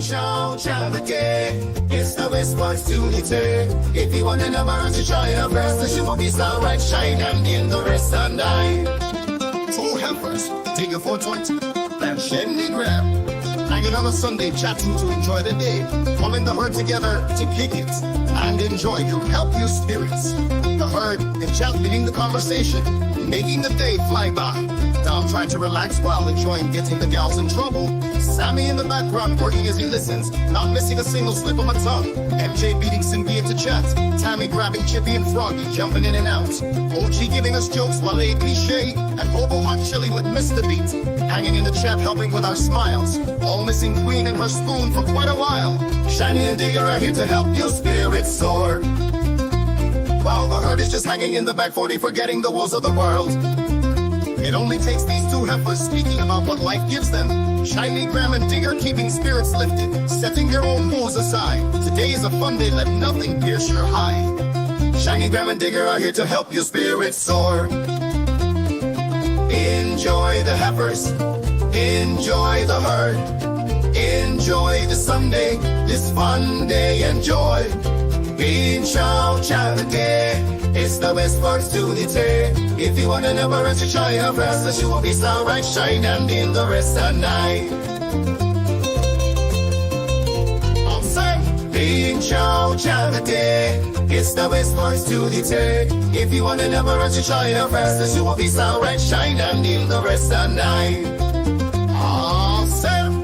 Ciao, charity. It's the best opportunity. If you want to never to try your best, the shoe will be so right, shine and in the rest and night. 2 heifers, take a 420, that Sheni grab. Hanging on a Sunday, chatting to enjoy the day. Pulling the herd together to kick it and enjoy to help your spirits. The herd and chat leading the conversation, making the day fly by. Dom trying to relax while enjoying getting the gals in trouble. Sammy in the background working as he listens, not missing a single slip of my tongue. MJ beating Cindy into chat, Tammy grabbing Chippy and Froggy, jumping in and out. OG giving us jokes while A cliche, and Bobo hot chili with Mr. Beat, hanging in the chat helping with our smiles. All missing Queen and her spoon for quite a while. Shiny and Digger are here to help your spirits soar. While the herd is just hanging in the back 40, forgetting the woes of the world. It only takes these 2 heifers speaking about what life gives them. Shiny, Graham, and Digger keeping spirits lifted, setting their own woes aside. Today is a fun day, let nothing pierce your hide. Shiny, Graham, and Digger are here to help your spirits soar. Enjoy the heifers, enjoy the herd, enjoy the Sunday, this fun day, enjoy. Being Chow Charity, it's the best opportunity. If you want to never rest, you try your best, the shoe will be so right, shine and in the rest at night. I'm saying, being Chow Charity, it's the best opportunity. If you want to never rest, you try your best, the shoe will be so right, shine and in the rest at night. Awesome,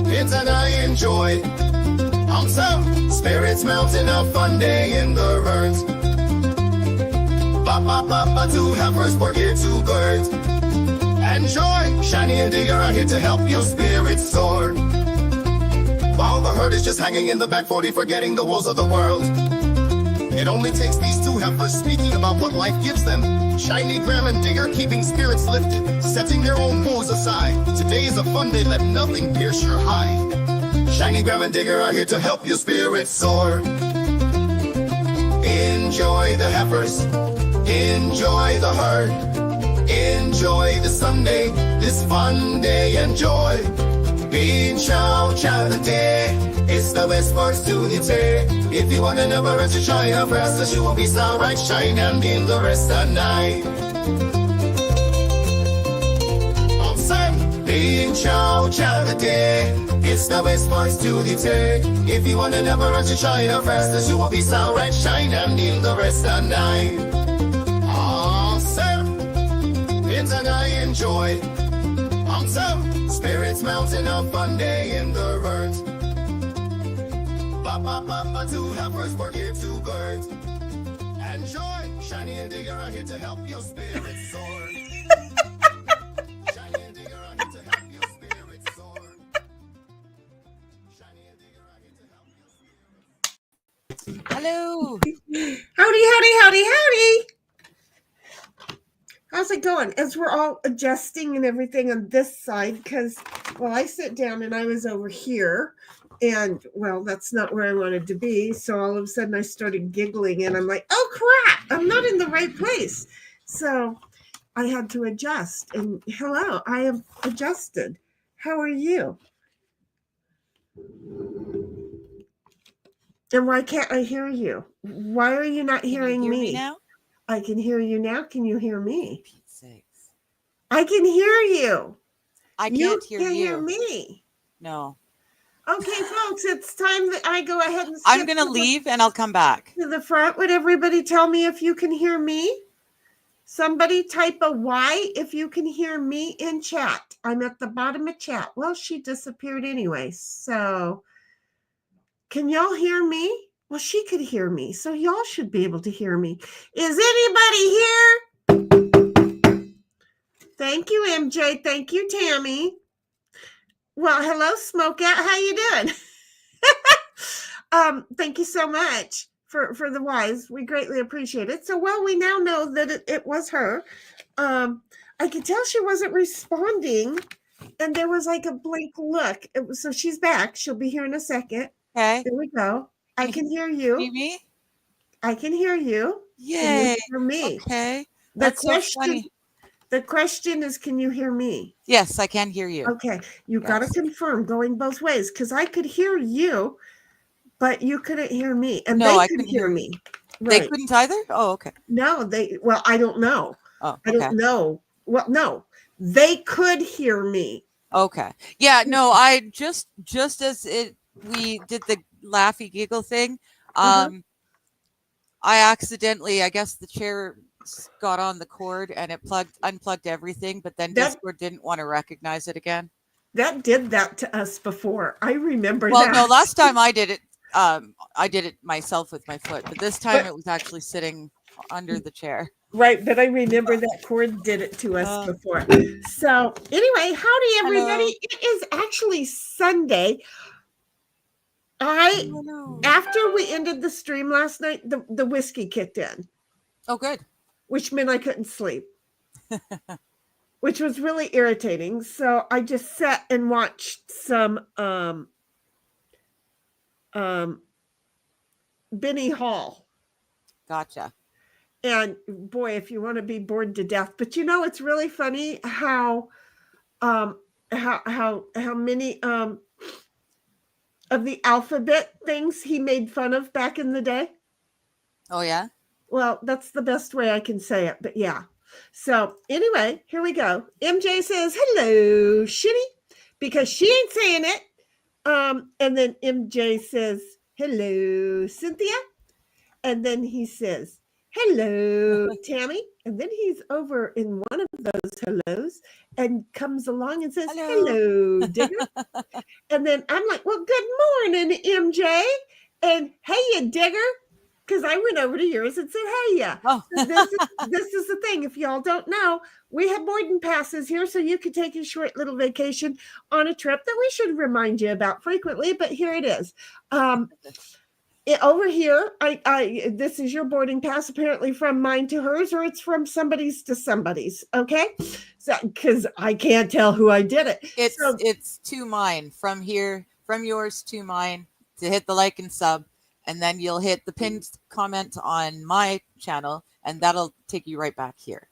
it's an I enjoy. Awesome, spirits melting a fun day in the burns. Ba 2 heifers work here 2 birds. Enjoy, Shiny and Digger are here to help your spirits soar. While the herd is just hanging in the back 40, forgetting the woes of the world. It only takes these 2 heifers speaking about what life gives them. Shiny, Graham, and Digger keeping spirits lifted, setting their own woes aside. Today is a fun day, let nothing pierce your hide. Shiny, Graham, and Digger are here to help your spirits soar. Enjoy the heifers, enjoy the herd, enjoy the Sunday, this fun day, enjoy. Being Chow Charity, it's the best opportunity. If you want to never rest, you try your best, the shoe will be so right, shine and in the rest at night. I'm saying, being Chow Charity, it's the best opportunity. If you want to never rest, you try your best, the shoe will be so right, shine and in the rest at night. Awesome, it's an I enjoy. Awesome, spirits melting a fun day in the burns. Ba 2 heifers work here 2 birds. Enjoy, Shiny and Digger are here to help your spirits soar. Shiny and Digger are here to help your spirits soar. Shiny and Digger are here to help your spirits. Hello. Howdy. How's it going? As we're all adjusting and everything on this side, because, well, I sit down and I was over here, and, well, that's not where I wanted to be. So all of a sudden I started giggling, and I'm like, oh, crap, I'm not in the right place. So I had to adjust. And hello, I have adjusted. How are you? And why can't I hear you? Why are you not hearing Can you hear me? me now? I can hear you now. Can you hear me? Pete's sakes. I can hear you. I You can't hear can't you. hear me. No. Okay, folks, it's time that I go ahead and I'm skip going to leave and I'll come back. to the front. Would everybody tell me if you can hear me? Somebody type a Y if you can hear me in chat. I'm at the bottom of chat. Well, she disappeared anyway. So can y'all hear me? Well, she could hear me. So y'all should be able to hear me. Is anybody here? Thank you, MJ. Thank you, Tammy. Well, hello, Smoke Out. How you doing? Thank you so much for the Ys. We greatly appreciate it. So, well, we now know that it was her. I could tell she wasn't responding, and there was like a blank look. So she's back. She'll be here in a second. Okay. There we go. I can hear you. See me? I can hear you. Yay. Can you hear me? Okay. The That's so question, funny. The question is, can you hear me? Yes, I can hear you. Okay, you got to Yes. confirm going both ways because I could hear you, but you couldn't hear me, and No, they I couldn't couldn't hear hear me. They Right? couldn't either? Oh, okay. No, well, I don't know. Oh, I okay. don't know. Well, no, they could hear me. Okay. Yeah, no, I just as we did the laughy giggle thing, Uh-huh. I accidentally, I guess the chair got on the cord and it unplugged everything, but then That Discord didn't want to recognize it again. that did that to us before. I remember Well, that. no, last time I did it myself with my foot, but this time But- it was actually sitting under the chair. Right, but I remember that cord did it to us before. So anyway, howdy everybody. Hello. It is actually Sunday. After we ended the stream last night, the whiskey kicked in, Oh, good. which meant I couldn't sleep, which was really irritating. So I just sat and watched some Benny Hall. Gotcha. And boy, if you want to be bored to death, but it's really funny how many of the alphabet things he made fun of back in the day. Oh, yeah? Well, that's the best way I can say it, but yeah. So anyway, here we go. MJ says, hello, Sheni, because she ain't saying it. And then MJ says, hello, Cynthia. And then he says, hello, Tammy. And then he's over in one of those hellos and comes along and says, hello, Digger. And then I'm like, well, good morning, MJ. And hey, you Digger. Because I went over to yours and said, hey, yeah. Oh. So this is the thing. If y'all don't know, we have boarding passes here, so you could take a short little vacation on a trip that we should remind you about frequently. But here it is. Over here, this is your boarding pass, apparently from mine to hers, or it's from somebody's to somebody's. Okay, so because I can't tell who I did it. It's to mine, from yours to mine, to hit the like and sub, and then you'll hit the pinned comment on my channel, and that'll take you right back here.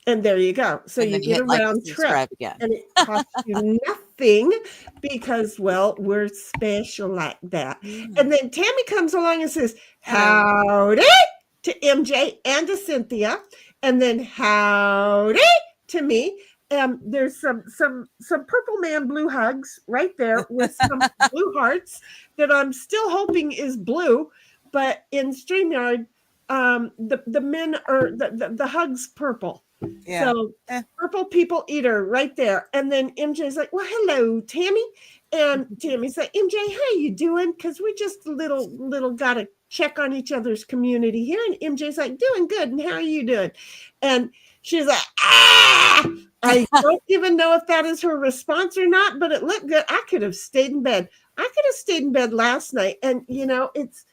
And there you go. So you get a round trip again. And it costs you nothing because, well, we're special like that. And then Tammy comes along and says, howdy to MJ and to Cynthia. And then howdy to me. There's some purple man blue hugs right there with some blue hearts that I'm still hoping is blue. But in StreamYard, the men are the hugs purple. Yeah. So purple people eater right there. And then MJ's like, well, hello, Tammy. And Tammy's like, MJ, how you doing? Because we just little got to check on each other's community here. And MJ's like, doing good. And how are you doing? And she's like, ah! I don't even know if that is her response or not, but it looked good. I could have stayed in bed. I could have stayed in bed last night. And, it's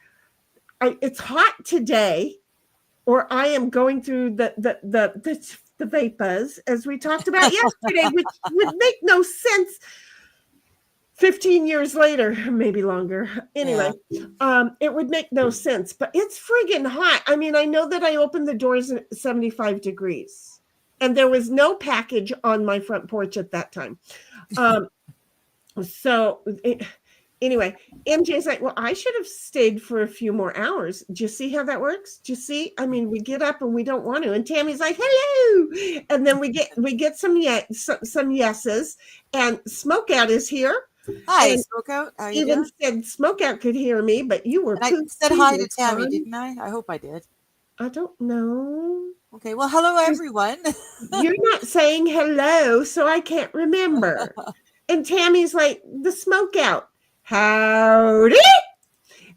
hot today. Or I am going through the vapors, as we talked about yesterday, which would make no sense 15 years later, maybe longer. Anyway, it would make no sense, but it's friggin' hot. I mean, I know that I opened the doors at 75 degrees, and there was no package on my front porch at that time. Anyway, MJ's like, well, I should have stayed for a few more hours. Do you see how that works? Do you see? I mean, we get up and we don't want to. And Tammy's like, hello. And then we get some yeses. And Smokeout is here. Hi, Smokeout. How you even doing? said Smokeout could hear me, but you were. And I said hi to Tammy, didn't I? I hope I did. I don't know. Okay, well, hello, everyone. You're not saying hello, so I can't remember. And Tammy's like, the Smokeout. Howdy.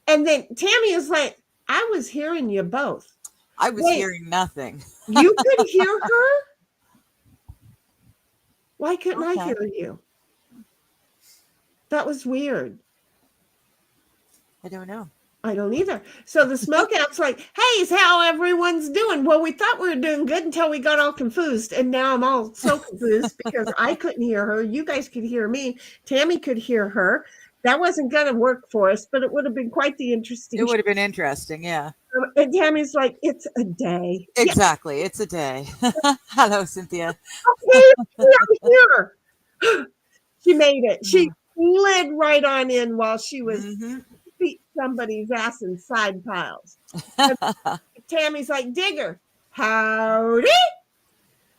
And then Tammy is like, I was hearing you both. I was hearing nothing. You could hear her? Why couldn't I hear you? That was weird. I don't know. I don't either. So the Smokeout's like, hey, is how everyone's doing. Well, we thought we were doing good until we got all confused. And now I'm all so confused because I couldn't hear her. You guys could hear me. Tammy could hear her. That wasn't going to work for us, but it would have been quite the interesting. It would have been interesting, yeah. And Tammy's like, it's a day. Exactly. It's a day. Hello, Cynthia. Okay, I'm here. She made it. She slid right on in while she was beat somebody's ass in side piles. Tammy's like, Digger, howdy.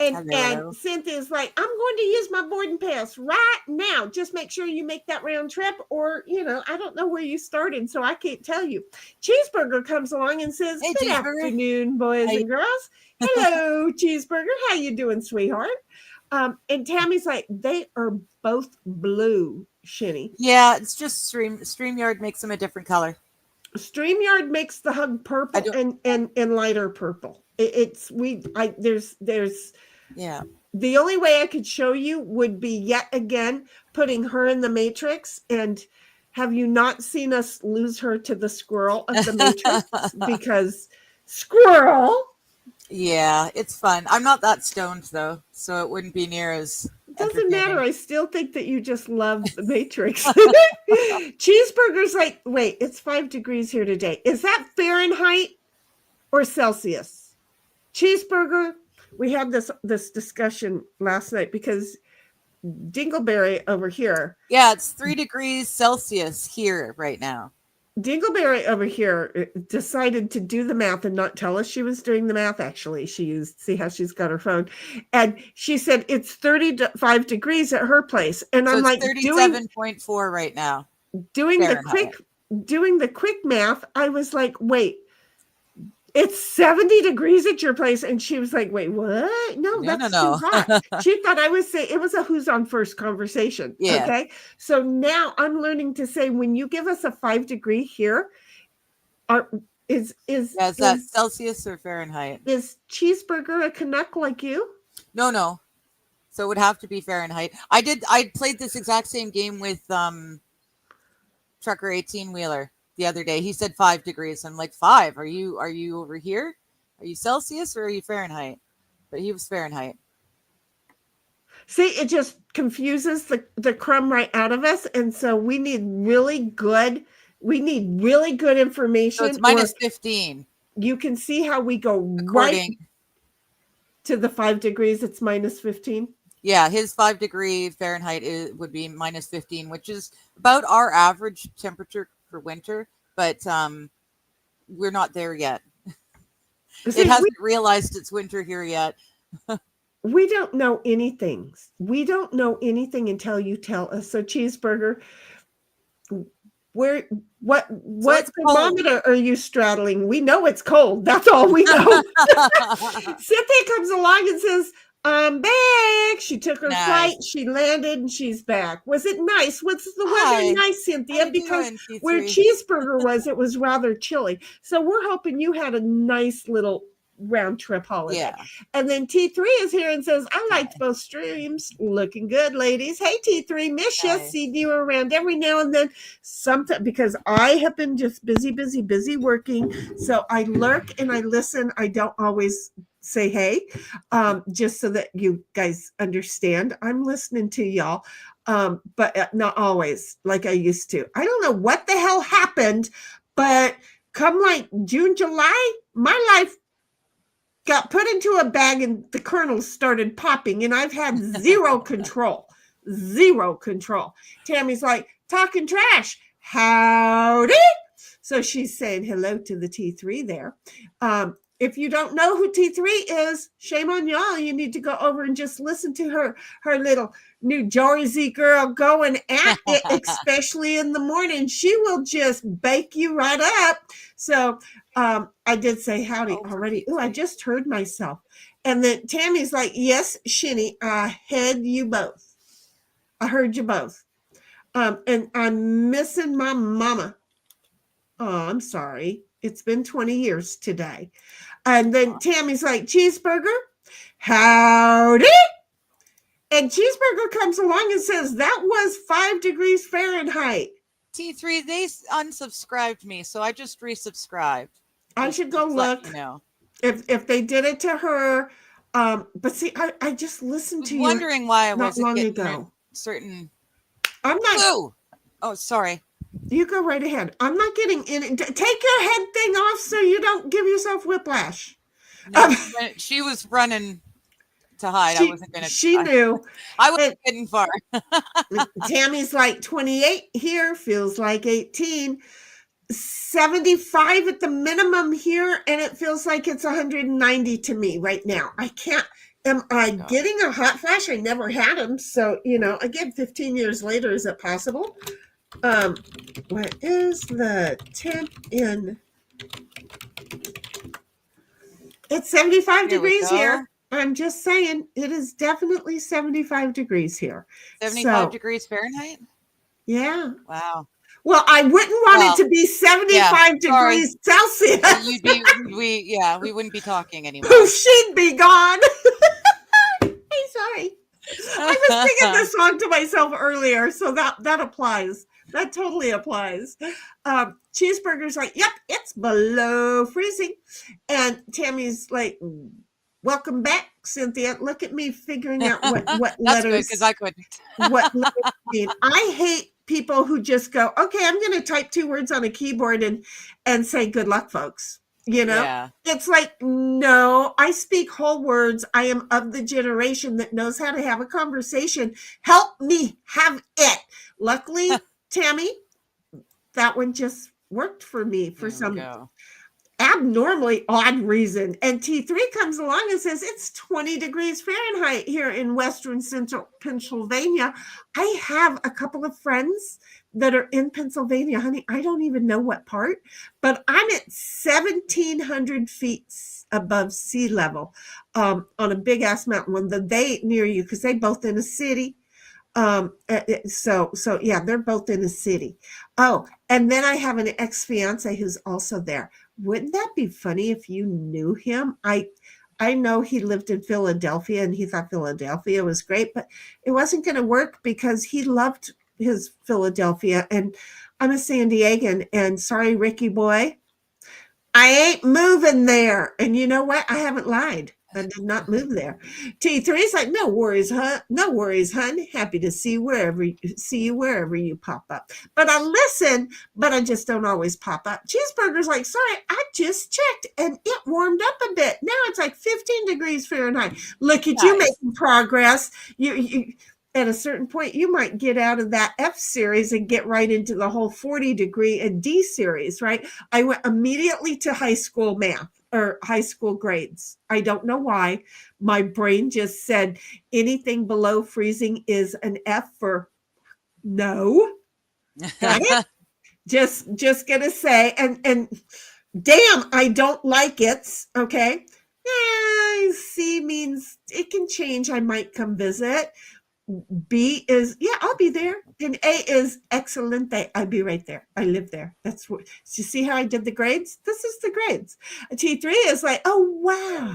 And Cynthia's like, I'm going to use my boarding pass right now. Just make sure you make that round trip, or, I don't know where you started, so I can't tell you. Cheeseburger comes along and says, Hey, good afternoon, boys and girls. Hello, Cheeseburger. How you doing, sweetheart? And Tammy's like, they are both blue, Sheni. Yeah, it's just StreamYard makes them a different color. StreamYard makes the hug purple and lighter purple. There's yeah. The only way I could show you would be yet again putting her in the Matrix. And have you not seen us lose her to the squirrel of the Matrix? Because squirrel. Yeah, it's fun. I'm not that stoned though, so it wouldn't be near as. Doesn't matter. I still think that you just love the Matrix. Cheeseburger's like, wait, it's 5 degrees here today. Is that Fahrenheit or Celsius? Cheeseburger, we had this discussion last night because Dingleberry over here. Yeah, it's 3 degrees Celsius here right now. Dingleberry over here decided to do the math and not tell us she was doing the math. Actually, see how she's got her phone. And she said it's 35 degrees at her place. And so I'm like, 37.4 right now. Doing the quick math, I was like, wait, it's 70 degrees at your place. And she was like, wait, what? No, that's too hot. She thought I was saying, it was a who's on first conversation. Yeah. Okay. So now I'm learning to say, when you give us a 5 degree here, is that Celsius or Fahrenheit? Is Cheeseburger a Canuck like you? No. So it would have to be Fahrenheit. I played this exact same game with Trucker 18-wheeler the other day. He said 5 degrees. I'm like, 5? Are you over here? Are you Celsius or are you Fahrenheit? But he was Fahrenheit. See, it just confuses the crumb right out of us. And so we need really good information. So it's minus 15. You can see how we go right to the 5 degrees. It's minus 15. Yeah, his 5 degree Fahrenheit would be minus 15, which is about our average temperature for winter, but we're not there yet. It hasn't realized it's winter here yet. We don't know anything. We don't know anything until you tell us. So Cheeseburger, what thermometer are you straddling? We know it's cold. That's all we know. Cynthia comes along and says, I'm back. She took her flight. She landed and she's back. Was it nice? Was the weather nice, Cynthia? Because where Cheeseburger was, it was rather chilly. So we're hoping you had a nice little round trip holiday. Yeah. And then T3 is here and says, I liked both streams. Looking good, ladies. Hey, T3, miss you. See you around every now and then. Sometimes, because I have been just busy working. So I lurk and I listen. I don't always say hey, just so that you guys understand. I'm listening to y'all, but not always like I used to. I don't know what the hell happened, but come like June, July, my life got put into a bag and the kernels started popping and I've had zero control. Tammy's like, talking trash. Howdy. So she's saying hello to the T3 there. If you don't know who T3 is, shame on y'all. You need to go over and just listen to her little New Jersey girl going at it, especially in the morning. She will just bake you right up. So I did say howdy already. Oh, I just heard myself. And then Tammy's like, yes, Sheni, I heard you both. I heard you both. And I'm missing my mama. Oh, I'm sorry. It's been 20 years today. And then Tammy's like, Cheeseburger, howdy. And Cheeseburger comes along and says, that was 5 degrees Fahrenheit. T3, they unsubscribed me, so I just resubscribed. I should go look if they did it to her. But see, I just listened to you. Wondering why I wasn't long getting ago. Certain. I'm not. Blue. Oh, sorry. You go right ahead. I'm not getting in it. Take your head thing off so you don't give yourself whiplash. No, she was running to hide. I wasn't going to. She knew. I wasn't getting far. Tammy's like 28 here, feels like 18. 75 at the minimum here, and it feels like it's 190 to me right now. I can't. Am I getting a hot flash? I never had them. So, again, 15 years later, is it possible? What is the temp in? It's 75 degrees here. I'm just saying, it is definitely 75 degrees here. 75 degrees Fahrenheit? Yeah. Wow. Well, I wouldn't want it to be 75 degrees Celsius. We wouldn't be talking anymore. She'd be gone. Hey, sorry. I was singing this song to myself earlier, so that applies. That totally applies. Cheeseburger's like, yep, it's below freezing. And Tammy's like, welcome back, Cynthia. Look at me figuring out what letters. Because I couldn't. What letters mean. I hate people who just go, okay, I'm going to type 2 words on a keyboard and say, good luck, folks. Yeah. It's like, no, I speak whole words. I am of the generation that knows how to have a conversation. Help me have it. Luckily, Tammy, that one just worked for me for some abnormally odd reason. And T3 comes along and says, it's 20 degrees Fahrenheit here in Western Central Pennsylvania. I have a couple of friends that are in Pennsylvania, honey. I don't even know what part, but I'm at 1,700 feet above sea level on a big ass mountain. When they near you, because they both in a city. So yeah, they're both in a city. Oh, and then I have an ex-fiance who's also there. Wouldn't that be funny if you knew him? I know he lived in Philadelphia and he thought Philadelphia was great, but it wasn't going to work because he loved his Philadelphia, and I'm a San Diegan, and sorry, Ricky boy, I ain't moving there. And you know what? I haven't lied. I did not move there. T3 is like, no worries, huh? No worries, hun. Happy to see you wherever you pop up. But I listen, but I just don't always pop up. Cheeseburger's like, sorry, I just checked and it warmed up a bit. Now it's like 15 degrees Fahrenheit. Look at you making progress. You at a certain point, you might get out of that F series and get right into the whole 40 degree and D series, right? I went immediately to high school math or high school grades. I don't know why. My brain just said anything below freezing is an F for no. Got it? Just gonna say, and damn, I don't like it. Okay. Yeah, C means it can change. I might come visit. B is, yeah, I'll be there. And A is excellent. I'll be right there. I live there. That's what, you see how I did the grades? This is the grades. T3 is like, oh, wow.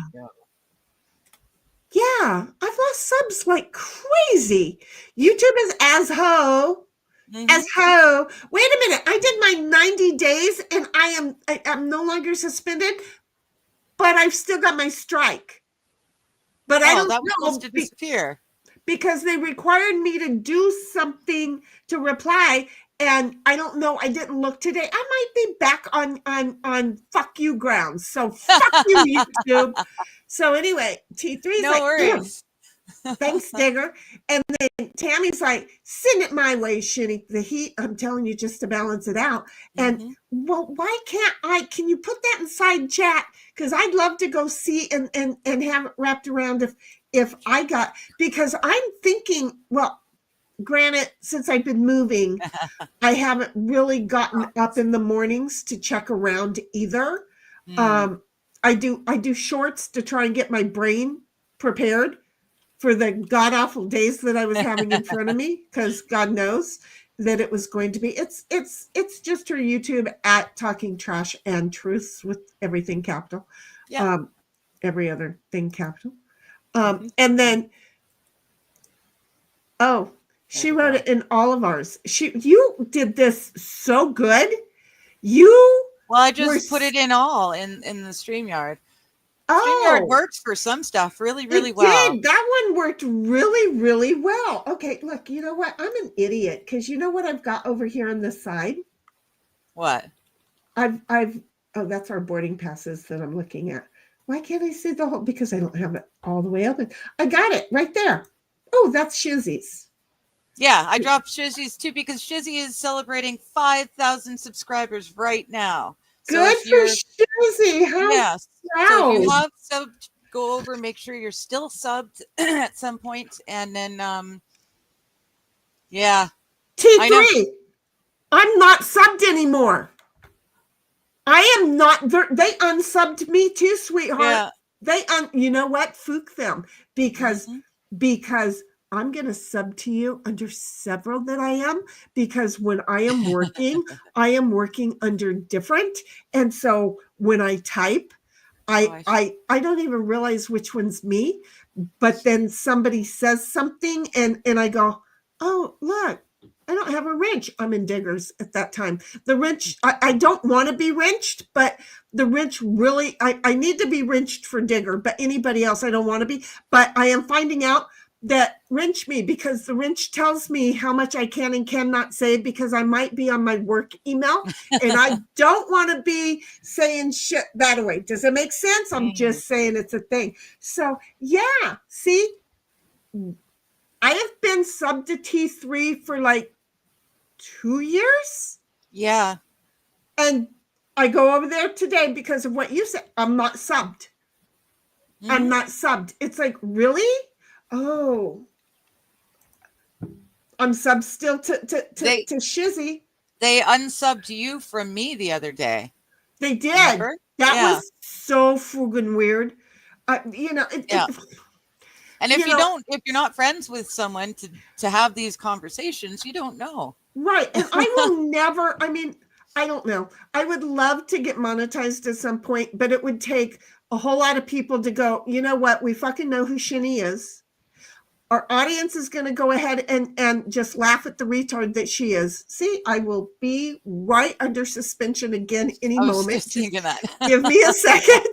Yeah, I've lost subs like crazy. YouTube is as ho. As ho. Wait a minute. I did my 90 days and I'm no longer suspended, but I've still got my strike. But I don't know. That was supposed to disappear. Because they required me to do something to reply, and I don't know. I didn't look today. I might be back on fuck you grounds. So fuck you, YouTube. So anyway, T3's no like, worries. Thanks, Digger. And then Tammy's like, send it my way, Sheni. The heat, I'm telling you, just to balance it out. And well, why can you put that inside chat? Because I'd love to go see and have it wrapped around if I got, because I'm thinking, well, granted, since I've been moving, I haven't really gotten up in the mornings to check around either. I do shorts to try and get my brain prepared for the god-awful days that I was having in front of me, because God knows that it was going to be. It's just her YouTube at Talking Trash and Truths with everything capital. Yeah. Every other thing capital. And then, she wrote it in all of ours. You did this so good. Well, I just put it in all in the StreamYard. StreamYard Oh, works for some stuff really, really it well. did. That one worked really, really well. Okay, look, you know what? I'm an idiot because you know what I've got over here on this side? What? Oh, that's our boarding passes that I'm looking at. Why can't I see the whole? Because I don't have it all the way open. I got it right there. Oh, that's Shizzy's. Yeah, I dropped Shizzy's too because Shizzy is celebrating 5,000 subscribers right now. So Good if for you're, Shizzy. How yes, so if you proud. have subbed, go over, make sure you're still subbed at some point, and then, yeah, I know. T3. I'm not subbed anymore. I am not. They unsubbed me too, sweetheart. Yeah. You know what? Fook them because Mhm. because I'm gonna sub to you under several that I am because when I am working under different, and so when I type, Oh, I don't even realize which one's me, but then somebody says something and I go, oh look, I don't have a wrench. I'm in diggers at that time. The wrench, I don't want to be wrenched, but the wrench really, I need to be wrenched for digger, but anybody else I don't want to be. But I am finding out that wrench me because the wrench tells me how much I can and cannot say because I might be on my work email and I don't want to be saying shit that way. Does it make sense? I'm just saying it's a thing. So yeah, see, I have been sub to T3 for like 2 years. Yeah. And I go over there today because of what you said. I'm not subbed. I'm not subbed. It's like, really? Oh, I'm subbed still to Shizzy. They unsubbed you from me the other day. They did. Remember? That Yeah. was so friggin' weird. Yeah. And if if you're not friends with someone to have these conversations, you don't know. Right. And I will never, I don't know. I would love to get monetized at some point, but it would take a whole lot of people to go, you know what? We fucking know who Sheni is. Our audience is going to go ahead and just laugh at the retard that she is. See, I will be right under suspension again any moment. Just thinking that. Give me a second.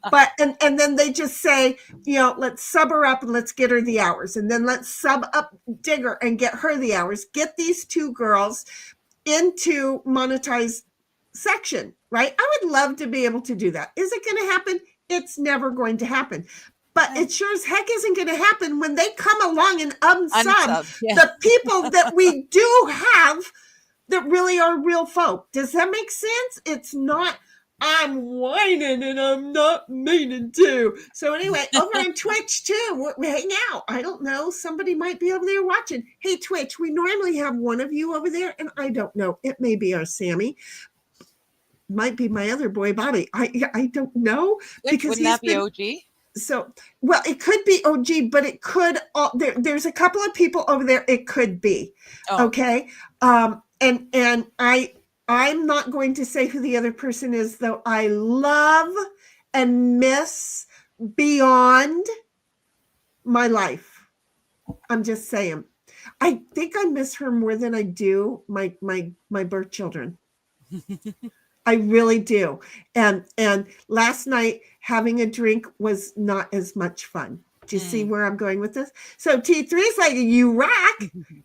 But and then they just say, let's sub her up and let's get her the hours. And then let's sub up Digger and get her the hours. Get these two girls into monetized section, right? I would love to be able to do that. Is it going to happen? It's never going to happen. But it sure as heck isn't going to happen when they come along and unsub the people that we do have that really are real folk. Does that make sense? It's not, I'm whining and I'm not meaning to. So anyway, over on Twitch too, we hang out. I don't know. Somebody might be over there watching. Hey, Twitch, we normally have one of you over there, and I don't know. It may be our Sammy. Might be my other boy, Bobby. I don't know. Because wouldn't that be OG? So, well, it could be OG, but it could, there's a couple of people over there. It could be. Oh. Okay. And I'm not going to say who the other person is, though. I love and miss beyond my life. I'm just saying. I think I miss her more than I do my birth children. I really do. And last night having a drink was not as much fun. Do you see where I'm going with this? So T3 is like, you rock.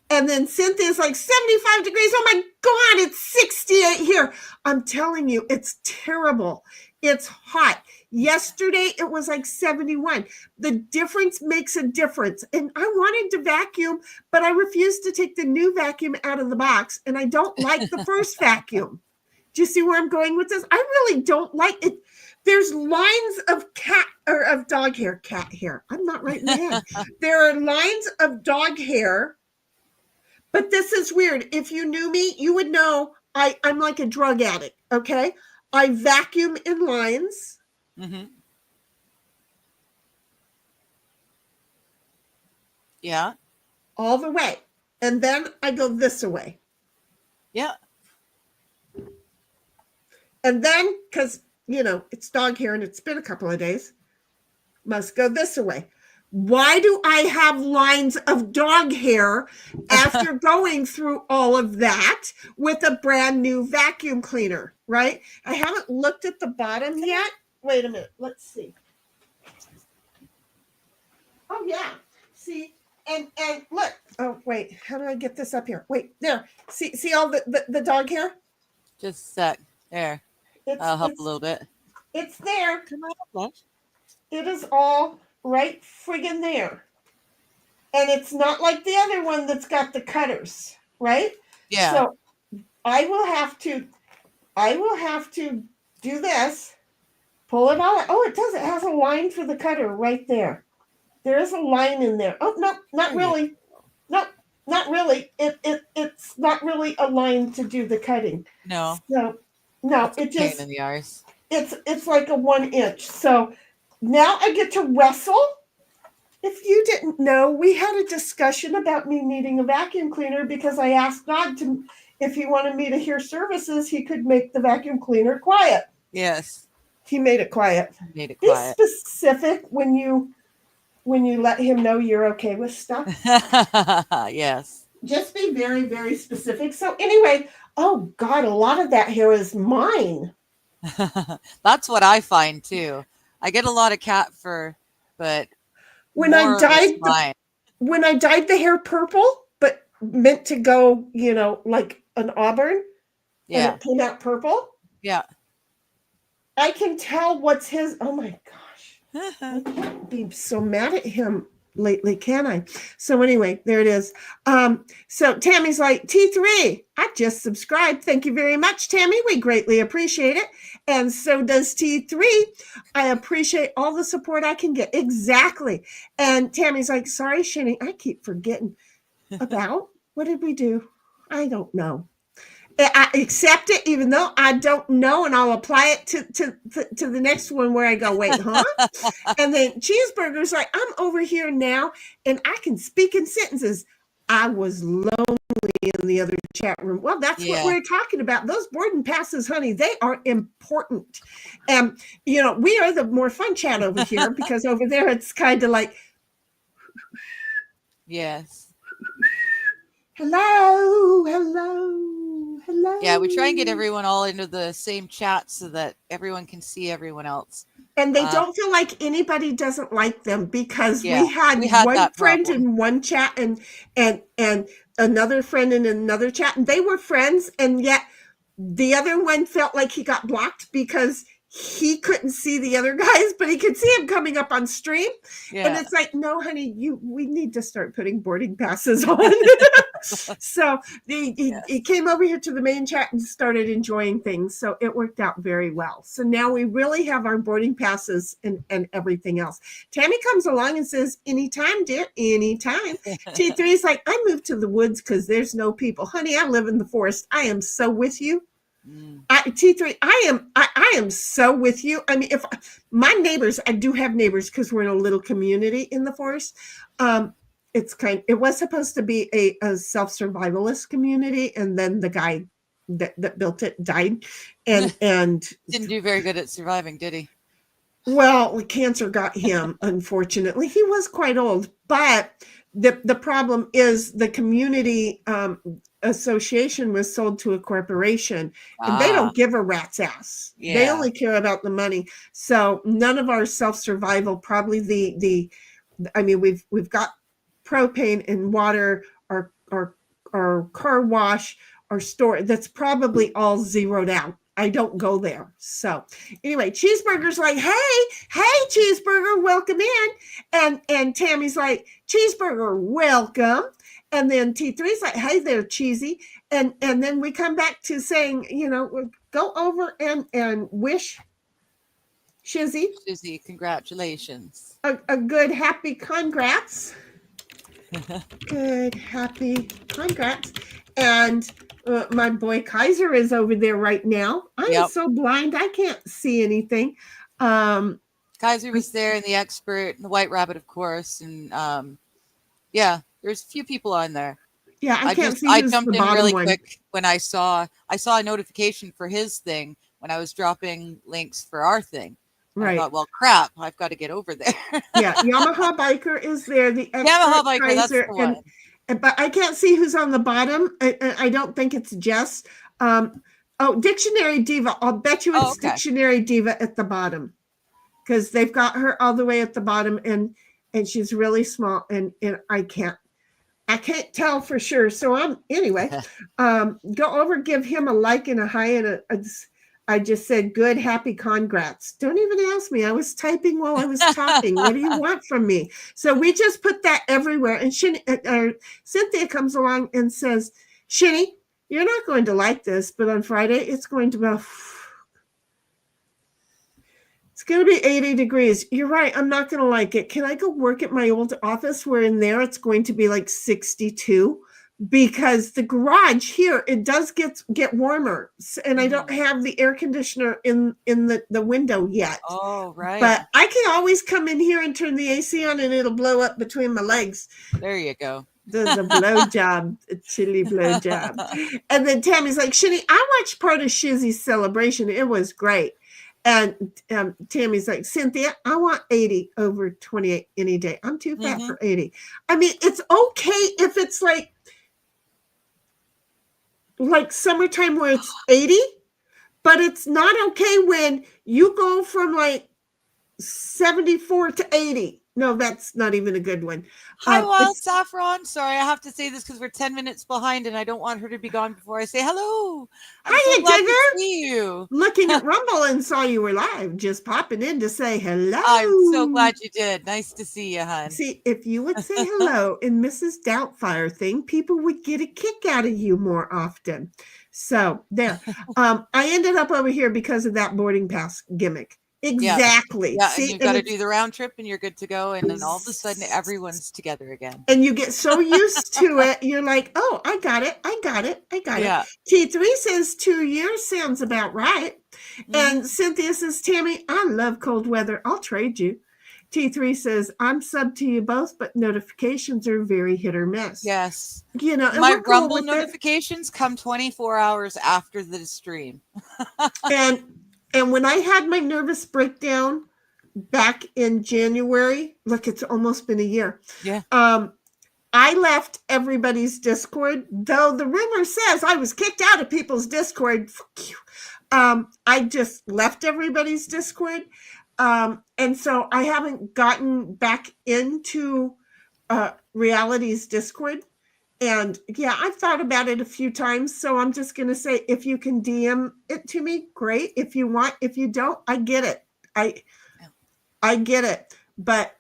And then Cynthia's like 75 degrees. Oh my God, it's 68 here. I'm telling you, it's terrible. It's hot. Yesterday, it was like 71. The difference makes a difference. And I wanted to vacuum, but I refused to take the new vacuum out of the box. And I don't like the first vacuum. Do you see where I'm going with this? I really don't like it. There's lines of dog hair, cat hair. I'm not right in the head. There are lines of dog hair, but this is weird. If you knew me, you would know I'm like a drug addict, okay? I vacuum in lines. Mm-hmm. Yeah. All the way. And then I go this way. Yeah. And then, because, it's dog hair and it's been a couple of days, must go this way. Why do I have lines of dog hair after going through all of that with a brand new vacuum cleaner, right? I haven't looked at the bottom yet. Wait a minute. Let's see. Oh yeah. See, and look. Oh wait, how do I get this up here? Wait, there. See all the dog hair? Just a sec. There. I'll help a little bit. It's there. Come on, Flush. It is all right friggin' there. And it's not like the other one that's got the cutters, right? Yeah. So I will have to do this, pull it all out. Oh, it does. It has a line for the cutter right there. There is a line in there. Oh, no, not really. No, not really. It's not really a line to do the cutting. No. So, no, it just, pain in the arse. it's like a 1 inch. So now I get to wrestle. If you didn't know, we had a discussion about me needing a vacuum cleaner because I asked God to, if he wanted me to hear services, he could make the vacuum cleaner quiet. Yes. He made it quiet. Made it Be quiet. specific when you let him know you're okay with stuff. Yes. Just be very, very specific. So anyway, oh God, a lot of that hair is mine. That's what I find too. I get a lot of cat fur, but when I dyed the hair purple, but meant to go, like an auburn, yeah, and it came out purple. Yeah. I can tell what's his. Oh my gosh. I can't be so mad at him lately, can I? So anyway, there it is. So Tammy's like, T3, I just subscribed. Thank you very much, Tammy. We greatly appreciate it. And so does T3. I appreciate all the support I can get. Exactly. And Tammy's like, sorry, Sheni, I keep forgetting about. What did we do? I don't know. I accept it, even though I don't know, and I'll apply it to the next one where I go, wait, huh? And then Cheeseburger's like, I'm over here now, and I can speak in sentences. I was lonely in the other chat room. Well, that's what we're talking about. Those boarding passes, honey, they are important. And, we are the more fun chat over here because over there it's kind of like. Yes. Hello. Yeah, we try and get everyone all into the same chat so that everyone can see everyone else. And they don't feel like anybody doesn't like them because we had one friend in one chat and another friend in another chat, and they were friends, and yet the other one felt like he got blocked because he couldn't see the other guys, but he could see him coming up on stream. Yeah. And it's like, no, honey, we need to start putting boarding passes on. So he came over here to the main chat and started enjoying things. So it worked out very well. So now we really have our boarding passes and everything else. Tammy comes along and says, anytime, dear, anytime. T3 is like, I moved to the woods because there's no people. Honey, I live in the forest. I am so with you. T3, I am so with you. I mean, if my neighbors, I do have neighbors because we're in a little community in the forest. It was supposed to be a self-survivalist community, and then the guy that built it died, and didn't do very good at surviving, did he? Well, cancer got him. Unfortunately, he was quite old, but the problem is the community association was sold to a corporation, and they don't give a rat's ass. Yeah. They only care about the money. So none of our self-survival, probably we've got propane and water, our car wash, our store, that's probably all zeroed out. I don't go there. So anyway, Cheeseburger's like, hey, Cheeseburger, welcome in. And Tammy's like, Cheeseburger, welcome. And then T3's like, hey there, Cheesy. And then we come back to saying, go over and wish Shizzy, congratulations. A good, happy congrats. Good, happy congrats. And my boy Kaiser is over there right now. I'm so blind, I can't see anything. Kaiser was there, and the expert, and the White Rabbit, of course. And there's a few people on there. Yeah, I can't see. I jumped in really quick when I saw a notification for his thing when I was dropping links for our thing. Right. I thought, well, crap, I've got to get over there. Yeah, Yamaha Biker is there. The expert, Yamaha Biker, Kaiser, that's the one. But I can't see who's on the bottom. I don't think it's Jess. Dictionary Diva. I'll bet you it's Dictionary Diva at the bottom, because they've got her all the way at the bottom, and she's really small, and I can't tell for sure. So go over, give him a like and a hi, and I just said, good, happy congrats. Don't even ask me. I was typing while I was talking. What do you want from me? So we just put that everywhere. And Cynthia comes along and says, Sheni, you're not going to like this, but on Friday, it's going to be 80 degrees. You're right. I'm not going to like it. Can I go work at my old office where in there it's going to be like 62? Because the garage here, it does get warmer, and I don't have the air conditioner in the window yet. Oh, right. But I can always come in here and turn the AC on, and it'll blow up between my legs. There you go. There's a blow job, a chilly blow job. And then Tammy's like, Sheni, I watched part of Shizzy's celebration. It was great. And Tammy's like, Cynthia, I want 80 over 28 any day. I'm too fat for 80. I mean, it's okay if it's like summertime where it's 80, but it's not okay when you go from like 74 to 80. No, that's not even a good one. Hi, Wild Saffron. Sorry, I have to say this because we're 10 minutes behind and I don't want her to be gone before I say hello. Hi, so glad to see you. Looking at Rumble and saw you were live, just popping in to say hello. I'm so glad you did. Nice to see you, hon. See, if you would say hello in Mrs. Doubtfire thing, people would get a kick out of you more often. So there. I ended up over here because of that boarding pass gimmick. Exactly. Yeah, see, and you've got to do the round trip and you're good to go. And then all of a sudden everyone's together again. And you get so used to it. You're like, oh, I got it. Yeah. T3 says 2 years sounds about right. And Cynthia says, Tammy, I love cold weather. I'll trade you. T3 says, I'm sub to you both, but notifications are very hit or miss. Yes. You know, my Rumble notifications come 24 hours after the stream. And when I had my nervous breakdown back in January, look, it's almost been a year. Yeah. I left everybody's Discord, though the rumor says I was kicked out of people's Discord. I just left everybody's Discord. And so I haven't gotten back into Reality's Discord. And yeah, I've thought about it a few times. So I'm just going to say, if you can DM it to me, great. If you want, if you don't, I get it. I get it. But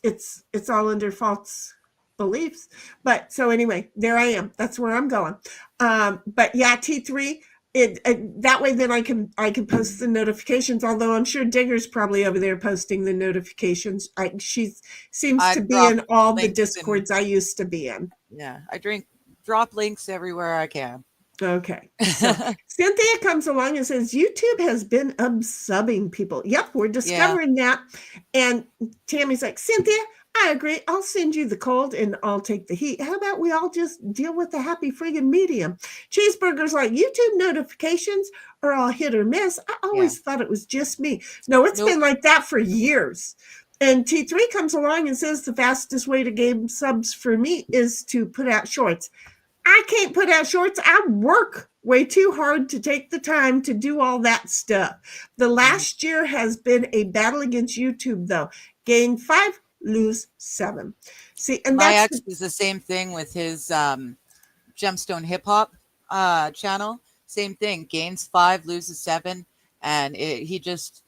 it's all under false beliefs. But so anyway, there I am. That's where I'm going. But yeah, T3, that way then I can post the notifications, although I'm sure Digger's probably over there posting the notifications. She seems to be in all the Discords I used to be in. Yeah, I drop links everywhere I can. Okay. So Cynthia comes along and says, YouTube has been subbing people. Yep, we're discovering that. And Tammy's like, Cynthia, I agree. I'll send you the cold and I'll take the heat. How about we all just deal with the happy friggin' medium? Cheeseburger's like, YouTube notifications are all hit or miss. I always thought it was just me. No, it's been like that for years. And T3 comes along and says the fastest way to gain subs for me is to put out shorts. I can't put out shorts. I work way too hard to take the time to do all that stuff. The last year has been a battle against YouTube, though. Gain 5, lose 7. See, and my ex is the same thing with his Gemstone Hip Hop channel. Same thing. Gains 5, loses 7, and he's just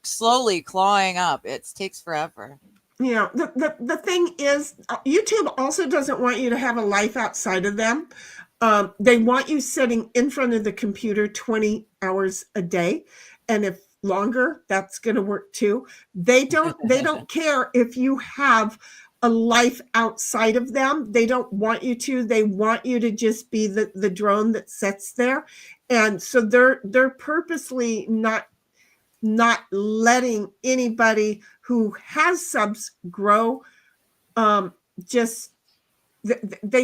slowly clawing up. It takes forever. You know, the thing is, YouTube also doesn't want you to have a life outside of them. They want you sitting in front of the computer 20 hours a day, and if longer, that's going to work too. They don't care if you have a life outside of them. They don't want you to. They want you to just be the drone that sits there, and so they're purposely not letting anybody who has subs grow. They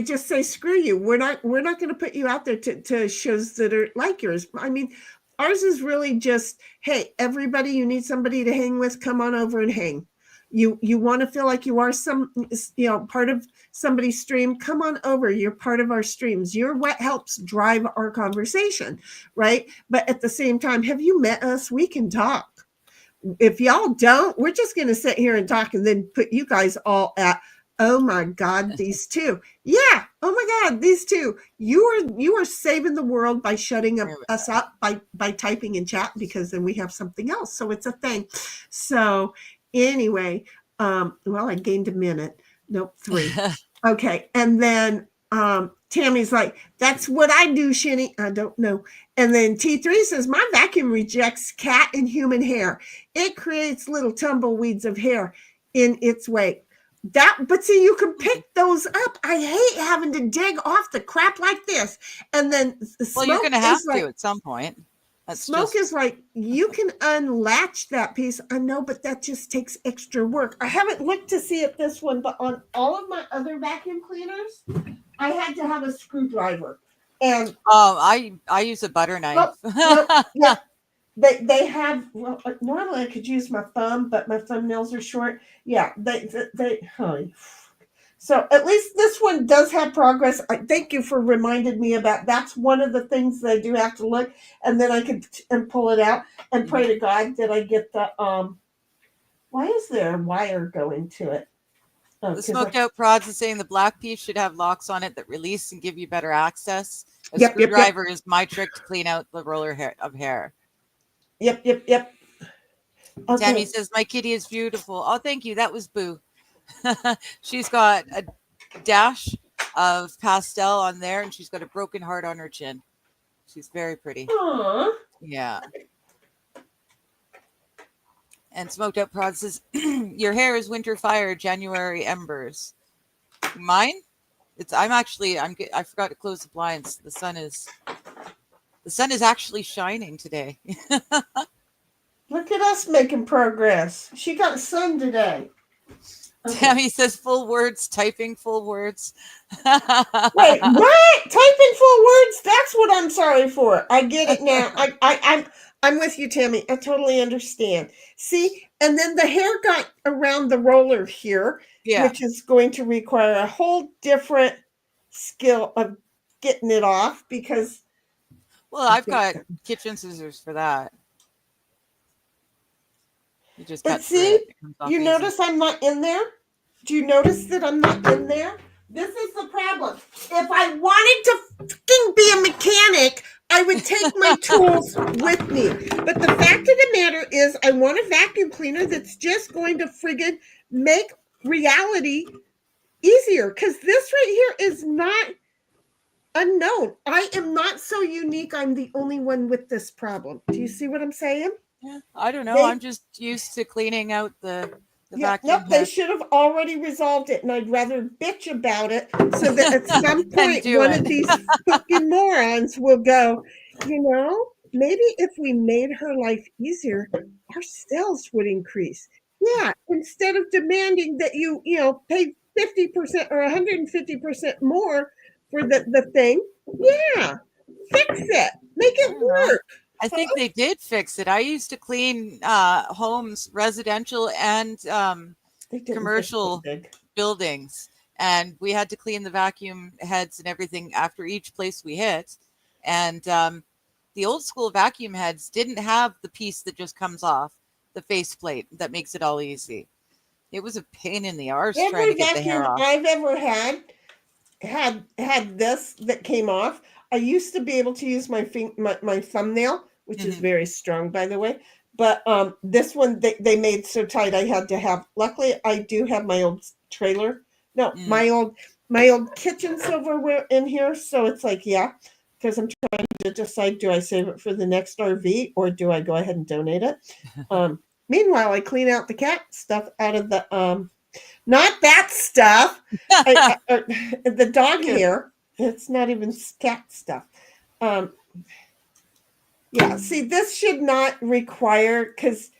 just say, screw you. We're not going to put you out there to shows that are like yours. I mean, ours is really just, hey, everybody, you need somebody to hang with, come on over and hang. You want to feel like you are part of somebody's stream, come on over. You're part of our streams. You're what helps drive our conversation, right? But at the same time, have you met us? We can talk. if y'all don't, we're just going to sit here and talk and then put you guys all at, oh my God, these two. Yeah. Oh my God, these two. You are saving the world by shutting us up by typing in chat, because then we have something else. So it's a thing. So anyway, well, I gained a minute. Nope, 3. Okay. And then Tammy's like, that's what I do, Sheni. I don't know. And then T3 says, my vacuum rejects cat and human hair. It creates little tumbleweeds of hair in its wake. But see, you can pick those up. I hate having to dig off the crap like this. And then well, you're going to have to at some point. Smoke is like, you can unlatch that piece. I know, but that just takes extra work. I haven't looked to see if this one, but on all of my other vacuum cleaners, I had to have a screwdriver. And I use a butter knife. Yeah. They have, well, normally I could use my thumb, but my thumbnails are short. Yeah, so at least this one does have progress. Thank you for reminding me about, that's one of the things that I do have to look, and then I can pull it out and pray to God that I get the, why is there a wire going to it? Oh, the smoked out prods is saying the black piece should have locks on it that release and give you better access. A screwdriver is my trick to clean out the roller of hair. Yep. Okay. Tammy says, my kitty is beautiful. Oh, thank you. That was Boo. She's got a dash of pastel on there, and she's got a broken heart on her chin. She's very pretty. Aww. Yeah. And Smoked Out Prod says, your hair is winter fire, January embers. Mine? I forgot to close the blinds. The sun is actually shining today. Look at us making progress. She got sun today. Okay. Tammy says full words, typing full words. Wait, what? Typing full words? That's what I'm sorry for. I get it now. I'm with you, Tammy. I totally understand. See, and then the hair got around the roller here, which is going to require a whole different skill of getting it off, because. Well, I've got kitchen scissors for that. You just but see, you notice I'm not in there? Do you notice that I'm not in there? This is the problem. If I wanted to fucking be a mechanic, I would take my tools with me. But the fact of the matter is, I want a vacuum cleaner that's just going to friggin' make reality easier. Because this right here is not unknown. I am not so unique. I'm the only one with this problem. Do you see what I'm saying? Yeah, I don't know. I'm just used to cleaning out the vacuum. Nope, they should have already resolved it, and I'd rather bitch about it so that at some point one of these fucking morons will go, maybe if we made her life easier, our sales would increase. Yeah, instead of demanding that you pay 50% or 150% more for the thing, fix it. Make it work. I think they did fix it. I used to clean homes, residential and commercial buildings, and we had to clean the vacuum heads and everything after each place we hit. And the old school vacuum heads didn't have the piece that just comes off the faceplate that makes it all easy. It was a pain in the arse trying to get the hair off. I've ever had this that came off. I used to be able to use my thumbnail, which is very strong, by the way. But this one, they made so tight, I had to have. Luckily, I do have my old trailer. No, my old kitchen silverware in here. So it's like, because I'm trying to decide, do I save it for the next RV or do I go ahead and donate it? Meanwhile, I clean out the cat stuff out of the not that stuff, the dog hair. It's not even cat stuff. See, this should not require, because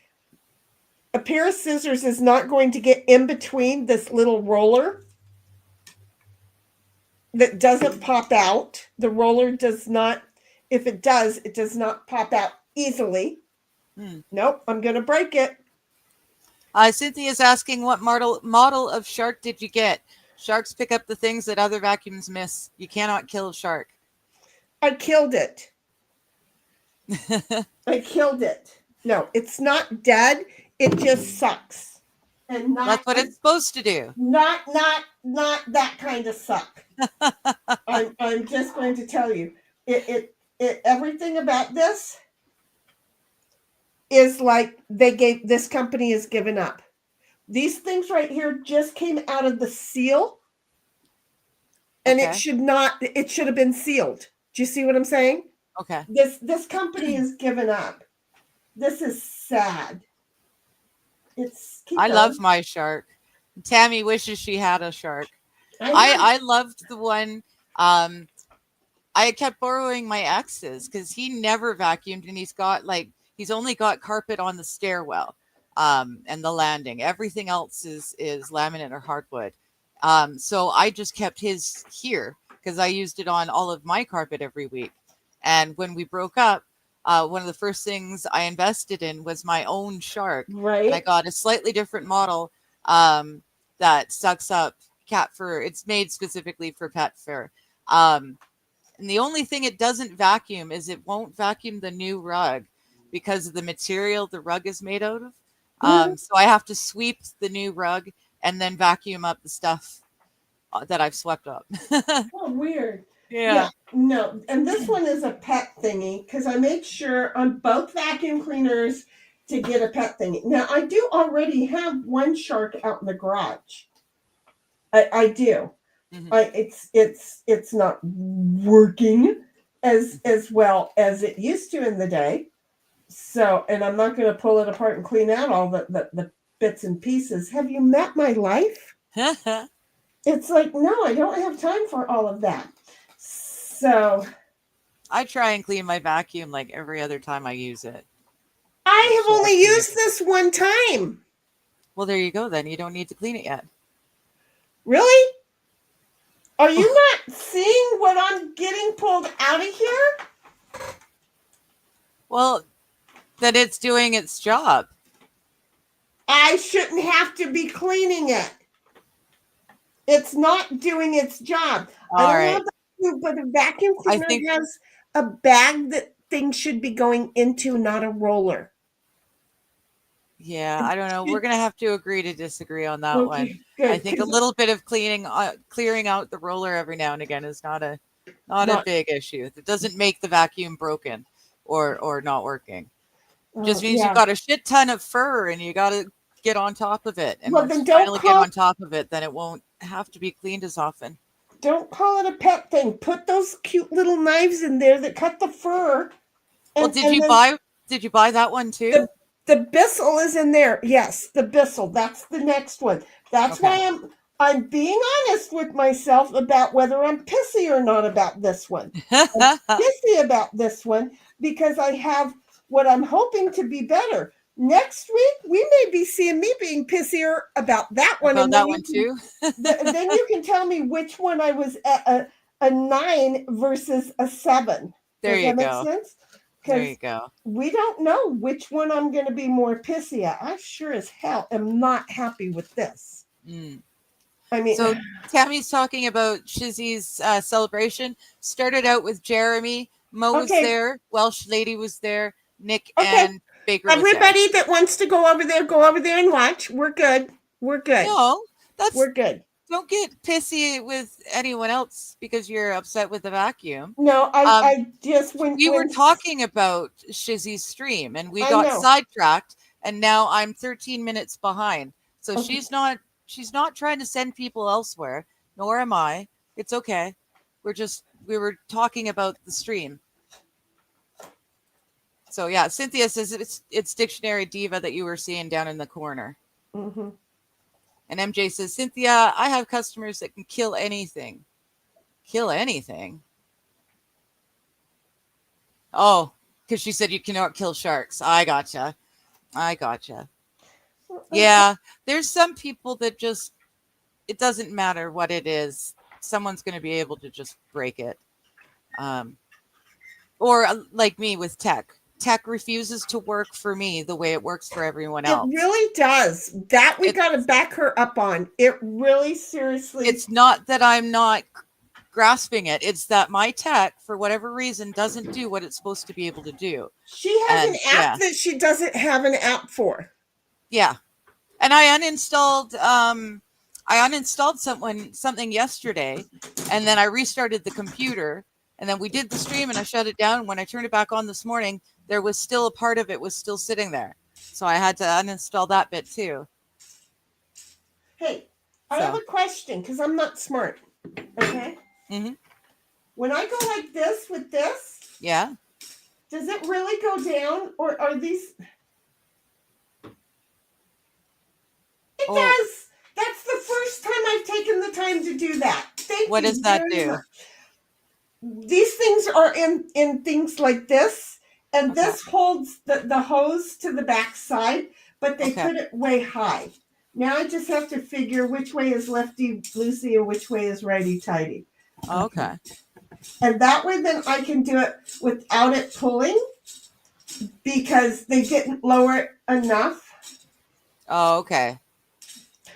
a pair of scissors is not going to get in between this little roller that doesn't pop out. The roller does not, if it does, it does not pop out easily. Nope, I'm going to break it. Cynthia's asking, what model of shark did you get? Sharks pick up the things that other vacuums miss. You cannot kill a shark. I killed it. I killed it. No, it's not dead. It just sucks. And That's what it's supposed to do. Not that kind of suck. I'm just going to tell you, it everything about this is like this company has given up. These things right here just came out of the seal, and Okay. it should have been sealed. Do you see what I'm saying? Okay. This company has given up. This is sad. I love my shark. Tammy wishes she had a shark. I loved the one. I kept borrowing my ex's because he never vacuumed, and he's only got carpet on the stairwell, and the landing. Everything else is laminate or hardwood. So I just kept his here because I used it on all of my carpet every week. And when we broke up, one of the first things I invested in was my own shark. Right. And I got a slightly different model that sucks up cat fur. It's made specifically for pet fur. And the only thing it doesn't vacuum is it won't vacuum the new rug because of the material the rug is made out of. So I have to sweep the new rug and then vacuum up the stuff that I've swept up. Oh, weird. Yeah. No, and this one is a pet thingy because I made sure on both vacuum cleaners to get a pet thingy. Now, I do already have one shark out in the garage. I do. It's not working as well as it used to in the day. So, and I'm not going to pull it apart and clean out all the bits and pieces. Have you met my life? It's like, no, I don't have time for all of that. So I try and clean my vacuum like every other time I use it. I have only used this one time. Well, there you go then. You don't need to clean it yet. Really? Are you not seeing what I'm getting pulled out of here? Well, then it's doing its job. I shouldn't have to be cleaning it. It's not doing its job. All right. But a vacuum cleaner has a bag that things should be going into, not a roller. Yeah, I don't know. We're going to have to agree to disagree on that one. Good, I think a little bit of clearing out the roller every now and again is not a big issue. It doesn't make the vacuum broken or not working. Just means you've got a shit ton of fur and you got to get on top of it. And once you finally get on top of it, then it won't have to be cleaned as often. Don't call it a pet thing. Put those cute little knives in there that cut the fur. Well, did you buy that one too? The Bissell is in there. Yes, the Bissell. That's the next one. That's why I'm being honest with myself about whether I'm pissy or not about this one. I'm pissy about this one because I have what I'm hoping to be better. Next week, we may be seeing me being pissier about that one. About that one too? Then you can tell me which one I was at a 9 versus a 7. There you go. Does that make sense? There you go. We don't know which one I'm going to be more pissy at. I sure as hell am not happy with this. I mean, so Tammy's talking about Shizzy's celebration. Started out with Jeremy. Mo was there. Welsh lady was there. Nick and Baker. Everybody that wants to go over there and watch. We're good. We're good. No, we're good. Don't get pissy with anyone else because you're upset with the vacuum. No, I just we were talking about Shizzy's stream and we got sidetracked, and now I'm 13 minutes behind. So she's not trying to send people elsewhere, nor am I. It's okay. We were talking about the stream. So yeah, Cynthia says it's Dictionary Diva that you were seeing down in the corner. Mm-hmm. And MJ says, Cynthia, I have customers that can kill anything. Kill anything? Oh, because she said you cannot kill sharks. I gotcha. Yeah, there's some people that just, it doesn't matter what it is. Someone's going to be able to just break it. Or like me with tech. Tech refuses to work for me the way it works for everyone else. It really does. That we got to back her up on. It really, seriously. It's not that I'm not grasping it. It's that my tech, for whatever reason, doesn't do what it's supposed to be able to do. She has And an app that she doesn't have an app for. Yeah. And I uninstalled something yesterday, and then I restarted the computer, and then we did the stream and I shut it down. When I turned it back on this morning, there was still a part of it was still sitting there. So I had to uninstall that bit too. Hey, I have a question because I'm not smart. Okay. Mm-hmm. When I go like this with this, yeah, does it really go down, or are these? It does. That's the first time I've taken the time to do that. Thank you. What does that do? Much. These things are in things like this, and this holds the hose to the back side, but they put it way high. Now I just have to figure which way is lefty loosey and which way is righty tighty. Okay. And that way then I can do it without it pulling because they didn't lower it enough. Oh, okay.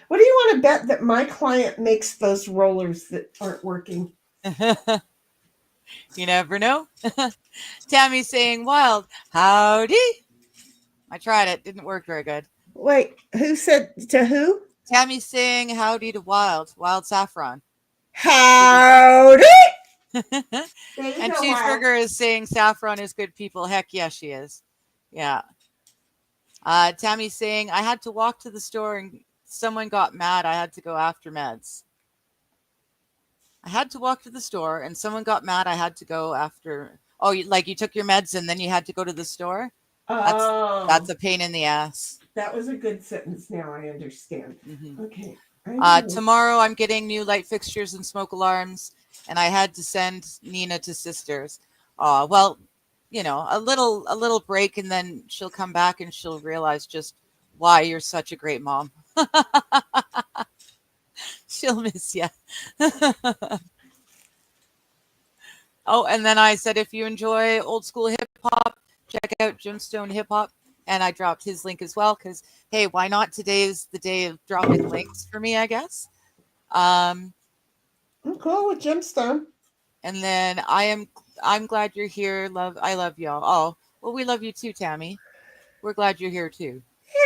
What do you want to bet that my client makes those rollers that aren't working? You never know. Tammy's saying, Wild, howdy. I tried it. Didn't work very good. Wait, who said to who? Tammy's saying howdy to Wild Saffron. Howdy. And Cheeseburger is saying Saffron is good people. Heck yes, she is. Yeah. Tammy's saying, I had to walk to the store and someone got mad. I had to go after meds. I had to walk to the store and someone got mad. I had to go after. Oh, you took your meds and then you had to go to the store? That's a pain in the ass. That was a good sentence. Now I understand. Mm-hmm. Okay. Tomorrow I'm getting new light fixtures and smoke alarms, and I had to send Nina to Sisters. Well, a little break, and then she'll come back and she'll realize just why you're such a great mom. She'll miss you. Oh, and then I said, if you enjoy old school hip hop, check out Gemstone Hip Hop. And I dropped his link as well because, hey, why not? Today is the day of dropping links for me, I guess. I'm cool with Gemstone. And then I'm glad you're here. I love y'all. Oh, well, we love you too, Tammy. We're glad you're here too.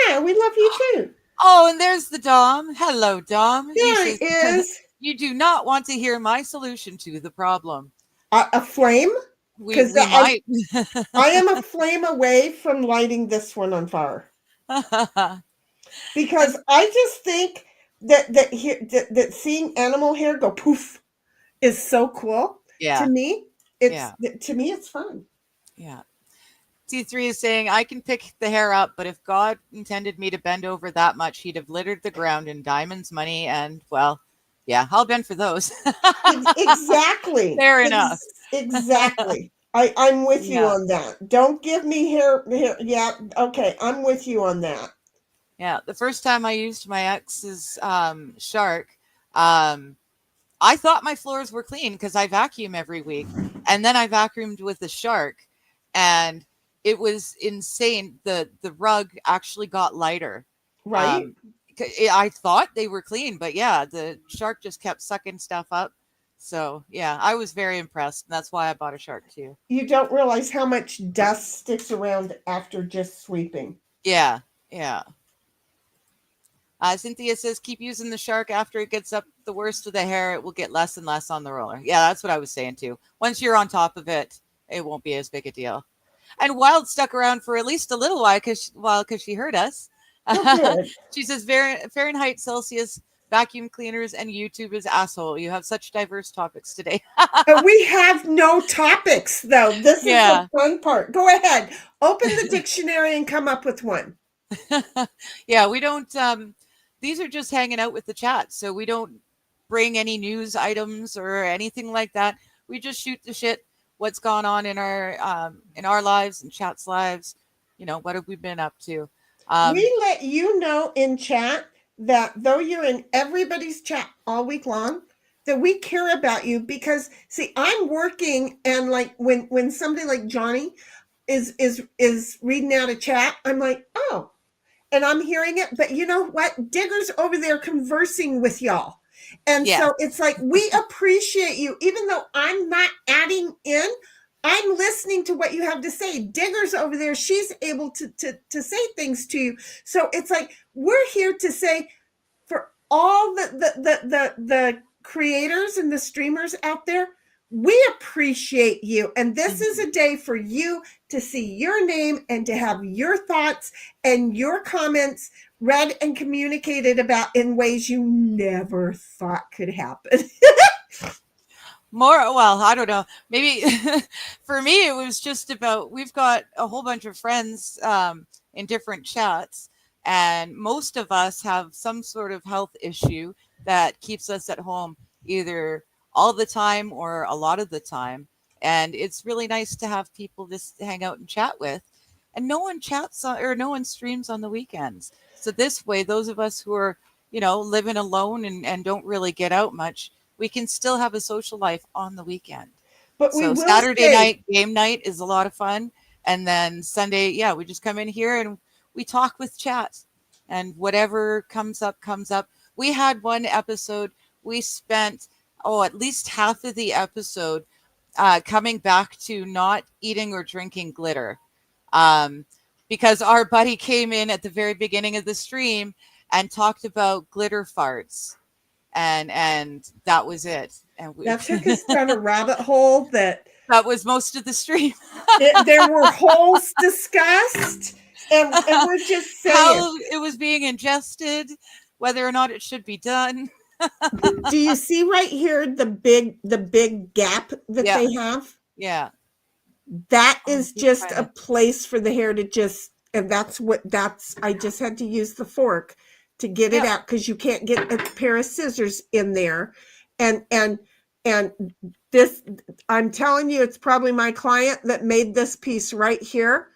Yeah, we love you too. Oh, and there's the Dom. Hello, Dom. There he is. You do not want to hear my solution to the problem. A flame? We might. I am a flame away from lighting this one on fire. Because I just think that seeing animal hair go poof is so cool. Yeah. To me, it's fun. Yeah. T3 is saying, I can pick the hair up, but if God intended me to bend over that much, he'd have littered the ground in diamonds, money, and, well, yeah, I'll bend for those. Exactly. Fair enough. Exactly. I'm with you on that. Don't give me hair. Yeah. Okay. I'm with you on that. Yeah. The first time I used my ex's shark, I thought my floors were clean because I vacuum every week. And then I vacuumed with the shark and it was insane. The rug actually got lighter. Right. I thought they were clean, but yeah, the shark just kept sucking stuff up. So yeah, I was very impressed. And that's why I bought a shark too. You don't realize how much dust sticks around after just sweeping. Yeah. Yeah. Cynthia says, keep using the shark after it gets up the worst of the hair. It will get less and less on the roller. Yeah, that's what I was saying too. Once you're on top of it, it won't be as big a deal. And Wild stuck around for at least a little while because she heard us. She says, Fahrenheit, Celsius, vacuum cleaners, and YouTube is asshole. You have such diverse topics today. We have no topics, though. This is the fun part. Go ahead. Open the dictionary and come up with one. Yeah, we don't. These are just hanging out with the chat. So we don't bring any news items or anything like that. We just shoot the shit. What's gone on in our lives and chat's lives. What have we been up to? We let you know in chat that though you're in everybody's chat all week long, that we care about you because see, I'm working and like when somebody like Johnny is reading out a chat, I'm like, oh, and I'm hearing it. But you know what? Digger's over there conversing with y'all. And Yes. so it's like, we appreciate you, even though I'm not adding in. I'm listening to what you have to say. Digger's over there. She's able to say things to you. So it's like, we're here to say, for all the creators and the streamers out there, we appreciate you. And this is a day for you to see your name and to have your thoughts and your comments read and communicated about in ways you never thought could happen. Well, I don't know. Maybe for me, it was just about, we've got a whole bunch of friends in different chats, and most of us have some sort of health issue that keeps us at home either all the time or a lot of the time. And it's really nice to have people just hang out and chat with. And no one chats or no one streams on the weekends. So this way, those of us who are, living alone and don't really get out much, we can still have a social life on the weekend. But so Saturday night game night is a lot of fun. And then Sunday, we just come in here and we talk with chat, and whatever comes up, comes up. We had one episode, we spent, at least half of the episode coming back to not eating or drinking glitter. Because our buddy came in at the very beginning of the stream and talked about glitter farts. And that was it. And that took us down a rabbit hole that was most of the stream. There were holes discussed, and we're just saying how it was being ingested, whether or not it should be done. Do you see right here the big gap that they have? Yeah. That is just a place for the hair to just, and I just had to use the fork to get it out, because you can't get a pair of scissors in there. And this, I'm telling you, it's probably my client that made this piece right here.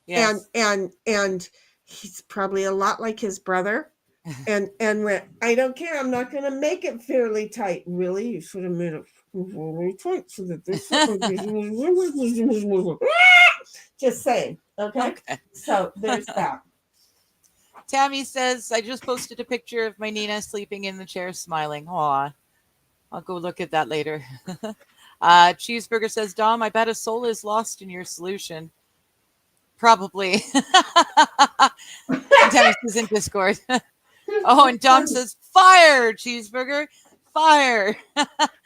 Yes. And he's probably a lot like his brother. and went, I don't care, I'm not going to make it fairly tight. Really? You should have made it fairly tight so that this just saying. Okay. So there's that. Tammy says, I just posted a picture of my Nina sleeping in the chair smiling. Aw, I'll go look at that later. Cheeseburger says, Dom, I bet a soul is lost in your solution. Probably. Tammy says in Discord. And Dom says, fire, Cheeseburger, fire.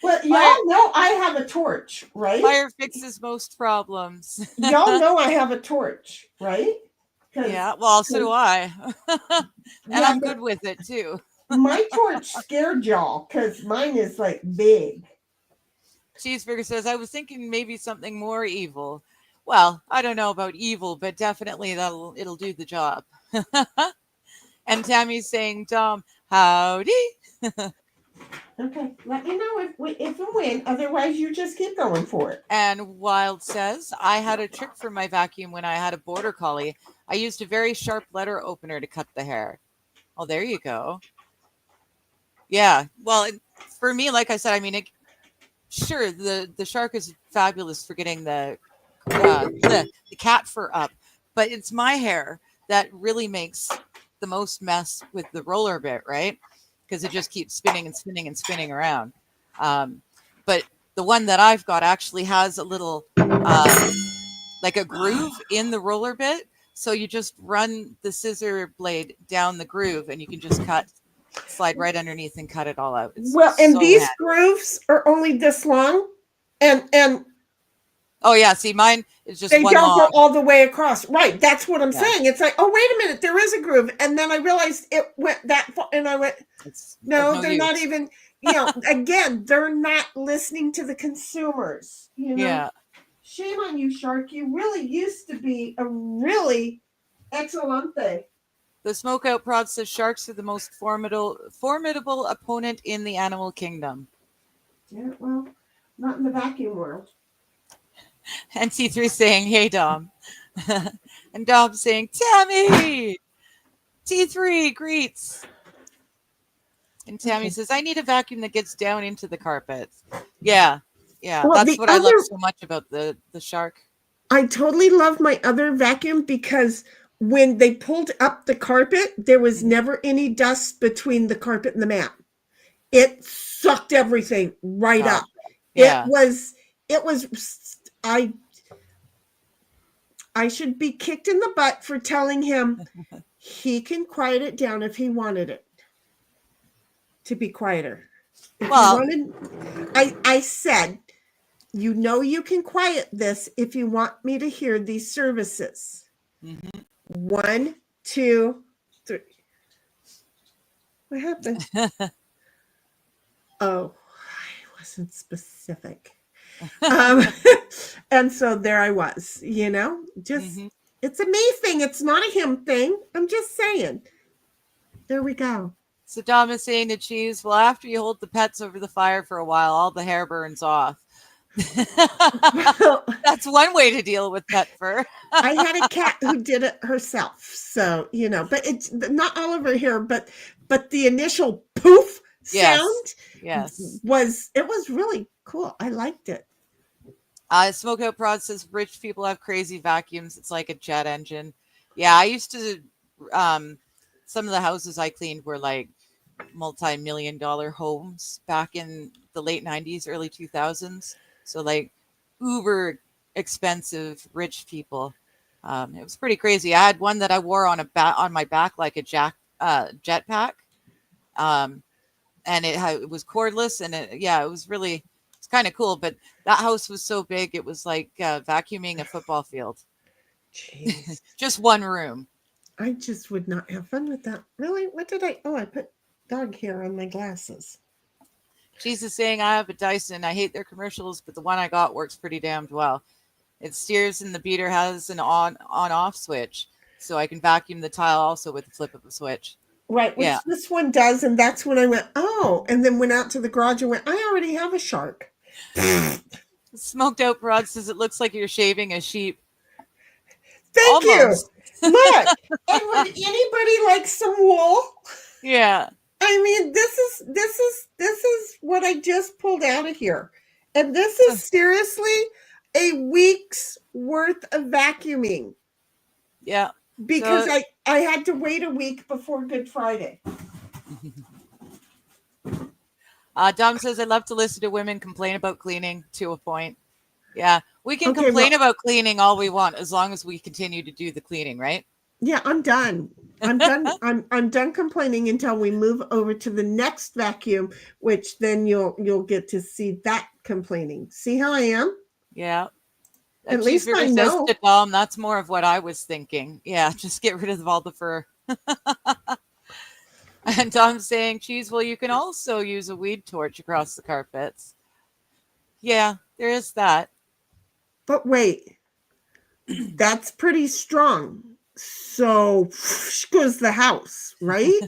Well, y'all know I have a torch, right? Fire fixes most problems. Y'all know I have a torch, right? Yeah, well, so do I. And I'm good with it, too. My torch scared y'all because mine is like big. Cheeseburger says, I was thinking maybe something more evil. Well, I don't know about evil, but definitely it'll do the job. And Tammy's saying, Dom, howdy. Okay, let me know if and when. Otherwise, you just keep going for it. And Wild says, I had a trick for my vacuum when I had a border collie. I used a very sharp letter opener to cut the hair. Oh, there you go. Yeah, well, for me, like I said, I mean, sure, the shark is fabulous for getting the cat fur up, but it's my hair that really makes the most mess with the roller bit, right? Because it just keeps spinning and spinning and spinning around. But the one that I've got actually has a little like a groove in the roller bit, so you just run the scissor blade down the groove and you can just slide right underneath and cut it all out. It's these grooves are only this long, and oh yeah, see, mine is just they one don't long. go all the way across. Right, that's what I'm saying. It's like, oh, wait a minute, there is a groove, and then I realized it went that far, and I went, no, they're not even. Again, they're not listening to the consumers. Yeah. Shame on you, Shark. You really used to be a really excellent thing. The Smokeout Prod says sharks are the most formidable opponent in the animal kingdom. Yeah, well, not in the vacuum world. And T3 saying, hey, Dom. And Dom saying, Tammy! T3 greets. And Tammy says, I need a vacuum that gets down into the carpet. Yeah. Well, that's what I love so much about the shark. I totally love my other vacuum because when they pulled up the carpet, there was never any dust between the carpet and the mat. It sucked everything right Gotcha. up. Yeah. It was I should be kicked in the butt for telling him he can quiet it down if he wanted it to be quieter. If he Well, wanted, I said, you know, you can quiet this if you want me to hear these services. mhm. 1, 2, 3. What happened? Oh, I wasn't specific. And so there I was, you know, just Mhm. it's a me thing. It's not a him thing. I'm just saying. There we go. So Dom is saying to Cheese, well, after you hold the pets over the fire for a while, all the hair burns off. Well, That's one way to deal with pet fur. I had a cat who did it herself. So, you know, but it's not all over here, but the initial poof Yes. sound Yes. was really cool. I liked it. Smokeout Prod says rich people have crazy vacuums. It's like a jet engine. Yeah, I used to some of the houses I cleaned were like multi-million-dollar homes back in the late 90s, early 2000s. So like uber expensive rich people. It was pretty crazy. I had one that I wore on my back like a jetpack. And it was cordless, and it was really, it's kind of cool. But that house was so big, it was like vacuuming a football field. Jeez. Just one room. I just would not have fun with that. Really? What did I? Oh, I put dog hair on my glasses. She's just saying, I have a Dyson. I hate their commercials, but the one I got works pretty damned well. It steers, and the beater has an on-off switch, so I can vacuum the tile also with the flip of a switch. Right, which Yeah. this one does, and that's when I went, oh, and then went out to the garage and went, I already have a shark. Smoked Out Rod says it looks like you're shaving a sheep. Thank Almost. you. Look, and would anybody like some wool? Yeah. I mean, this is what I just pulled out of here. And this is seriously a week's worth of vacuuming. Yeah. Because I had to wait a week before Good Friday. Dom says, I love to listen to women complain about cleaning to a point. Yeah. We can complain about cleaning all we want as long as we continue to do the cleaning, right? Yeah, I'm done. I'm done. I'm done complaining until we move over to the next vacuum, which then you'll get to see that complaining. See how I am? Yeah. At least I know. To Dom, that's more of what I was thinking. Yeah, just get rid of all the fur. And Dom's saying, Cheese, well, you can also use a weed torch across the carpets. Yeah, there is that. But wait, that's pretty strong. So goes the house, right?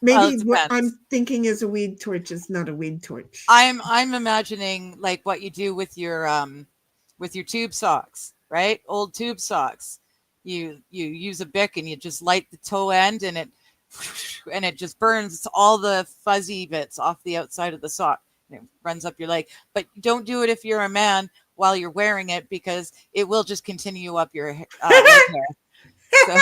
Maybe what I'm thinking is a weed torch is not a weed torch. I'm imagining like what you do with your tube socks, right? Old tube socks. You use a Bic and you just light the toe end, and it just burns all the fuzzy bits off the outside of the sock. And it runs up your leg. But don't do it if you're a man while you're wearing it, because it will just continue up your leg hair. So.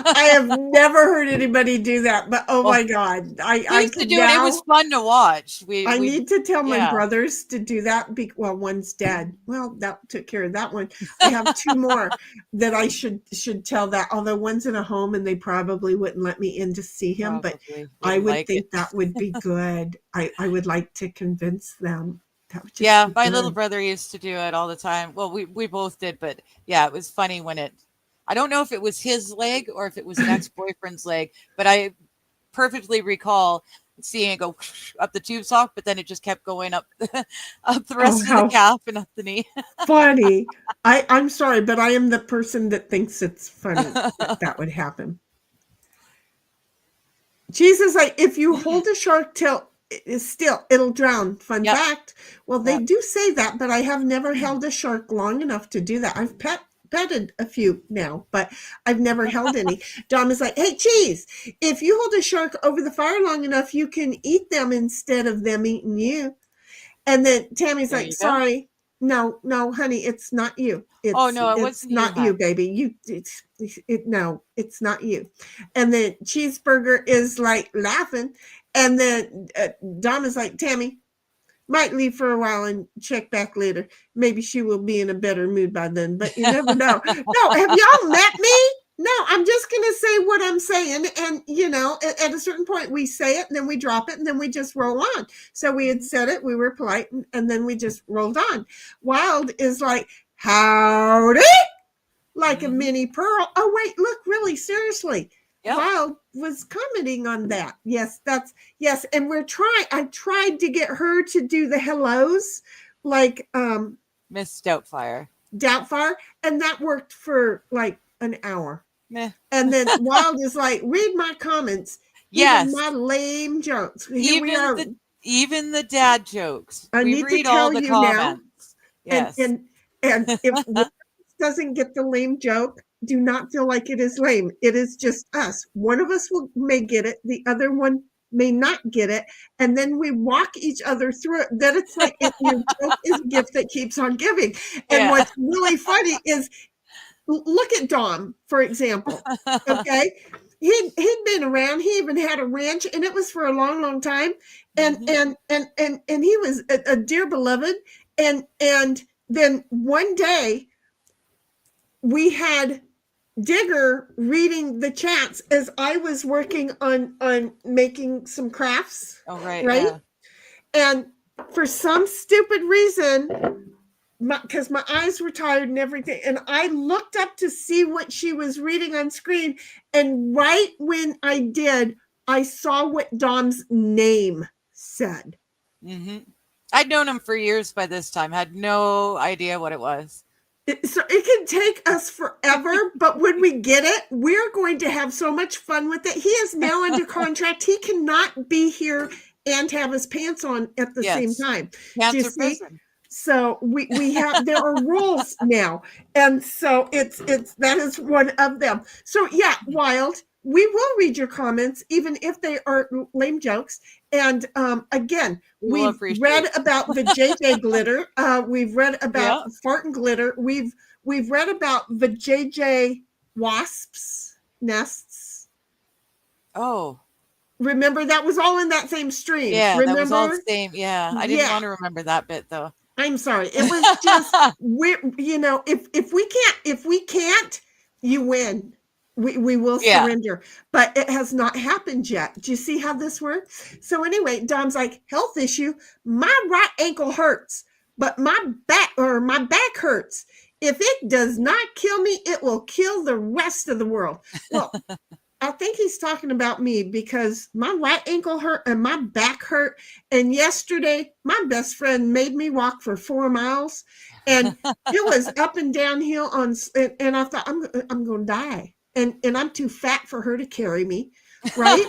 I have never heard anybody do that, but oh my God, I used to do it. It was fun to watch. I need to tell my brothers to do that. Well, one's dead. Well, that took care of that one. I have 2 more that I should tell that. Although one's in a home and they probably wouldn't let me in to see him, but I would think that would be good. I would like to convince them. Yeah, my little brother used to do it all the time. Well, we both did, but yeah, it was funny when I don't know if it was his leg or if it was an ex-boyfriend's leg, but I perfectly recall seeing it go up the tube sock, but then it just kept going up up the rest of the calf and up the knee. Funny. I'm sorry, but I am the person that thinks it's funny that would happen. Jesus, if you hold a shark tail still, it'll drown. Fun fact. Well, they do say that, but I have never held a shark long enough to do that. I've petted a few now, but I've never held any. Dom is like, hey, Cheese, if you hold a shark over the fire long enough, you can eat them instead of them eating you. And then Tammy's like, sorry, no, honey, it's not you. It's not you, baby. No, it's not you. And then Cheeseburger is like laughing, And then Dom is like, Tammy, might leave for a while and check back later. Maybe she will be in a better mood by then, but you never know. No, have y'all met me? No, I'm just going to say what I'm saying. And, you know, at a certain point we say it and then we drop it and then we just roll on. So we had said it, we were polite, and then we just rolled on. Wild is like, howdy, like a mini pearl. Oh, wait, look, really, seriously. Yep. Wild was commenting on that. Yes, yes. And I tried to get her to do the hellos like Miss Doubtfire. And that worked for like an hour. Meh. And then Wild is like, read my comments. Yes. Even my lame jokes. Here we are. Even the dad jokes. We read all the comments. Now, yes. And if one doesn't get the lame joke, do not feel like it is lame. It is just us. One of us may get it. The other one may not get it. And then we walk each other through it. Then it's like your joke is a gift that keeps on giving. And what's really funny is, look at Dom, for example. Okay. He'd been around. He even had a ranch, and it was for a long, long time. And he was a dear beloved. And then one day we had Digger reading the chats as I was working on making some crafts. Oh, right. Right. Yeah. And for some stupid reason, because my eyes were tired and everything, and I looked up to see what she was reading on screen. And right when I did, I saw what Dom's name said. Mm-hmm. I'd known him for years by this time. Had no idea what it was. So it can take us forever, but when we get it, we're going to have so much fun with it. He is now under contract. He cannot be here and have his pants on at the same time. Pants are prison. So we have, there are rules now. And so that is one of them. So yeah, Wild, we will read your comments, even if they are lame jokes. And again, we've read about the JJ glitter. We've read about fart and glitter. We've read about the JJ wasps nests. Oh. Remember, that was all in that same stream. Yeah, remember? That was all the same. Yeah, I didn't want to remember that bit though. I'm sorry. It was just if we can't, you win. We will surrender, but it has not happened yet. Do you see how this works? So anyway, Dom's like, health issue. My right ankle hurts, but my back hurts. If it does not kill me, it will kill the rest of the world. Well, I think he's talking about me, because my right ankle hurt and my back hurt. And yesterday, my best friend made me walk for 4 miles, and it was up and downhill and I thought, I'm going to die. And I'm too fat for her to carry me, right?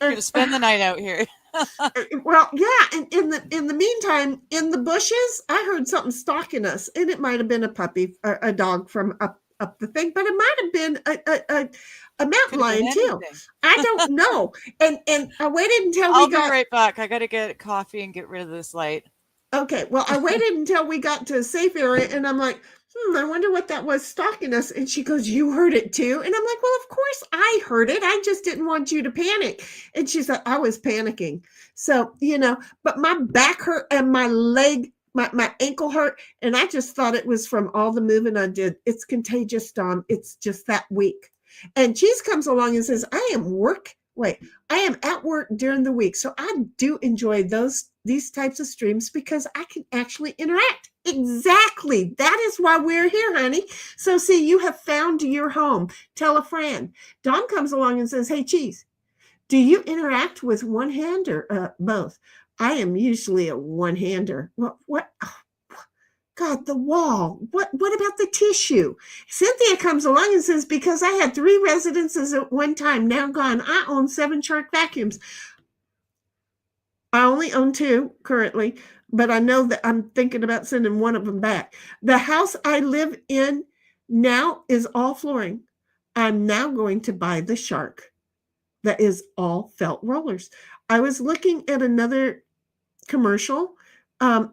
You're gonna spend the night out here. Well, yeah. And in the meantime, in the bushes, I heard something stalking us, and it might have been a puppy, a dog from up the thing, but it might have been a mountain lion too. I don't know. And I waited until I'll be right back. I got to get coffee and get rid of this light. Okay. Well, I waited until we got to a safe area, and I'm like, I wonder what that was stalking us. And she goes, you heard it too? And I'm like, well, of course I heard it. I just didn't want you to panic. And she said, I was panicking. So, but my back hurt and my leg, my ankle hurt. And I just thought it was from all the moving I did. It's contagious, Dom. It's just that week. And Cheese comes along and says, I am at work during the week. So I do enjoy these types of streams because I can actually interact. Exactly. That is why we're here, honey. So see, you have found your home. Tell a friend. Dawn comes along and says, hey, Cheese, do you interact with one hand or both? I am usually a one-hander. What? Oh, God, the wall. What about the tissue? Cynthia comes along and says, because I had 3 residences at one time, now gone. I own 7 Shark vacuums. I only own 2 currently, but I know that I'm thinking about sending one of them back. The house I live in now is all flooring. I'm now going to buy the Shark that is all felt rollers. I was looking at another commercial, and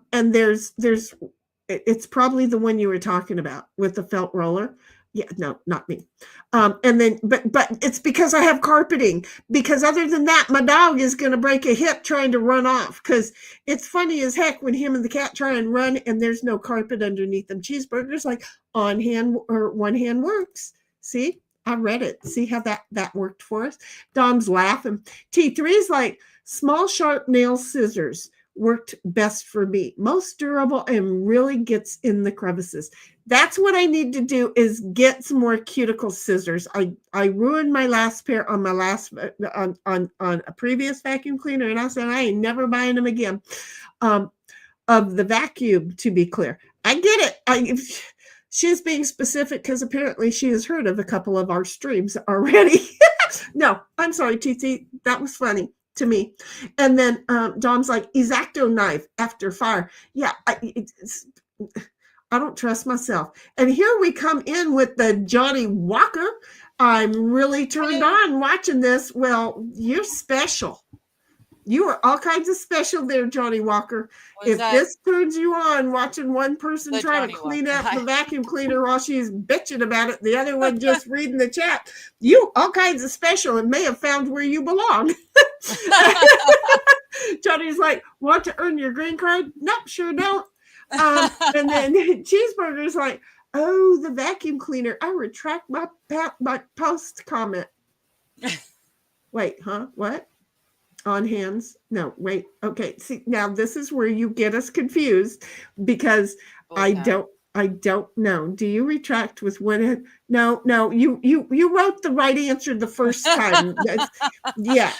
it's probably the one you were talking about with the felt roller. Yeah, no, not me. And then, but it's because I have carpeting. Because other than that, my dog is going to break a hip trying to run off. Because it's funny as heck when him and the cat try and run, and there's no carpet underneath them. Cheeseburgers, like on hand or one hand works. See, I read it. See how that worked for us. Dom's laughing. T3's like small sharp nail scissors worked best for me. Most durable and really gets in the crevices. That's what I need to do, is get some more cuticle scissors. I ruined my last pair on my last on a previous vacuum cleaner, and I said I ain't never buying them again. Of the vacuum, to be clear, I get it. She's being specific because apparently she has heard of a couple of our streams already. No, I'm sorry, TT. That was funny to me. And then Dom's like, X-Acto knife after fire. Yeah, I don't trust myself. And here we come in with the Johnny Walker. I'm really turned on watching this. Well, you're special. You are all kinds of special there, Johnny Walker. If this turns you on, watching one person try to clean up the vacuum cleaner while she's bitching about it, the other one just reading the chat, you all kinds of special and may have found where you belong. Johnny's like, want to earn your green card? Nope, sure don't. And then Cheeseburger's like, oh, the vacuum cleaner. I retract my post comment. Wait, huh? What? On hands? No, wait. Okay. See, now this is where you get us confused because I don't know. Do you retract with one hand? No, you wrote the right answer the first time. Yeah.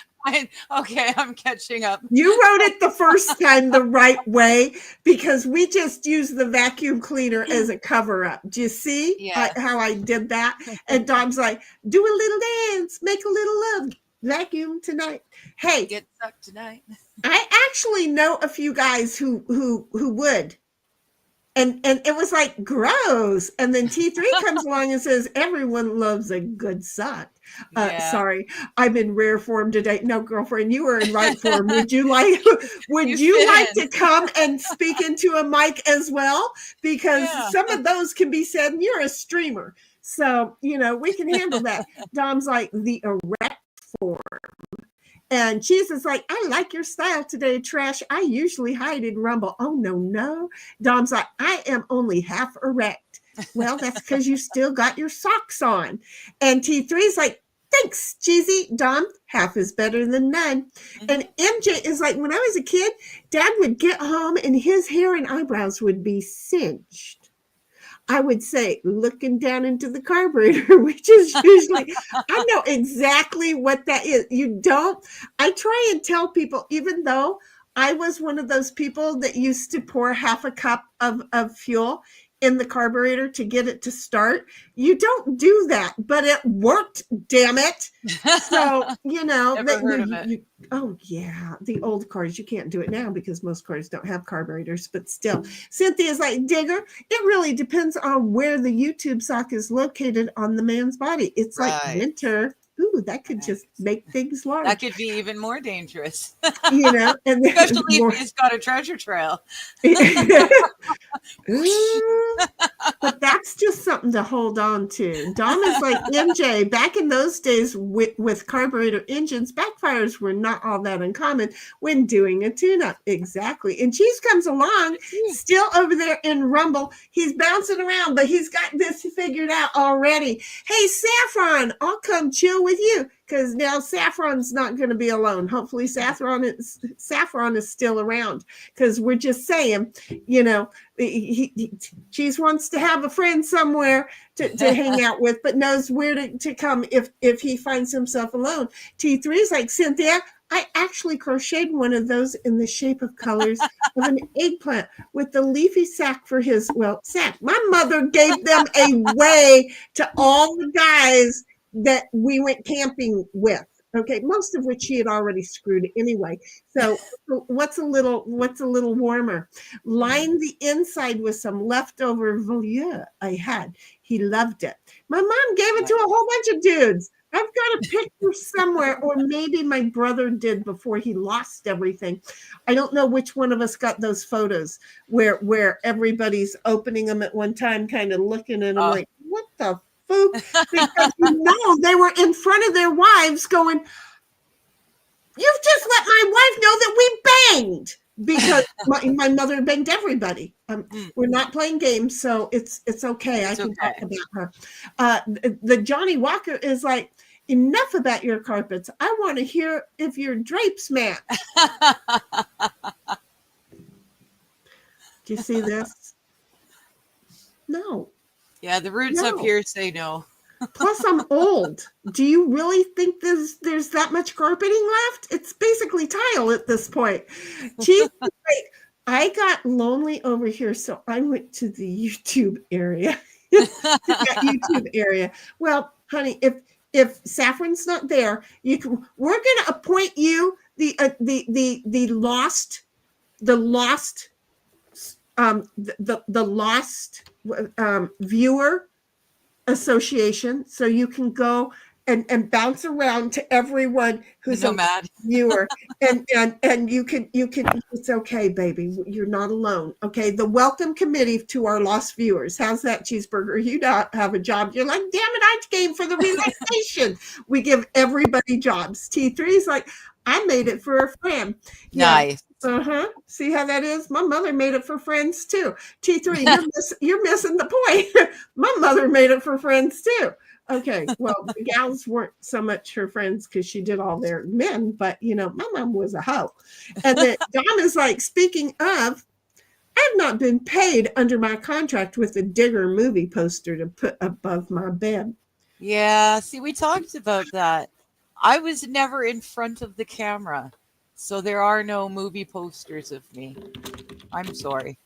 Okay, I'm catching up. You wrote it the first time the right way because we just used the vacuum cleaner as a cover up. Do you see how I did that? And Dom's like, do a little dance, make a little love. Vacuum tonight. Hey, get sucked tonight. I actually know a few guys who would, and it was like gross. And then T3 comes along and says everyone loves a good suck. Sorry, I'm in rare form today. No, girlfriend, you are in right form. Would you like to come and speak into a mic as well? Because some of those can be said, and you're a streamer, so we can handle that. Dom's like the erect form. And Cheese is like, I like your style today, Trash. I usually hide in Rumble. Oh, no. Dom's like, I am only half erect. Well, that's because you still got your socks on. And T3's like, thanks, Cheesy. Dom, half is better than none. And MJ is like, when I was a kid, Dad would get home and his hair and eyebrows would be singed. I would say looking down into the carburetor, which is usually, I know exactly what that is. I try and tell people, even though I was one of those people that used to pour half a cup of fuel in the carburetor to get it to start. You don't do that, but it worked, damn it. So, Never heard of it. Oh yeah, the old cars, you can't do it now because most cars don't have carburetors, but still. Cynthia's like, Digger, it really depends on where the YouTube sock is located on the man's body. It's like winter. Ooh, that could just make things large. That could be even more dangerous. And especially if he's got a treasure trail. But that's just something to hold on to. Dom is like, MJ, back in those days with carburetor engines, backfires were not all that uncommon when doing a tune-up. Exactly. And Cheese comes along, still over there in Rumble. He's bouncing around, but he's got this figured out already. Hey, Saffron, I'll come chill with you because now Saffron's not going to be alone. Hopefully Saffron is still around because we're just saying, Cheese wants to have a friend somewhere to hang out with, but knows where to come if he finds himself alone. T3 is like, Cynthia, I actually crocheted one of those in the shape of colors of an eggplant with the leafy sack for his, sack. My mother gave them away to all the guys that we went camping with. Okay, most of which she had already screwed anyway. So what's a little warmer? Line the inside with some leftover velour I had. He loved it. My mom gave it to a whole bunch of dudes. I've got a picture somewhere, or maybe my brother did before he lost everything. I don't know which one of us got those photos where everybody's opening them at one time, kind of looking at them like, what the food, because they were in front of their wives going, "You've just let my wife know that we banged," because my mother banged everybody. We're not playing games, so it's okay. I can talk about her. The Johnny Walker is like, enough about your carpets. I want to hear if your drapes match. Do you see this? No. Yeah, the roots up here say no. Plus, I'm old. Do you really think there's that much carpeting left? It's basically tile at this point. Geez, I got lonely over here, so I went to the YouTube area. That YouTube area. Well, honey, if Saffron's not there, we're going to appoint you the lost viewer association, so you can go and bounce around to everyone who's a viewer, and you can it's okay, baby, you're not alone. Okay, the welcome committee to our lost viewers. How's that, Cheeseburger? You don't have a job. You're like, damn it, I came for the relaxation. We give everybody jobs. T3's like, I made it for a friend. Nice. See how that is? My mother made it for friends too. T3, you're missing the point. My mother made it for friends too. Okay, well, the gals weren't so much her friends because she did all their men, but my mom was a hoe. And then Dom is like, speaking of, I've not been paid under my contract with the Digger movie poster to put above my bed. Yeah, see, we talked about that. I was never in front of the camera, so there are no movie posters of me. I'm sorry.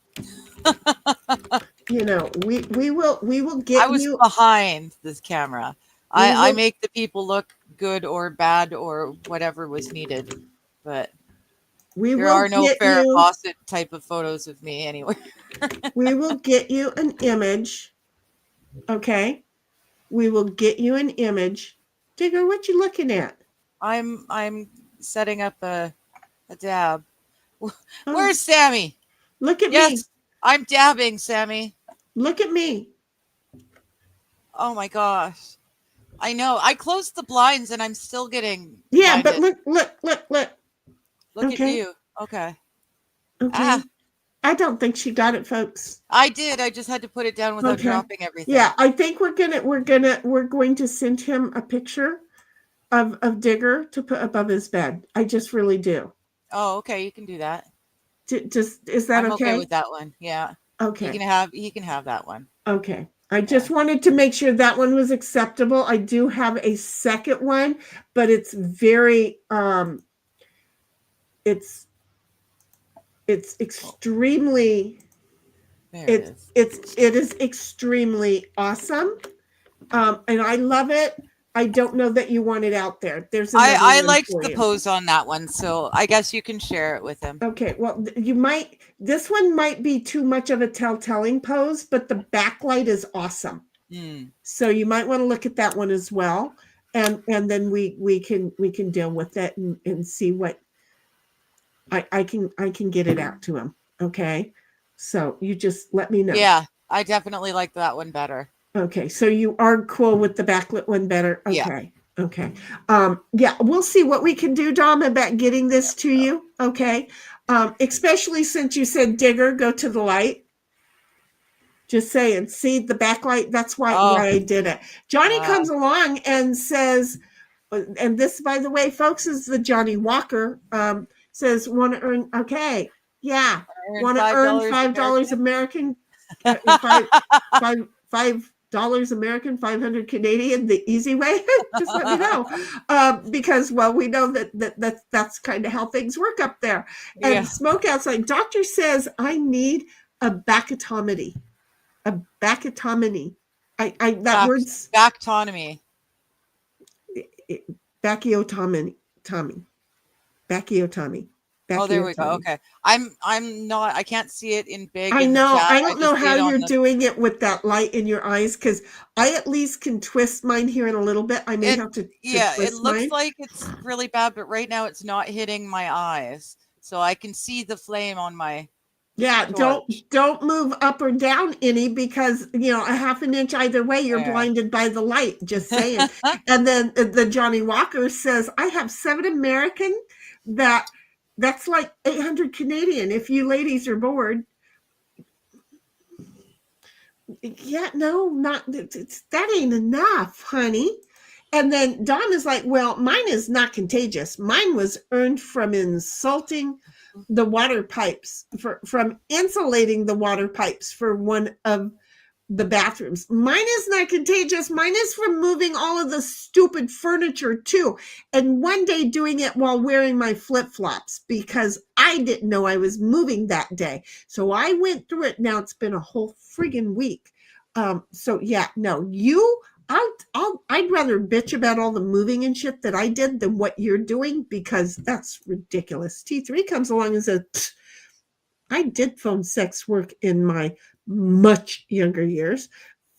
We will get you. I was behind this camera. I make the people look good or bad or whatever was needed, but there are no Farrah Fawcett type of photos of me anywhere. We will get you an image. Okay, we will get you an image. Digger, what you looking at? I'm setting up a dab. Where's Sammy? Look at me. I'm dabbing, Sammy. Look at me. Oh my gosh. I know. I closed the blinds and I'm still getting blinded. But look. Look at you. Okay. I don't think she got it, folks. I did. I just had to put it down without dropping everything. Yeah, I think we're going to send him a picture of Digger to put above his bed. I just really do. Oh, okay. You can do that. Is that I'm okay? okay with that one. Yeah. Okay. He can have that one. Okay. I just wanted to make sure that one was acceptable. I do have a second one, but it's very it's extremely it is extremely awesome. And I love it. I don't know that you want it out there. There's I liked the pose on that one, so I guess you can share it with him. Okay, well, this one might be too much of a telltale pose, but the backlight is awesome. So you might want to look at that one as well, and then we can deal with it and see what I can get it out to him. Okay, so you just let me know. Yeah, I definitely like that one better. Okay, so you are cool with the backlit one better. Okay. Yeah. Okay. Yeah, we'll see what we can do, Dom, about getting this to you. Okay. Especially since you said, Digger, go to the light. Just saying, see the backlight. That's why I did it. Johnny comes along and says, and this, by the way, folks, is the Johnny Walker, says, want to earn, okay. Yeah. Want to earn $5 American, $5 American, 500 Canadian, the easy way. Just let me know, because we know that's kind of how things work up there. And Smokeout's like, doctor says I need a backectomy. A backectomy. That word's backectomy. Backectomy. Oh, there we go. Okay. I'm not, I can't see it in big. I know. I don't know how you're doing it with that light in your eyes, because I at least can twist mine here in a little bit. I may have to twist it looks mine. like it's really bad, but right now it's not hitting my eyes. So I can see the flame on my Yeah, torch. don't move up or down any because a half an inch either way, you're Yeah. blinded by the light. Just saying. And then the Johnny Walker says, I have 7 American that's like 800 Canadian. If you ladies are bored. Yeah, no, not that ain't enough, honey. And then Dawn is like, well, mine is not contagious. Mine was earned from insulting the water pipes, from insulating the water pipes for one of the bathrooms. Mine is not contagious. Mine is from moving all of the stupid furniture too. And one day doing it while wearing my flip-flops because I didn't know I was moving that day. So I went through it. Now it's been a whole friggin' week. So yeah, no, I'd rather bitch about all the moving and shit that I did than what you're doing because that's ridiculous. T3 comes along and says, I did phone sex work in my much younger years.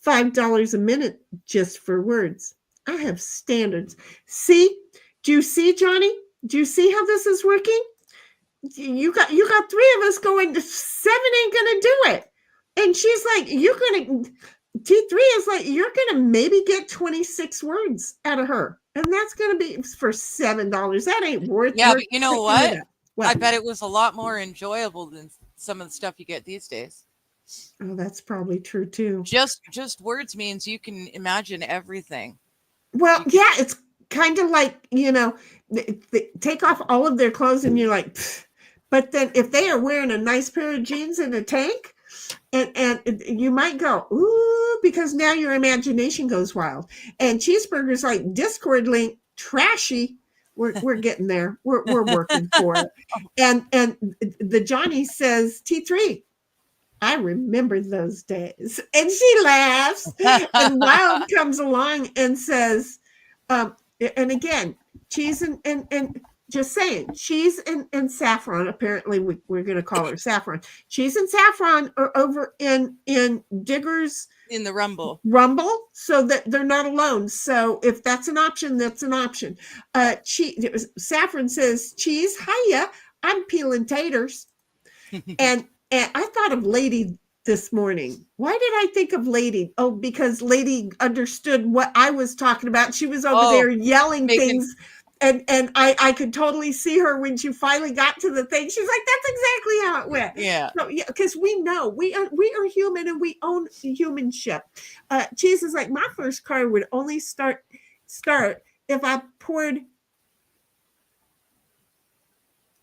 $5 a minute just for words. I have standards. See? Do you see, Johnny? Do you see how this is working? You got 3 of us going, 7 ain't gonna do it. And she's like, T3 is like, you're gonna maybe get 26 words out of her. And that's gonna be for $7. That ain't worth it. Yeah, but you know what? What? I bet it was a lot more enjoyable than some of the stuff you get these days. Oh, that's probably true too. Just words means you can imagine everything. Well, yeah, it's kind of like, they take off all of their clothes and you're like, pfft. But then if they are wearing a nice pair of jeans and a tank, and you might go, ooh, because now your imagination goes wild. And Cheeseburger's like, Discord link, trashy. We're getting there. We're working for it. And the Johnny says, T3, I remember those days. And she laughs. And Wild comes along and says, and again, cheese and just saying, cheese and Saffron, apparently we're going to call her Saffron. Cheese and Saffron are over in Digger's in the Rumble, so that they're not alone. So if that's an option, that's an option. Saffron says, cheese, hiya, I'm peeling taters. and I thought of Lady this morning. Why did I think of Lady? Oh, because Lady understood what I was talking about. She was over there yelling things. And I could totally see her when she finally got to the thing. She's like, that's exactly how it went. Yeah. So, yeah, because we know we are human and we own human shit. Cheese is like, my first car would only start if I poured.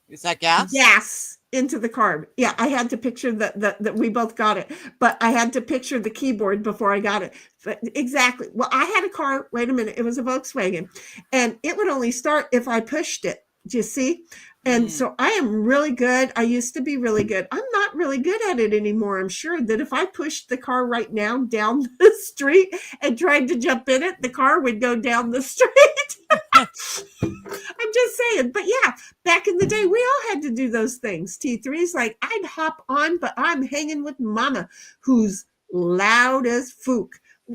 Is that gas? Gas into the carb. Yeah, I had to picture that we both got it, but I had to picture the keyboard before I got it. But exactly. Well, I had a car. Wait a minute. It was a Volkswagen, and it would only start if I pushed it. Do you see? And so I am really good. I used to be really good. I'm not really good at it anymore. I'm sure that if I pushed the car right now down the street and tried to jump in it, the car would go down the street. I'm just saying. But yeah, back in the day, we all had to do those things. T3's like, I'd hop on, but I'm hanging with mama, who's loud as fook.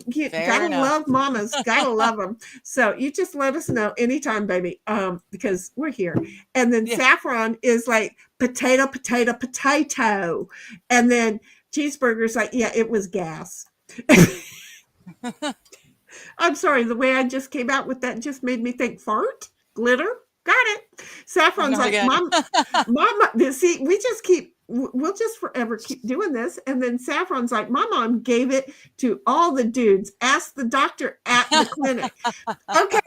You gotta love mamas, gotta love them. So you just let us know anytime, baby, because we're here. And then Saffron is like potato. And then Cheeseburger's like, yeah, it was gas. I'm sorry, the way I just came out with that just made me think fart, glitter. Got it. Saffron's like, Mama, see, we'll just forever keep doing this. And then Saffron's like, my mom gave it to all the dudes. Ask the doctor at the clinic. Okay.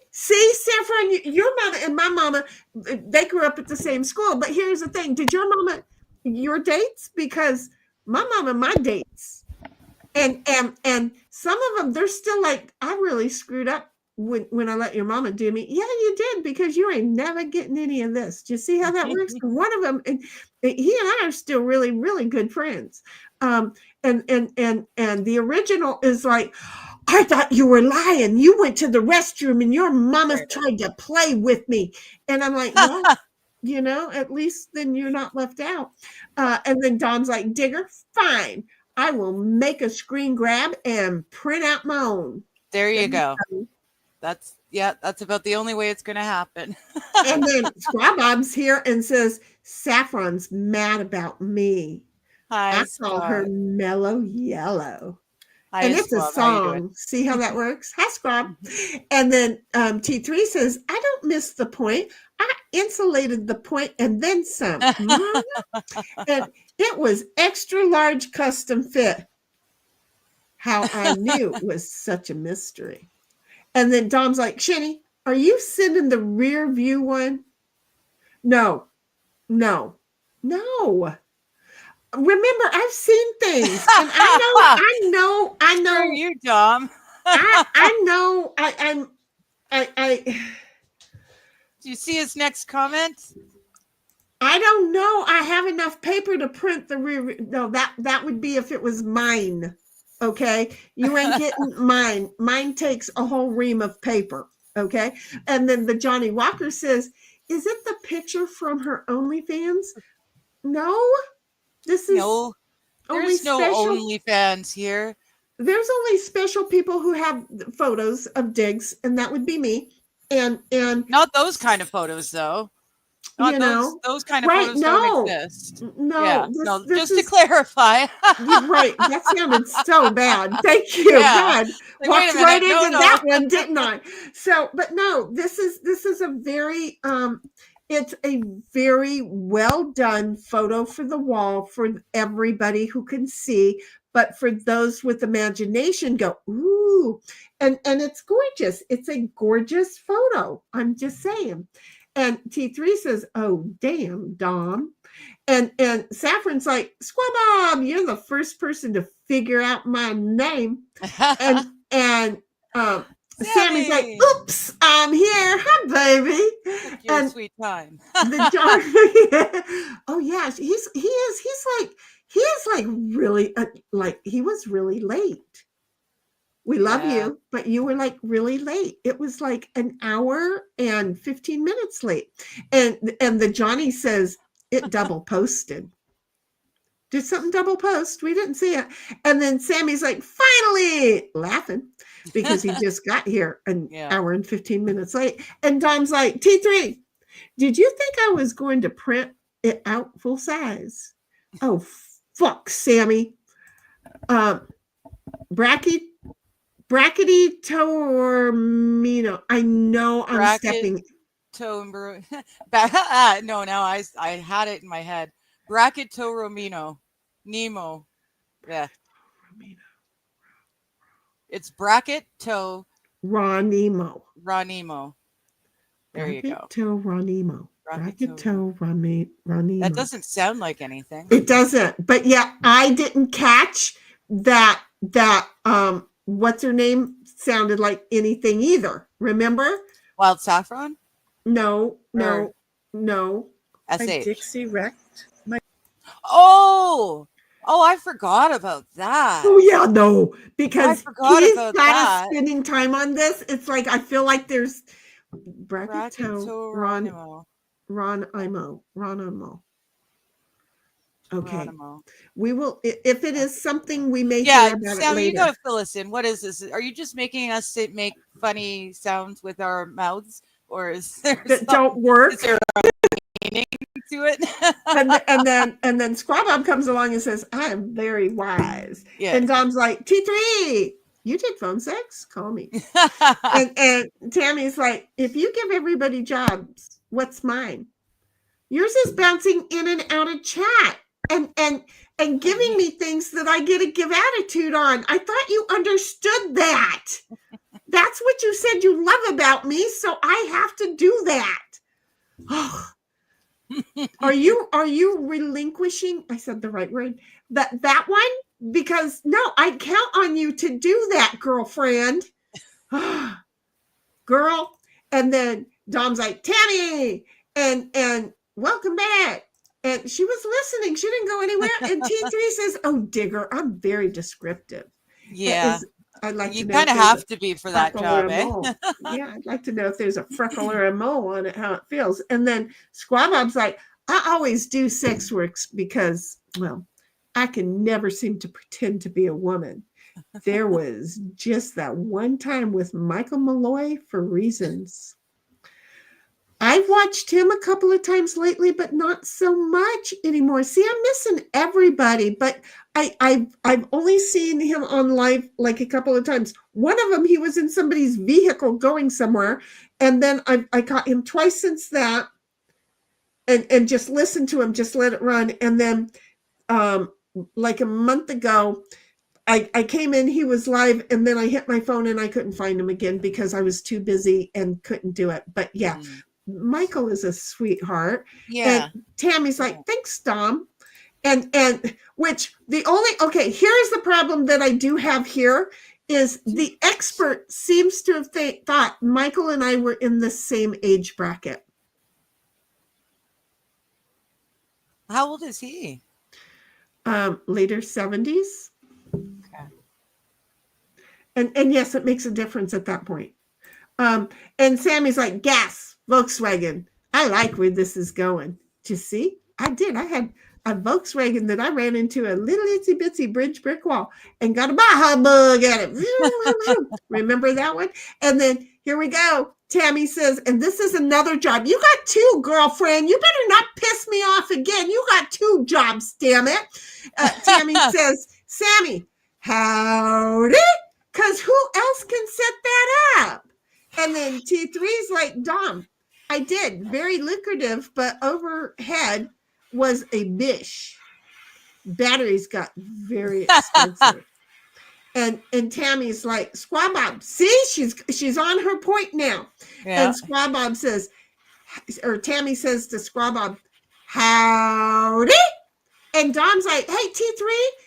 See, Saffron, your mama and my mama, they grew up at the same school. But here's the thing. Did your mama, your dates? Because my mama, my dates. And some of them, they're still like, I really screwed up when I let your mama do me. Yeah, you did, because you ain't never getting any of this. Do you see how that works? One of them, and he and I are still really, really good friends. And the original is like, I thought you were lying. You went to the restroom and your mama tried to play with me. And I'm like, well, at least then you're not left out. And then Don's like, Digger, fine. I will make a screen grab and print out my own. There you go. That's about the only way it's going to happen. And then Squabob's here and says, Saffron's mad about me. Hi, I call her Squab. mellow yellow. Hi, And it's a Squab. How you doing? song. See how that works? Hi, Squab. And then T3 says, I don't miss the point. I insulated the point and then some. And it was extra large custom fit. How I knew it was such a mystery. And then Dom's like, Sheni, are you sending the rear view one? No. Remember, I've seen things, and I know. Screw you, Dom. I know. I Do you see his next comment? I don't know. I have enough paper to print the rear. No, that would be if it was mine. Okay, you ain't getting mine. Mine takes a whole ream of paper. Okay, and then the Johnny Walker says, "Is it the picture from her OnlyFans?" No, this is No, only there's no special. OnlyFans here. There's only special people who have photos of digs, and that would be me. And Not those kind of photos, though. Not you know, those kind of right? photos No, don't exist. no, Yeah, this, no. this Just is to clarify. right. That sounded so bad. Thank you. Yeah. God, Like, walked wait a right minute. into No. that one, didn't I? So, but no, this is a very it's a very well done photo for the wall for everybody who can see. But for those with imagination, go, ooh, and it's gorgeous. It's a gorgeous photo. I'm just saying. And T3 says, "Oh, damn, Dom." And Saffron's like, Squab, you're the first person to figure out my name. And Sammy's like, oops, I'm here. Hi, baby. Took your And sweet time. the John, oh yeah, he is like really like he was really late. We love you, but you were like really late. It was like an hour and 15 minutes late. And the Johnny says it double posted. Did something double post? We didn't see it. And then Sammy's like, finally, laughing because he just got here an hour and 15 minutes late. And Dom's like, T3, did you think I was going to print it out full size? Oh, fuck, Sammy. Brackety Tormino. I know I'm stepping. No, now I had it in my head. Bracket to Romino. Nemo. Yeah. It's bracket to Ronimo. There you go. To Ronimo. Bracket to Ronimo. That doesn't sound like anything. It doesn't. But yeah, I didn't catch that what's her name sounded like anything either. Remember? Wild Saffron? No. SH. Dixie wrecked. Oh, I forgot about that. Oh yeah, no, because he's got that. us spending time on this. It's like I feel like there's Bracketo Ronimo. Okay, we will if it is something we may hear about Sam, it later. You got to fill us in. What is this? Are you just making us make funny sounds with our mouths, or is there that don't work? Is there a meaning to it? and then Squab comes along and says, "I am very wise." Yeah. And Dom's like, T3, you did phone sex? Call me. and Tammy's like, if you give everybody jobs, what's mine? Yours is bouncing in and out of chat and giving me things that I get to give attitude on. I thought you understood that. That's what you said you love about me, so I have to do that. Are you relinquishing? I said the right word. That one? Because no, I count on you to do that, girlfriend. Girl. And then Dom's like, Tammy, and welcome back. And she was listening. She didn't go anywhere. And T3 says, oh, digger, I'm very descriptive. Yeah. I'd like you to know. You kind of have to be for that job, eh? Yeah, I'd like to know if there's a freckle or a mole on it, how it feels. And then Squab's like, I always do sex works because, well, I can never seem to pretend to be a woman. There was just that one time with Michael Malloy for reasons. I've watched him a couple of times lately, but not so much anymore. See, I'm missing everybody, but I've only seen him on live like a couple of times. One of them, he was in somebody's vehicle going somewhere, and then I caught him twice since that, and just listened to him, just let it run, and then like a month ago, I came in, he was live, and then I hit my phone and I couldn't find him again because I was too busy and couldn't do it. But yeah, Michael is a sweetheart. Yeah. And Tammy's like, thanks, Dom. And which the only, okay, here's the problem that I do have here is the expert seems to have thought Michael and I were in the same age bracket. How old is he? Later 70s. Okay. And yes, it makes a difference at that point. And Sammy's like, gas, Volkswagen. I like where this is going. Did you see? I did. I had a Volkswagen that I ran into a little itsy bitsy bridge brick wall and got a baja bug at it. Remember that one? And then here we go. Tammy says, and this is another job. You got two, girlfriend. You better not piss me off again. You got two jobs, damn it. Tammy says, Sammy, howdy? Because who else can set that up? And then T3's like, Dom, I did. Very lucrative, but overhead was a bish. Batteries got very expensive. And Tammy's like, Squaw Bob, see, she's on her point now. Yeah. And Squaw Bob says, or Tammy says to Squaw Bob, howdy. And Dom's like, hey, T3,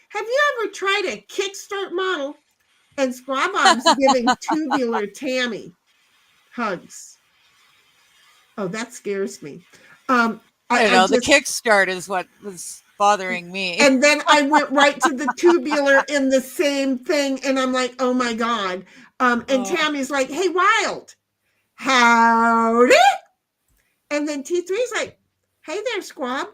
have you ever tried a kickstart model? And Squaw Bob's giving tubular Tammy hugs. Oh, that scares me. I don't know. The kickstart is what was bothering me. And then I went right to the tubular in the same thing. And I'm like, oh my God. And Tammy's like, hey, Wild, howdy. And then T3's like, hey there, Squab.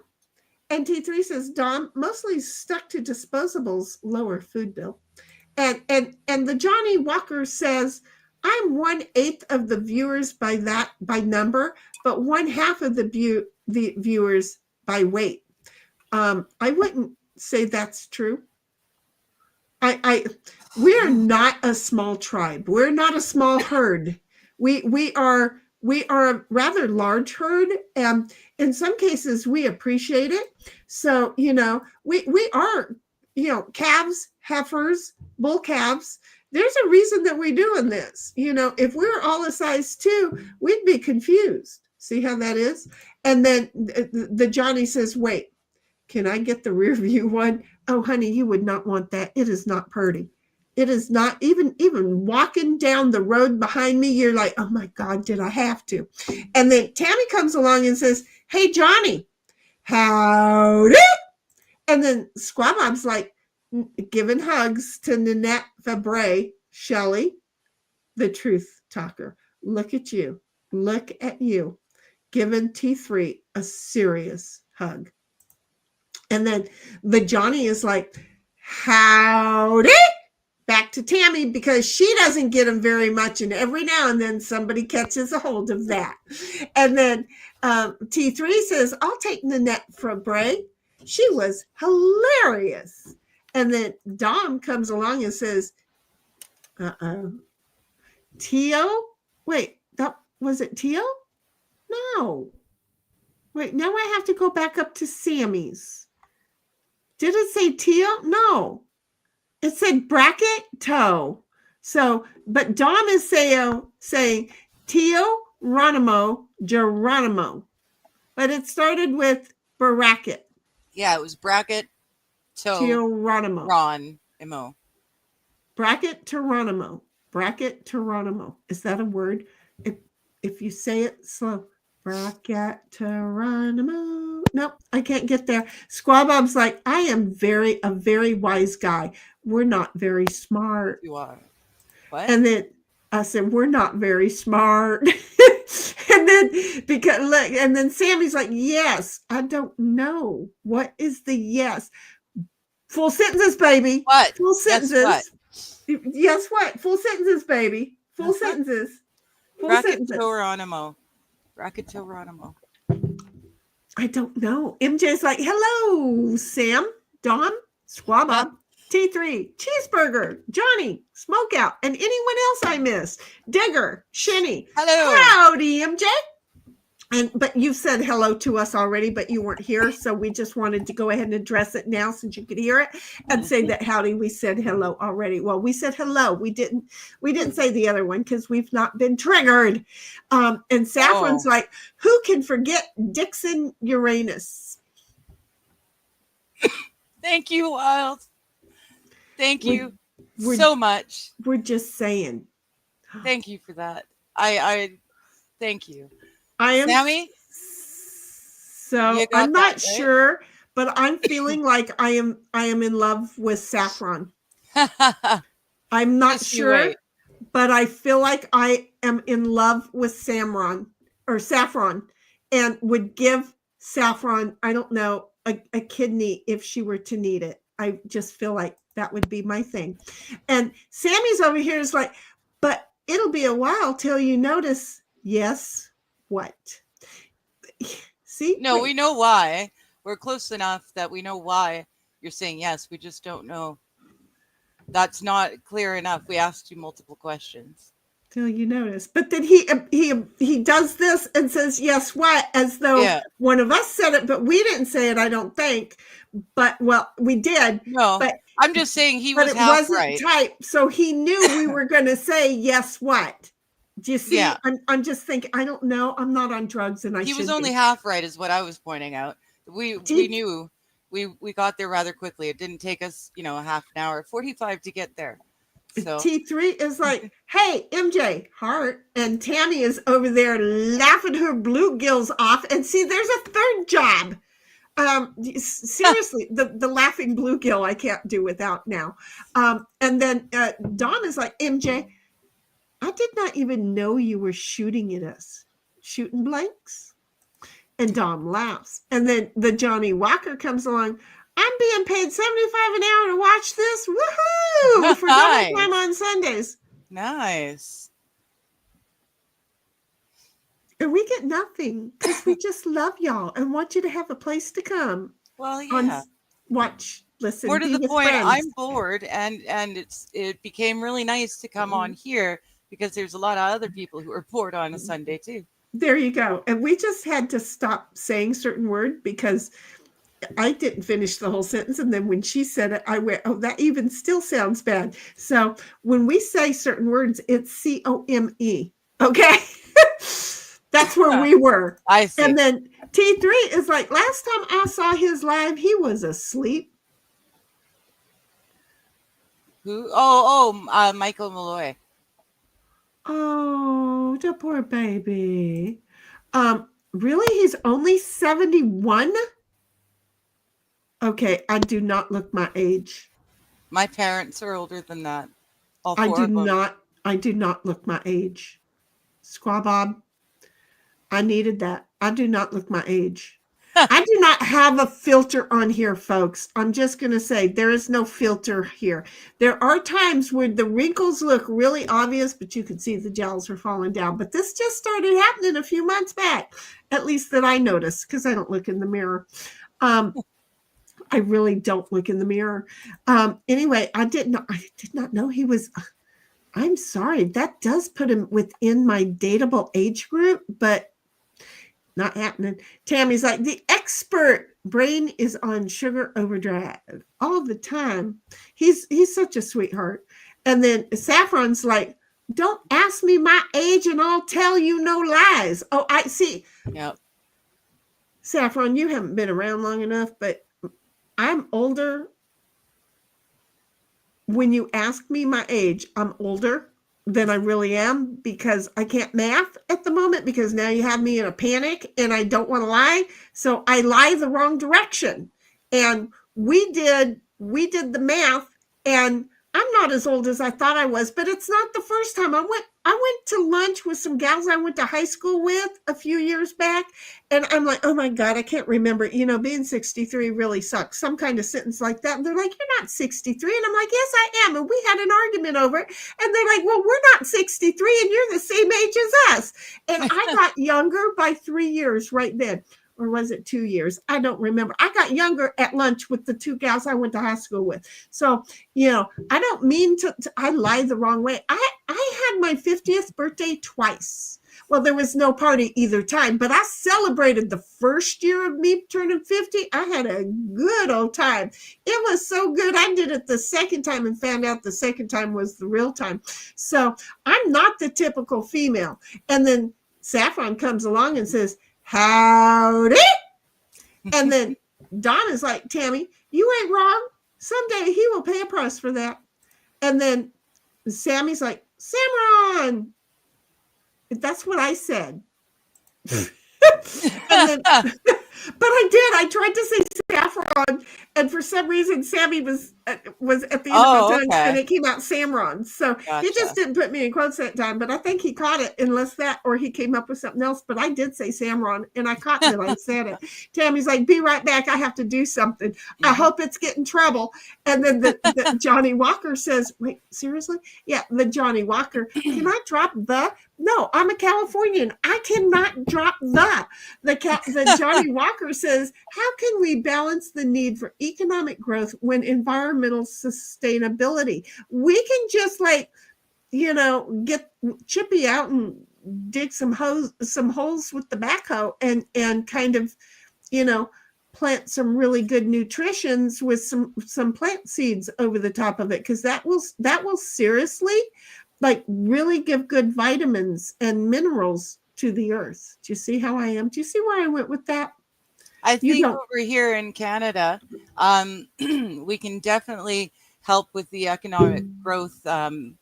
And T3 says, Dom, mostly stuck to disposables, lower food bill. And the Johnny Walker says, I'm 1/8 of the viewers by number, but 1/2 of the viewers by weight. I wouldn't say that's true. We're not a small tribe. We're not a small herd. We are a rather large herd. And in some cases we appreciate it. So, we are, calves, heifers, bull-calves. There's a reason that we're doing this. If we were all a size 2, we'd be confused. See how that is? And then the Johnny says, wait, can I get the rear view one? Oh, honey, you would not want that. It is not pretty. It is not even walking down the road behind me. You're like, oh my God, did I have to? And then Tammy comes along and says, hey, Johnny, howdy. And then Squaw Bob's like giving hugs to Nanette Fabre, Shelley, the truth talker. Look at you. Look at you. Giving T3 a serious hug. And then the Johnny is like, howdy, back to Tammy, because she doesn't get him very much. And every now and then somebody catches a hold of that. And then T3 says, I'll take Nanette Fabre. She was hilarious. And then Dom comes along and says, Tio? Wait, was it Tio? No. Wait, now I have to go back up to Sammy's. Did it say Tio? No. It said bracket toe. So, but Dom is saying Tio Geronimo. But it started with bracket. Yeah, it was bracket toe. Geronimo. Bracket Geronimo. Bracket Geronimo. Is that a word? If you say it slow. Bracket Geronimo. Nope, I can't get there. Squaw Bob's like, I am a very wise guy. We're not very smart. You are. What? And then I said, we're not very smart. and then Sammy's like, yes, I don't know. What is the yes? Full sentences, baby. What? Full sentences. Yes, what? Yes, what? Full sentences, baby. Full sentences. Full bracket sentences. Geronimo. Rakatoranimo. I don't know. MJ's like, hello, Sam, Dom, Squabba, T3, Cheeseburger, Johnny, Smokeout, and anyone else I miss. Digger, Sheni. Hello. Howdy, MJ. But you said hello to us already, but you weren't here, so we just wanted to go ahead and address it now since you could hear it and say that howdy. We said hello already. Well, we said hello. We didn't say the other one because we've not been triggered. And Saffron's like, who can forget Dixon Uranus? Thank you, Wild. Thank you so much. We're just saying. Thank you for that. I thank you. I am Sammy. So I'm not sure, but I'm feeling like I am in love with Saffron. I'm not sure, but I feel like I am in love with Saffron and would give Saffron, I don't know, a kidney if she were to need it. I just feel like that would be my thing. And Sammy's over here is like, but it'll be a while till you notice. Yes. What? See? No, we know why. We're close enough that we know why you're saying yes. We just don't know. That's not clear enough. We asked you multiple questions. Till you notice. But then he does this and says, yes, what? As though one of us said it, but we didn't say it, I don't think. But, well, we did. No, but I'm just saying he was half right. But it wasn't right. type, so he knew we were going to say, yes, what? Do you see? Yeah. I'm just thinking, I don't know. I'm not on drugs, and he was only half right, is what I was pointing out. We knew we got there rather quickly. It didn't take us, a half an hour, 45 to get there. So T3 is like, hey, MJ, heart, and Tammy is over there laughing her bluegills off. And see, there's a third job. Seriously, the laughing bluegill I can't do without now. And then Dawn is like, MJ, I did not even know you were shooting at us. Shooting blanks? And Dom laughs. And then the Johnny Walker comes along. I'm being paid $75 an hour to watch this. Woohoo! For double time on Sundays. Nice. And we get nothing because we just love y'all and want you to have a place to come. Well, yeah. Watch, listen. More to the point, friends. I'm bored, and it became really nice to come on here because there's a lot of other people who are bored on a Sunday too. There you go. And we just had to stop saying certain words because I didn't finish the whole sentence. And then when she said it, I went, oh, that even still sounds bad. So when we say certain words, it's COME. Okay. That's where we were. I see. And then T3 is like, last time I saw his live, he was asleep. Who? Oh, Michael Malloy. Oh, the poor baby. Really? He's only 71? Okay, I do not look my age. My parents are older than that. I do not look my age. Squabob, I needed that. I do not look my age. I do not have a filter on here, folks. I'm just going to say there is no filter here. There are times where the wrinkles look really obvious, but you can see the gels are falling down. But this just started happening a few months back, at least that I noticed, because I don't look in the mirror. I really don't look in the mirror. Anyway, I did not know he was. I'm sorry. That does put him within my dateable age group, but not happening. Tammy's like, the expert brain is on sugar overdrive all the time. He's such a sweetheart. And then Saffron's like, don't ask me my age and I'll tell you no lies. Oh, I see. Yep. Saffron, you haven't been around long enough, but I'm older. When you ask me my age, I'm older than I really am because I can't math at the moment because now you have me in a panic and I don't want to lie. So I lie the wrong direction. And we did the math and I'm not as old as I thought I was, but it's not the first time. I went to lunch with some gals I went to high school with a few years back, and I'm like, oh my God, I can't remember. You know, being 63 really sucks. Some kind of sentence like that. And they're like, you're not 63. And I'm like, yes, I am. And we had an argument over it. And they're like, well, we're not 63 and you're the same age as us. And I got younger by 3 years right then. Or was it 2 years? I don't remember. I got younger at lunch with the two gals I went to high school with. So, you know, I don't mean to I lied the wrong way. I had my 50th birthday twice. Well, there was no party either time, but I celebrated the first year of me turning 50. I had a good old time. It was so good. I did it the second time and found out the second time was the real time. So I'm not the typical female. And then Saffron comes along and says, howdy. And then Don is like, Tammy, you ain't wrong. Someday he will pay a price for that. And then Sammy's like, Samron. That's what I said. And then, but I did. I tried to say saffron, and for some reason, Sammy was at the end of my tongue, and it came out Samron. So he just didn't put me in quotes that time. But I think he caught it, unless that, or he came up with something else. But I did say Samron, and I caught that I said it. Tammy's like, "Be right back. I have to do something. I hope it's getting trouble." And then the Johnny Walker says, "Wait, seriously? Yeah, the Johnny Walker. Can I drop the?" No, I'm a Californian. I cannot drop the. The Johnny Walker says, how can we balance the need for economic growth when environmental sustainability? We can just get Chippy out and dig some holes with the backhoe and kind of, plant some really good nutritions with some plant seeds over the top of it. Because that will seriously really give good vitamins and minerals to the earth. Do you see how I am? Do you see where I went with that? I think over here in Canada, we can definitely help with the economic growth,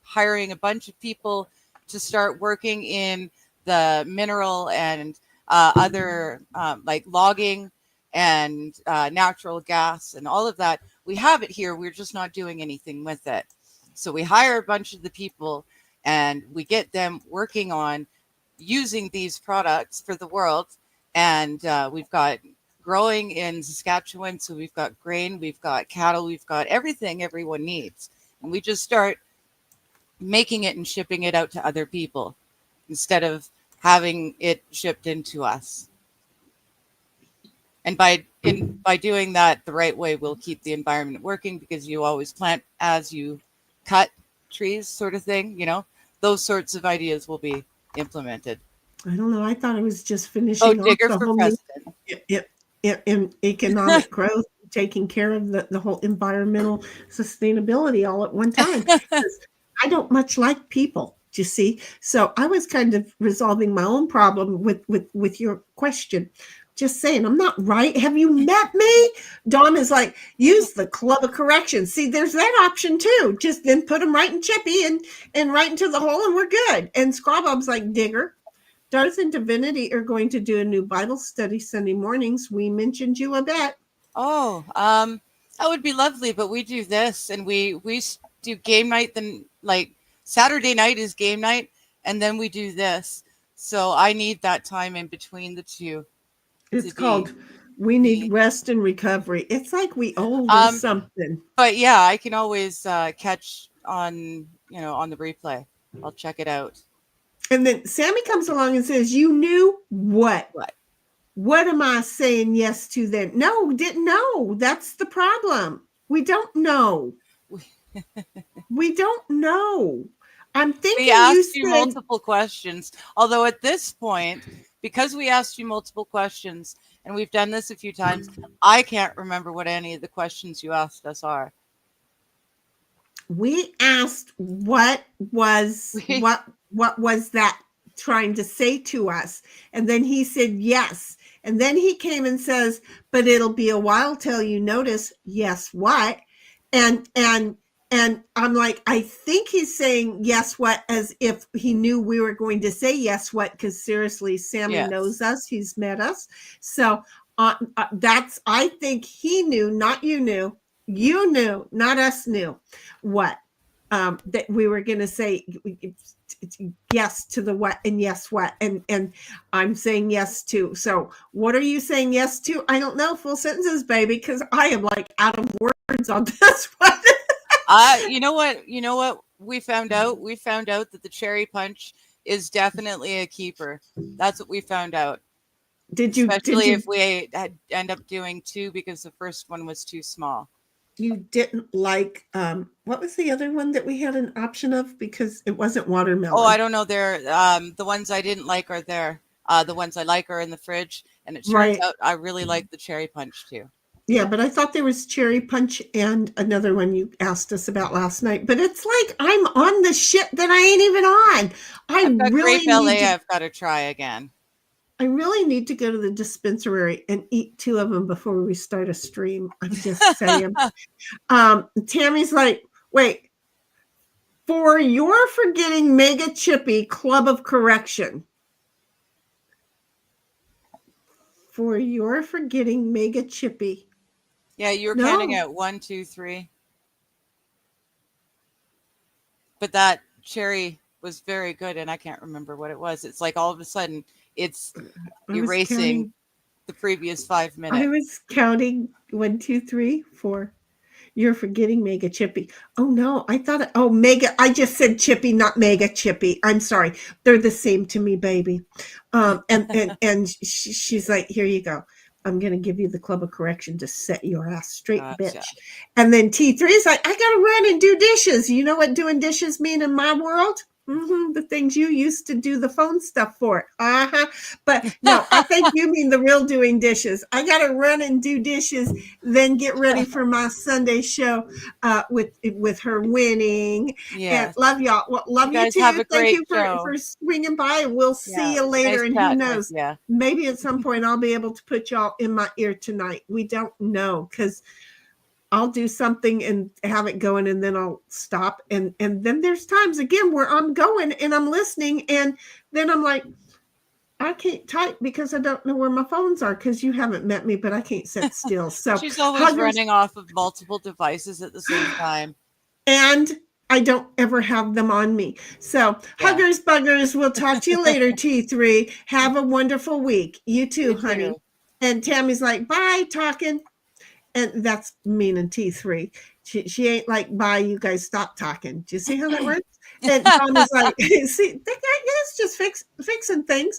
hiring a bunch of people to start working in the mineral and other like logging and natural gas and all of that. We have it here. We're just not doing anything with it. So we hire a bunch of the people and we get them working on using these products for the world. And we've got growing in Saskatchewan. So we've got grain, we've got cattle, we've got everything everyone needs. And we just start making it and shipping it out to other people instead of having it shipped into us. And by doing that the right way, we'll keep the environment working, because you always plant as you cut trees, sort of thing. Those sorts of ideas will be implemented. I don't know. I thought I was just finishing off Digger the for whole president. in economic growth, taking care of the whole environmental sustainability all at one time. I don't much like people, do you see? So I was kind of resolving my own problem with your question. Just saying, I'm not right. Have you met me? Dawn is like, use the club of correction. See, there's that option too. Just then put them right in Chippy and right into the hole and we're good. And Scrawbob's like, Digger, Darth and Divinity are going to do a new Bible study Sunday mornings. We mentioned you a bit. Oh, that would be lovely. But we do this, and we do game night. Then Saturday night is game night, and then we do this. So I need that time in between the two. It's called We Need Rest and Recovery. It's like we owe something. But yeah, I can always catch on the replay. I'll check it out. And then Sammy comes along and says, you knew what? What am I saying yes to then? No, didn't know. That's the problem. We don't know. We don't know. I'm thinking we asked you multiple questions. Although at this point, because we asked you multiple questions, and we've done this a few times, I can't remember what any of the questions you asked us are. We asked what was that trying to say to us? And then he said yes. And then he came and says, but it'll be a while till you notice. Yes, what? And I'm like, I think he's saying yes, what, as if he knew we were going to say yes, what, because seriously, Sammy knows us. He's met us. So I think he knew, not you knew. You knew, not us knew. What? that we were going to say yes to the what and yes what, and I'm saying yes to. So what are you saying yes to? I don't know, full sentences, baby, because I am like out of words on this one. You know what we found out that the cherry punch is definitely a keeper. That's what we found out. Especially if we end up doing 2, because the first one was too small. You didn't like what was the other one that we had an option of, because it wasn't watermelon? Oh, I don't know. They're the ones I didn't like are there. The ones I like are in the fridge, and it turns out I really like the cherry punch too. Yeah, but I thought there was cherry punch and another one you asked us about last night. But it's like I'm on the shit that I ain't even on. I've got grape LA. I've got to try again. I really need to go to the dispensary and eat 2 of them before we start a stream. I'm just saying. Tammy's like, wait, for your forgetting Mega Chippy Club of Correction. For your forgetting Mega Chippy. Yeah, you were counting at 1, 2, 3. But that cherry was very good, and I can't remember what it was. It's like all of a sudden it's erasing the previous 5 minutes. I was counting 1, 2, 3, 4. You're forgetting Mega Chippy. Oh no, I thought Mega. I just said Chippy, not Mega Chippy. I'm sorry. They're the same to me, baby. And she's like, here you go. I'm gonna give you the Club of Correction to set your ass straight, bitch. And then T3 is like, I gotta run and do dishes. You know what doing dishes mean in my world? The things you used to do the phone stuff for. But no, I think you mean the real doing dishes. I got to run and do dishes, then get ready for my Sunday show with her winning. Yeah. And love y'all. Well, love you too. Thank you for swinging by. And we'll see you later. And who knows? Maybe at some point I'll be able to put y'all in my ear tonight. We don't know, because I'll do something and have it going, and then I'll stop. And then there's times again where I'm going and I'm listening, and then I'm like, I can't type because I don't know where my phones are, because you haven't met me, but I can't sit still. So she's always running off of multiple devices at the same time. And I don't ever have them on me. So huggers, buggers, we'll talk to you later, T3. Have a wonderful week. You too, honey. And Tammy's like, bye, talking. And that's meaning T3. She ain't like, bye, you guys stop talking. Do you see how that works? And Dom is like, see, it's just fixing things.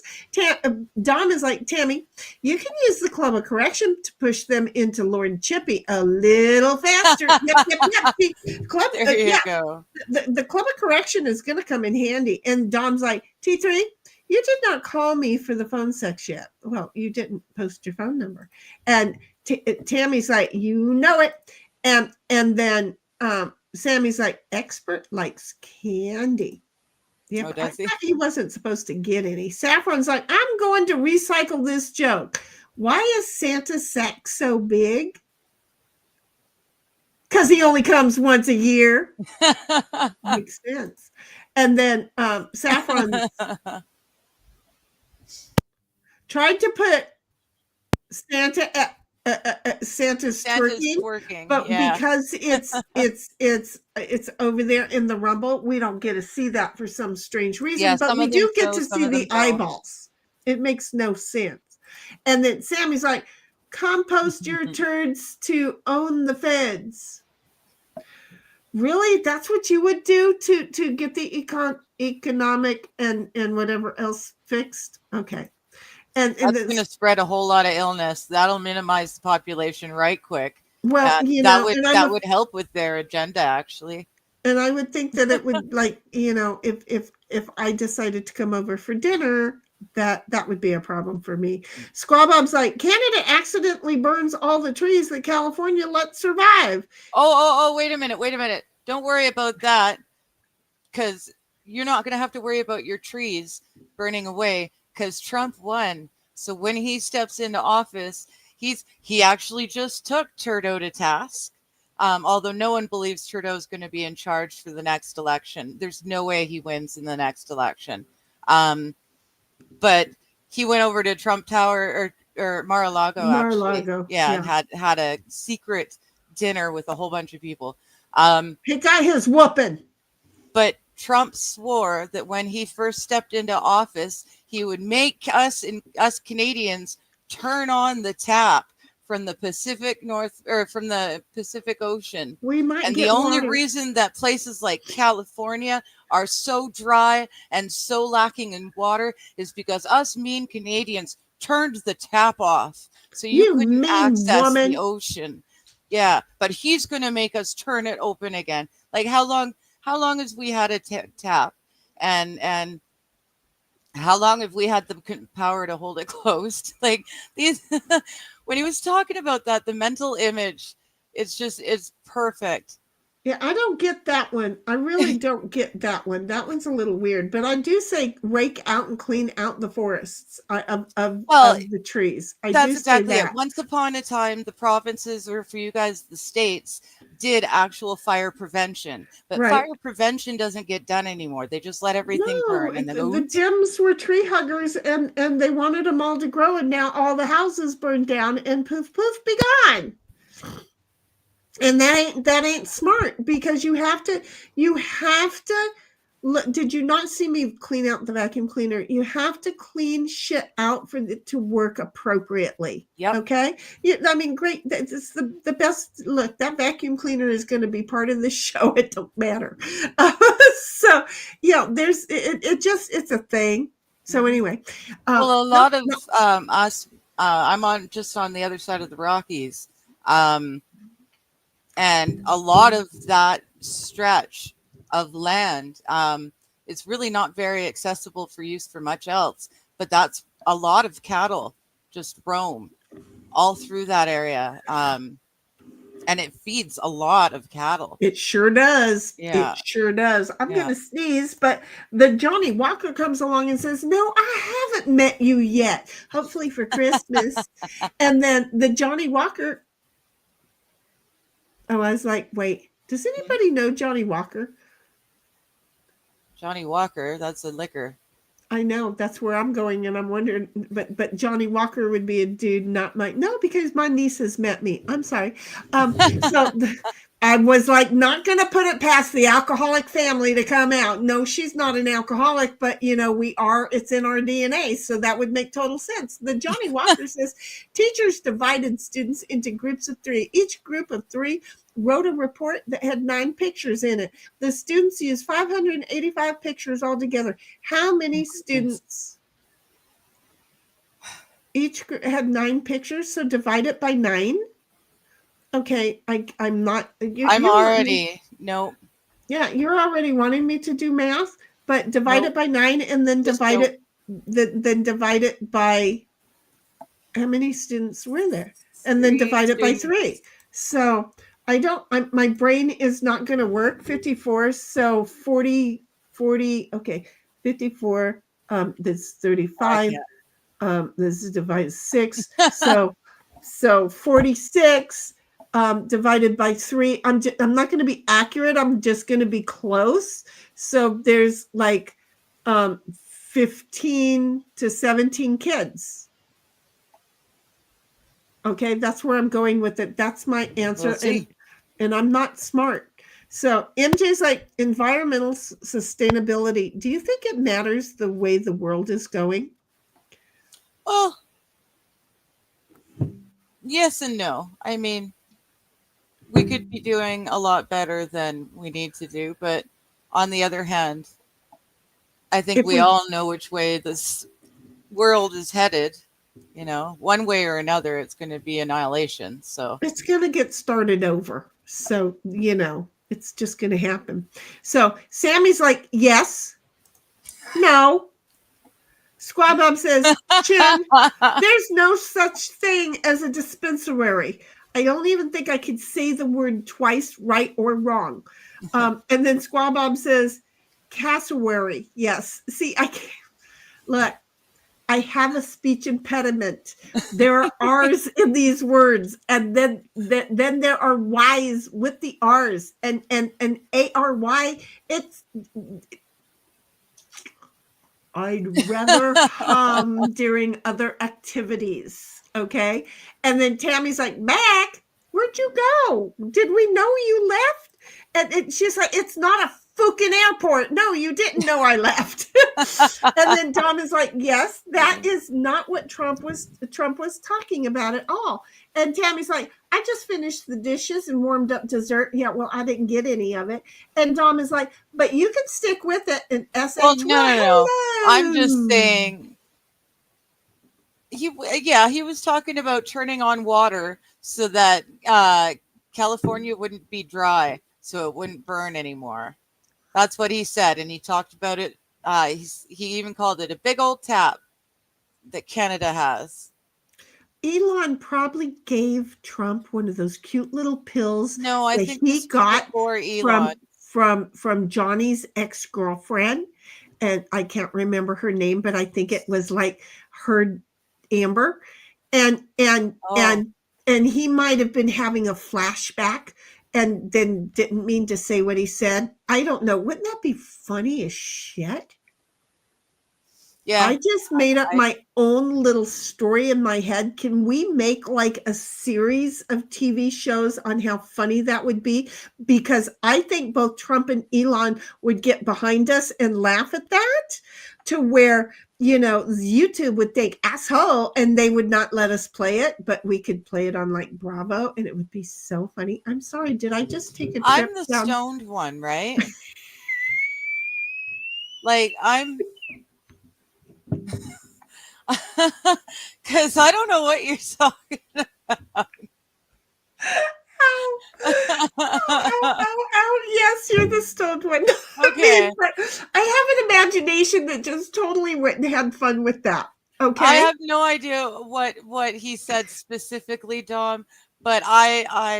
Dom is like, Tammy, you can use the Club of Correction to push them into Lord Chippy a little faster. Yep. There you go. The Club of Correction is going to come in handy. And Dom's like, T3, you did not call me for the phone sex yet. Well, you didn't post your phone number. And Tammy's like, you know it. And then Sammy's like, expert likes candy. Yeah, I thought he wasn't supposed to get any. Saffron's like, I'm going to recycle this joke. Why is Santa's sack so big? Because he only comes once a year. Makes sense. And then Saffron tried to put Santa's twerking, but because it's over there in the Rumble, we don't get to see that for some strange reason. But we do get to see the eyeballs. It makes no sense. And then Sammy's like, compost your turds to own the feds. Really? That's what you would do to get the economic and whatever else fixed? Okay. And that's going to spread a whole lot of illness. That'll minimize the population right quick. Well, that would help with their agenda, actually. And I would think that it would, like, if I decided to come over for dinner, that would be a problem for me. Squaw Bob's like, Canada accidentally burns all the trees that California lets survive. Oh, wait a minute. Don't worry about that, because you're not going to have to worry about your trees burning away, because Trump won. So when he steps into office, he actually just took Trudeau to task. Although no one believes Trudeau's going to be in charge for the next election. There's no way he wins in the next election. But he went over to Trump Tower or Mar-a-Lago. Yeah, and had a secret dinner with a whole bunch of people. He got his whooping. But Trump swore that when he first stepped into office, he would make us Canadians turn on the tap from the Pacific from the Pacific Ocean. We might And get the only water. reason that places like California are so dry and so lacking in water is because us mean Canadians turned the tap off. So you couldn't mean access woman. the ocean. Yeah, but he's going to make us turn it open again. Like how long has we had a tap? And how long have we had the power to hold it closed? Like these when he was talking about that, the mental image, it's perfect. Yeah, I don't get that one. I really don't get that one. That one's a little weird, but I do say rake out and clean out the forests of the trees. I That's do exactly say it. that. Once upon a time, the provinces, or for you guys, the states, did actual fire prevention. But Right. fire prevention doesn't get done anymore. They just let everything burn. And then the Dems were tree huggers, and they wanted them all to grow, and now all the houses burned down, and poof, poof, be gone. And that ain't smart, because you have to did you not see me clean out the vacuum cleaner? You have to clean shit out for it to work appropriately. Yep. Okay. I mean, great. It's the best. Look, that vacuum cleaner is going to be part of the show. It don't matter. So yeah, it's a thing. So anyway, well, a lot of us. I'm on the other side of the Rockies. And a lot of that stretch of land is really not very accessible for use for much else. But that's a lot of cattle just roam all through that area. And it feeds a lot of cattle. It sure does. Yeah. It sure does. I'm going to sneeze, but the Johnny Walker comes along and says, no, I haven't met you yet. Hopefully for Christmas. And then the Johnny Walker, I was like, wait, does anybody know Johnny Walker? Johnny Walker, that's a liquor. I know, that's where I'm going, and I'm wondering, but Johnny Walker would be a dude, not no, because my niece has met me. I'm sorry. So I was like, not going to put it past the alcoholic family to come out. No, she's not an alcoholic, but we are. It's in our DNA, so that would make total sense. The Johnny Walker says teachers divided students into groups of 3. Each group of 3 wrote a report that had 9 pictures in it. The students used 585 pictures altogether. How many students? Each group had 9 pictures, so divide it by 9. Okay, I'm not. I'm already no. Yeah, you're already wanting me to do math, but divide it by 9, and then divide it by how many students were there, and then divide it by 3. So my brain is not going to work. 54, so 40. Okay, 54. This is 35. This is divided 6. So 46. Divided by 3. I'm not going to be accurate. I'm just going to be close. So there's like 15 to 17 kids. Okay, that's where I'm going with it. That's my answer. And I'm not smart. So MJ's like, environmental sustainability. Do you think it matters the way the world is going? Well, yes and no. I mean, we could be doing a lot better than we need to do, but on the other hand, I think we all know which way this world is headed. One way or another, it's going to be annihilation. So it's going to get started over. So, it's just going to happen. So Sammy's like, yes, no. Squab Bob says, Chin, there's no such thing as a dispensary. I don't even think I could say the word twice, right or wrong. And then Squab Bob says, cassowary. Yes. See, I can't. Look, I have a speech impediment. There are R's in these words, and then there are Y's with the R's, and ARY. I'd rather hum during other activities. Okay. And then Tammy's like, Mac, where'd you go? Did we know you left? And she's like, it's not a Fukin Airport. No, you didn't know I left. And then Dom is like, yes, that is not what Trump was talking about at all. And Tammy's like, I just finished the dishes and warmed up dessert. Yeah, well, I didn't get any of it. And Dom is like, but you can stick with it. And SH, Well, no. I'm just hello. saying. He was talking about turning on water so that California wouldn't be dry, so it wouldn't burn anymore. That's what he said, and he talked about it. He even called it a big old tap that Canada has. Elon probably gave Trump one of those cute little pills No, I that think he this was got before Elon. from Johnny's ex-girlfriend, and I can't remember her name, but I think it was like her Amber, and he might have been having a flashback and then didn't mean to say what he said. I don't know. Wouldn't that be funny as shit? Yeah. I just made up my own little story in my head. Can we make like a series of TV shows on how funny that would be? Because I think both Trump and Elon would get behind us and laugh at that, to where, you know, YouTube would think asshole and they would not let us play it, but we could play it on like Bravo and it would be so funny. I'm sorry, did I just take a trip I'm the down? stoned one, right? Like, I'm... Because I don't know what you're talking about. Yes, you're the stoned one. Okay. I have an imagination that just totally went and had fun with that. Okay. I have no idea what he said specifically, Dom, but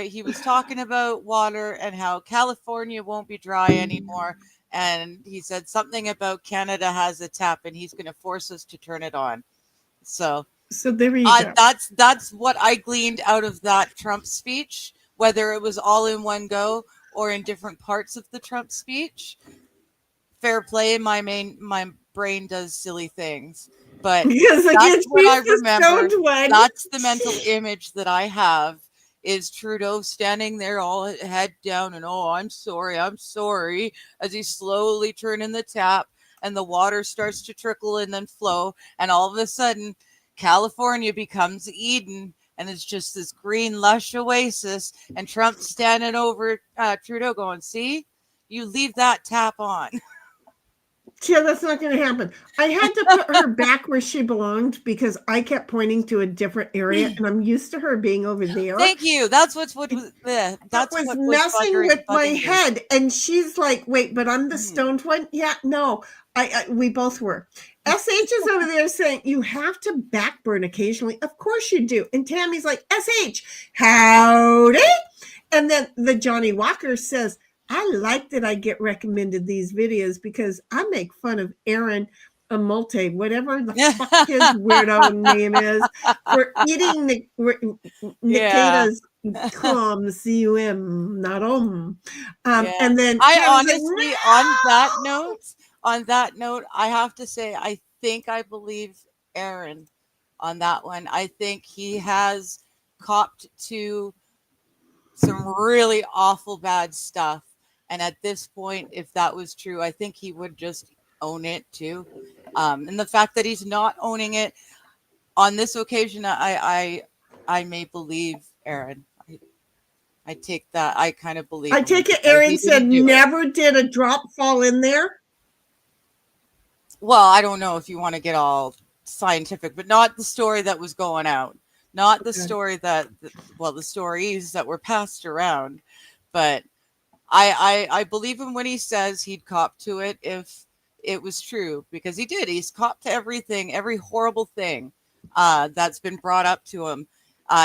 he was talking about water and how California won't be dry anymore. And he said something about Canada has a tap and he's going to force us to turn it on. So there you go. That's what I gleaned out of that Trump speech, whether it was all in one go or in different parts of the Trump speech. Fair play. My brain does silly things, but that's what I remember. That's the mental image that I have, is Trudeau standing there all head down and, oh, I'm sorry, as he's slowly turning the tap and the water starts to trickle and then flow. And all of a sudden, California becomes Eden and it's just this green, lush oasis. And Trump standing over Trudeau going, see, you leave that tap on. Yeah, that's not going to happen. I had to put her back where she belonged because I kept pointing to a different area, and I'm used to her being over there. Thank you. That's what was messing with my head. And she's like, "Wait, but I'm the stoned one." Yeah, no, we both were. SH is over there saying you have to backburn occasionally. Of course you do. And Tammy's like, "SH, howdy," and then the Johnny Walker says, I like that I get recommended these videos because I make fun of Aaron Amulte, whatever the fuck his weirdo name is, for eating Nikita's cum, not and then I honestly, like, on that note, I have to say, I believe Aaron on that one. I think he has copped to some really awful bad stuff. And at this point, if that was true, I think he would just own it too. And the fact that he's not owning it on this occasion, I may believe Aaron. I take that. I kind of believe. I take it Aaron said never did a drop fall in there. Well, I don't know if you want to get all scientific, but not the story that was going out. Not the story the stories that were passed around. But I believe him when he says he'd cop to it if it was true, because he did. He's copped to everything, every horrible thing that's been brought up to him.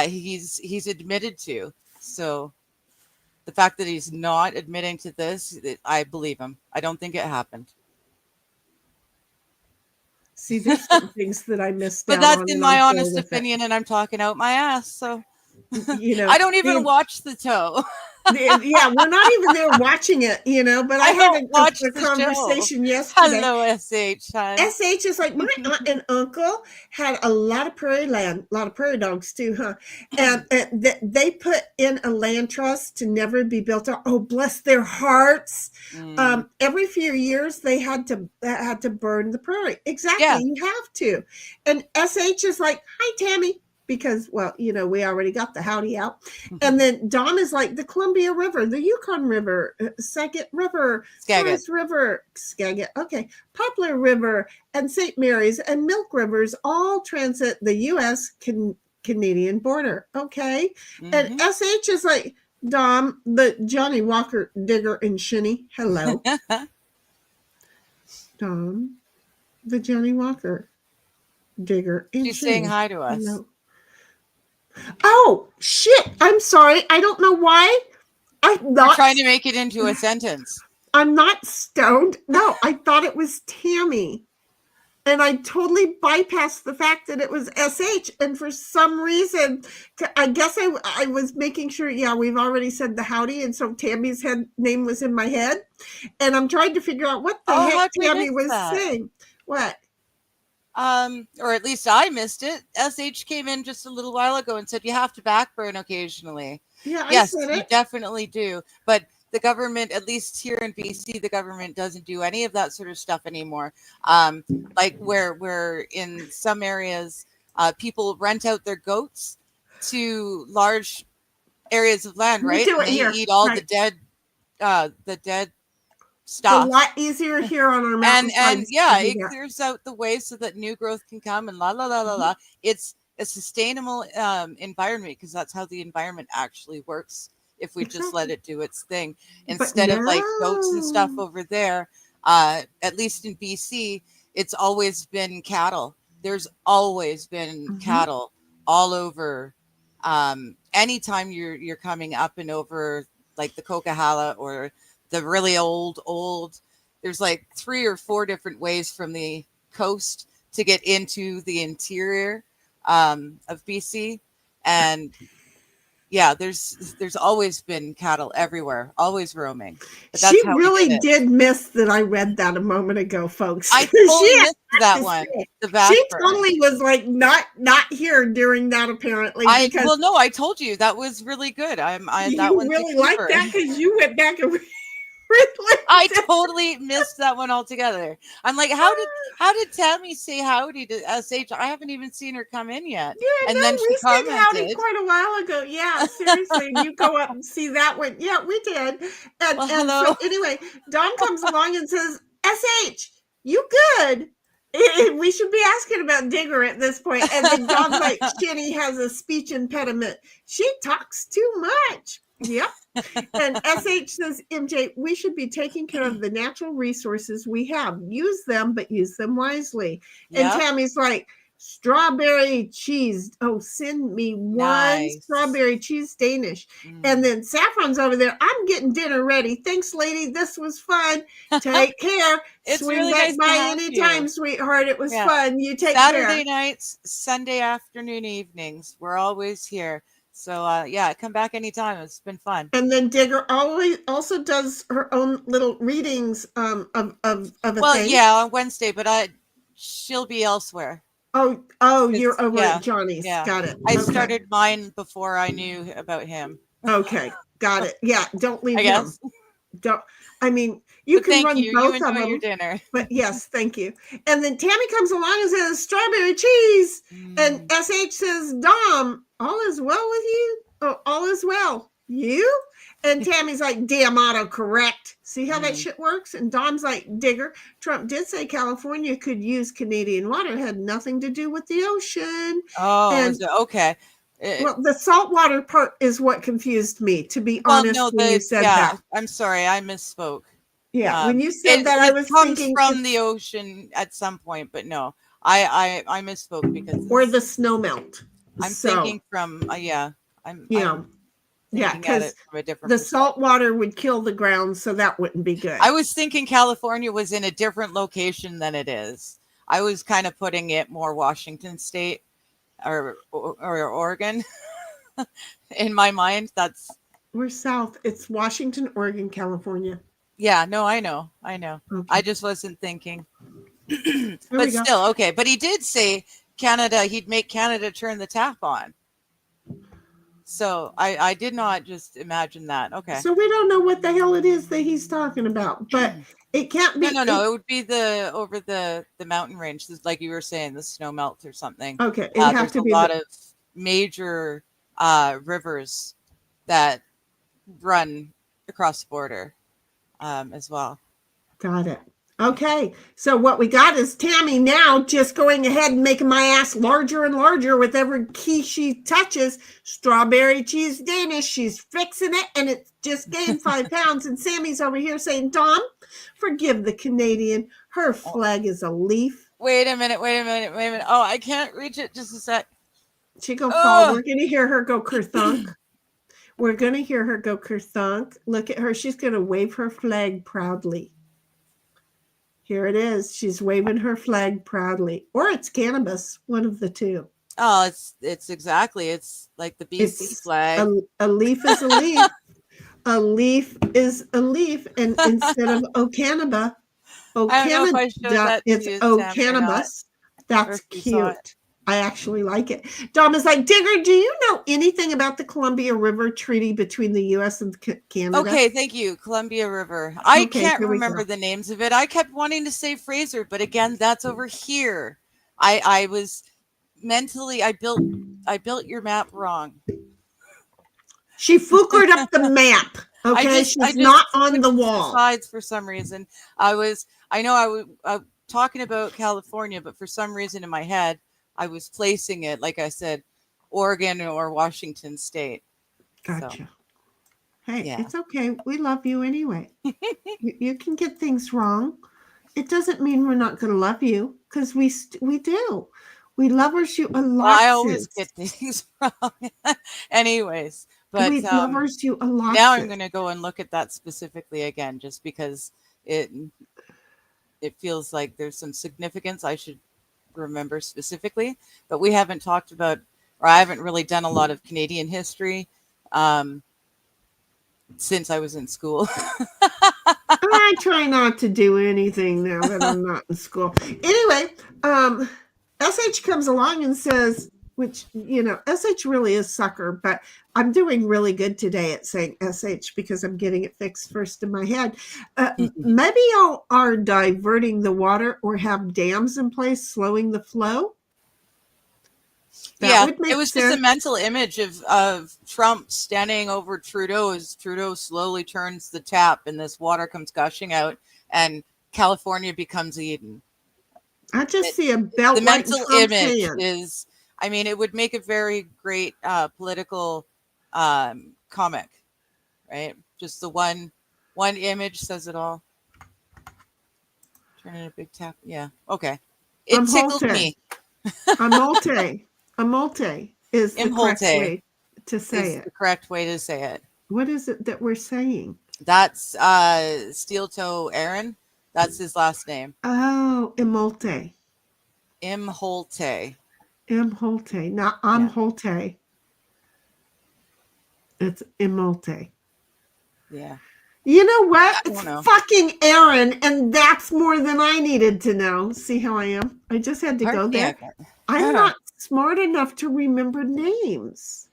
He's admitted to. So the fact that he's not admitting to this, I believe him. I don't think it happened. See, there's some things that I missed out on. But that's in my honest opinion, and I'm talking out my ass. So, you know, I don't even watch the toe. Yeah, we're not even there watching it, but I I had don't watch a the show. conversation yesterday. Hello, SH, hon. SH is like, my aunt and uncle had a lot of prairie land, a lot of prairie dogs too, huh? And they put in a land trust to never be built up. Oh, bless their hearts. Every few years they had to burn the prairie. Exactly, Yeah. you have to. And SH is like, hi, Tammy. Because, well, we already got the howdy out. And then Don is like, the Columbia River, the Yukon River, Skagit River, Forest River, Skagit, okay, Poplar River, and St. Mary's and Milk Rivers all transit the U.S. Canadian border. Okay. And SH is like, Dom, the Johnny Walker digger and Sheni. Hello. Dom, the Johnny Walker digger and She's Sheni. saying hi to us. Hello. Oh, shit. I'm sorry. I don't know why. We're trying to make it into a sentence. I'm not stoned. No, I thought it was Tammy. And I totally bypassed the fact that it was SH. And for some reason, I guess I was making sure, yeah, we've already said the howdy. And so Tammy's name was in my head. And I'm trying to figure out what the heck Tammy was saying. What? Or at least I missed it. SH came in just a little while ago and said you have to backburn occasionally. Yeah, yes, I said you definitely do. But the government, at least here in BC, the government doesn't do any of that sort of stuff anymore. Like where in some areas, people rent out their goats to large areas of land, right? Do it and they here. eat all the dead stuff. It's a lot easier here on our mountain. And yeah, it clears out the way so that new growth can come and la la la la la. It's a sustainable environment because that's how the environment actually works. If we just let it do its thing instead of like goats and stuff over there, at least in BC, it's always been cattle. There's always been cattle all over. Anytime you're coming up and over like the Coquihalla or the really old, there's like 3 or 4 different ways from the coast to get into the interior of BC. And yeah, there's always been cattle everywhere, always roaming. But that's she how really did miss that I read that a moment ago, folks. I totally missed that one. She totally was like not here during that apparently. Well, no, I told you that was really good. That one really liked that because you went back and I totally missed that one altogether. I'm like, how did Tammy say howdy to SH? I haven't even seen her come in yet. Yeah, and no, then she we said commented howdy quite a while ago. Yeah, seriously. You go up and see that one. Yeah, we did. And so anyway, Don comes along and says, SH, you good? We should be asking about Digger at this point. And then Don's like, Sheni has a speech impediment. She talks too much. Yep. And SH says, MJ, we should be taking care of the natural resources we have. Use them, but use them wisely. Yep. And Tammy's like, strawberry cheese. Oh, send me one strawberry cheese Danish. And then Saffron's over there. I'm getting dinner ready. Thanks, lady. This was fun. Take care. It's Swing really back nice by anytime, sweetheart. It was fun. You take Saturday nights, Sunday afternoon evenings. We're always here. So yeah, come back anytime. It's been fun. And then Digger also does her own little readings of a thing. Yeah, on Wednesday, but she'll be elsewhere. Oh, you're over at Johnny's. Yeah. Got it. I started mine before I knew about him. Okay, got it. Yeah, don't leave him. Don't. I mean, you can run both you of them. Your dinner. But yes, thank you. And then Tammy comes along and says, strawberry cheese. And SH says, Dom, all is well with you? Oh, all is well. You? And Tammy's like, damn autocorrect. See how that shit works? And Dom's like, Digger, Trump did say California could use Canadian water. It had nothing to do with the ocean. Oh, okay. Well, the saltwater part is what confused me, to be honest, when you said that. I'm sorry, I misspoke. Yeah, when you said that, I was thinking from the ocean at some point, but no, I misspoke because or the snow melt. I'm thinking from because the salt water would kill the ground, so that wouldn't be good. I was thinking California was in a different location than it is. I was kind of putting it more Washington State or Oregon in my mind. That's We're south. It's Washington, Oregon, California. Yeah, no, I know. I Okay. just wasn't thinking. There But we go. still, okay. But he did say Canada, he'd make Canada turn the tap on. So I did not just imagine that. Okay. So we don't know what the hell it is that he's talking about, but it can't be. No. It would be over the mountain range, like you were saying, the snow melt or something. Okay, it'd have There's to a be lot of major rivers that run across the border as well. Got it. Okay, so what we got is Tammy now just going ahead and making my ass larger and larger with every key she touches. Strawberry cheese Danish. She's fixing it, and it just gained 5 pounds. And Sammy's over here saying, Dom, forgive the Canadian. Her flag is a leaf. Wait a minute. Oh, I can't reach it. Just a sec. She go fall. We're going to hear her go kerthunk. We're going to hear her go kerthunk. Look at her. She's going to wave her flag proudly. Here it is. She's waving her flag proudly. Or it's cannabis, one of the two. Oh, it's exactly. It's like the BC flag. A leaf is a leaf. A leaf is a leaf. And instead of Canada, it's cannabis. That's cute. I actually like it. Dom is like, Digger, do you know anything about the Columbia River Treaty between the U.S. and Canada? Okay, thank you. Columbia River. I can't remember the names of it. I kept wanting to say Fraser, but again, that's over here. I was mentally, I built your map wrong. She fuckered up the map. Okay, she's not on the wall. Sides for some reason. I know I was talking about California, but for some reason in my head, I was placing it, like I said, Oregon or Washington State. Gotcha. So, hey, yeah. It's okay. We love you anyway. You can get things wrong. It doesn't mean we're not going to love you, because we do. We lovers you a lot. Well, I always get things wrong. Anyways, but we lovers you a lot. Now I'm going to go and look at that specifically again, just because it feels like there's some significance I should remember specifically, but we haven't talked about, or I haven't really done a lot of Canadian history since I was in school. I try not to do anything now that I'm not in school. Anyway, SH comes along and says, which, SH really is sucker, but I'm doing really good today at saying SH because I'm getting it fixed first in my head. Maybe y'all are diverting the water or have dams in place, slowing the flow. It was just a mental image of Trump standing over Trudeau as Trudeau slowly turns the tap and this water comes gushing out and California becomes Eden. I just see a belt. The mental image is, it would make a very great political comic, right? Just the one image says it all. Turn in a big tap. Yeah. Okay. It tickled me. A multi is the correct way to say it. The correct way to say it. What is it that we're saying? That's Steel Toe Aaron. That's his last name. Oh, Imholte. Imholte. Imholte, not Amholte. It's Imholte. Yeah. You know what? It's fucking Aaron, and that's more than I needed to know. See how I am? I just had to go there. I'm not smart enough to remember names,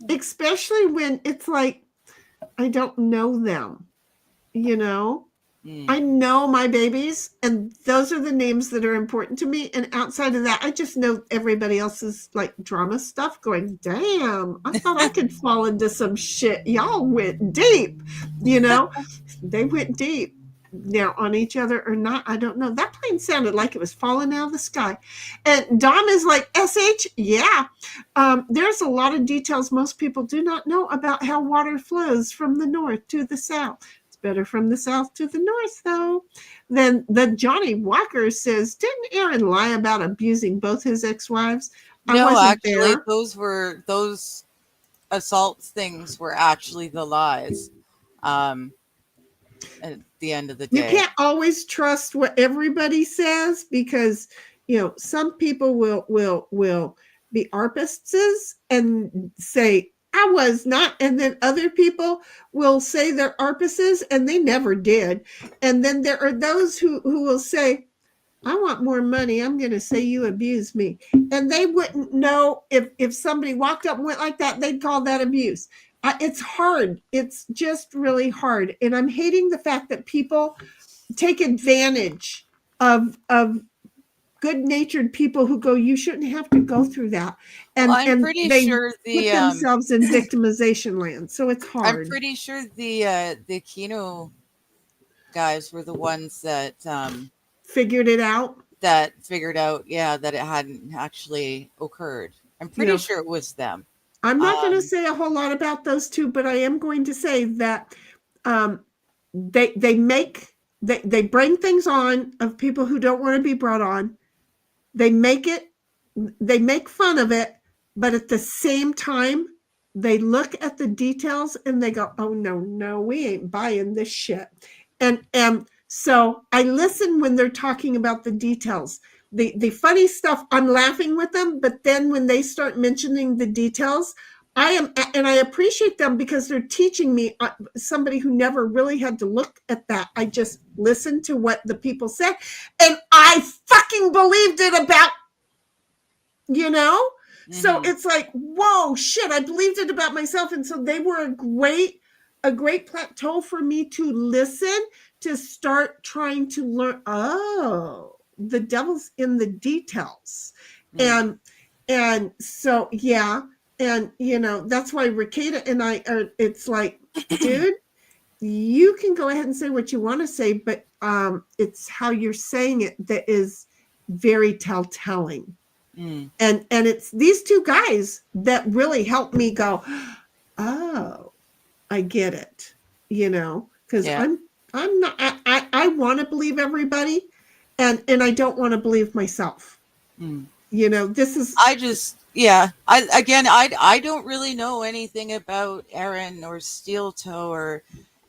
especially when it's like I don't know them. I know my babies, and those are the names that are important to me. And outside of that, I just know everybody else's like drama stuff going, damn, I thought I could fall into some shit. Y'all went deep, they went deep. Now on each other or not, I don't know. That plane sounded like it was falling out of the sky. And Dom is like, SH, yeah. There's a lot of details most people do not know about how water flows from the north to the south. Better from the south to the north, though. Then the Johnny Walker says, didn't Aaron lie about abusing both his ex-wives? No, actually, those assault things were actually the lies. At the end of the day, you can't always trust what everybody says because some people will be arpists and say I was not. And then other people will say they're arpuses, and they never did. And then there are those who will say, I want more money. I'm going to say you abuse me. And they wouldn't know if somebody walked up and went like that, they'd call that abuse. It's hard. It's just really hard. And I'm hating the fact that people take advantage of good-natured people who go, you shouldn't have to go through that. And, Well, I'm and pretty they sure put themselves in victimization land. So it's I'm hard. pretty sure the Kino guys were the ones that Figured it out. figured out, yeah, that it hadn't actually occurred. I'm You pretty know, sure it was them. I'm not going to say a whole lot about those two, but I am going to say that they bring things on of people who don't want to be brought on. They make fun of it, but at the same time, they look at the details and they go, oh no, we ain't buying this shit. And so I listen when they're talking about the details. The funny stuff, I'm laughing with them, but then when they start mentioning the details, I appreciate them because they're teaching me, somebody who never really had to look at that. I just listened to what the people said, and I fucking believed it about, So it's like, whoa, shit, I believed it about myself. And so they were a great plateau for me to listen, to start trying to learn, the devil's in the details. And so, yeah. And, that's why Ricada and I are, it's like, dude, you can go ahead and say what you want to say, but it's how you're saying it that is very telltale. And it's these two guys that really helped me go, oh, I get it, because I'm not, I want to believe everybody, and I don't want to believe myself. This is, I don't really know anything about Aaron or Steel Toe or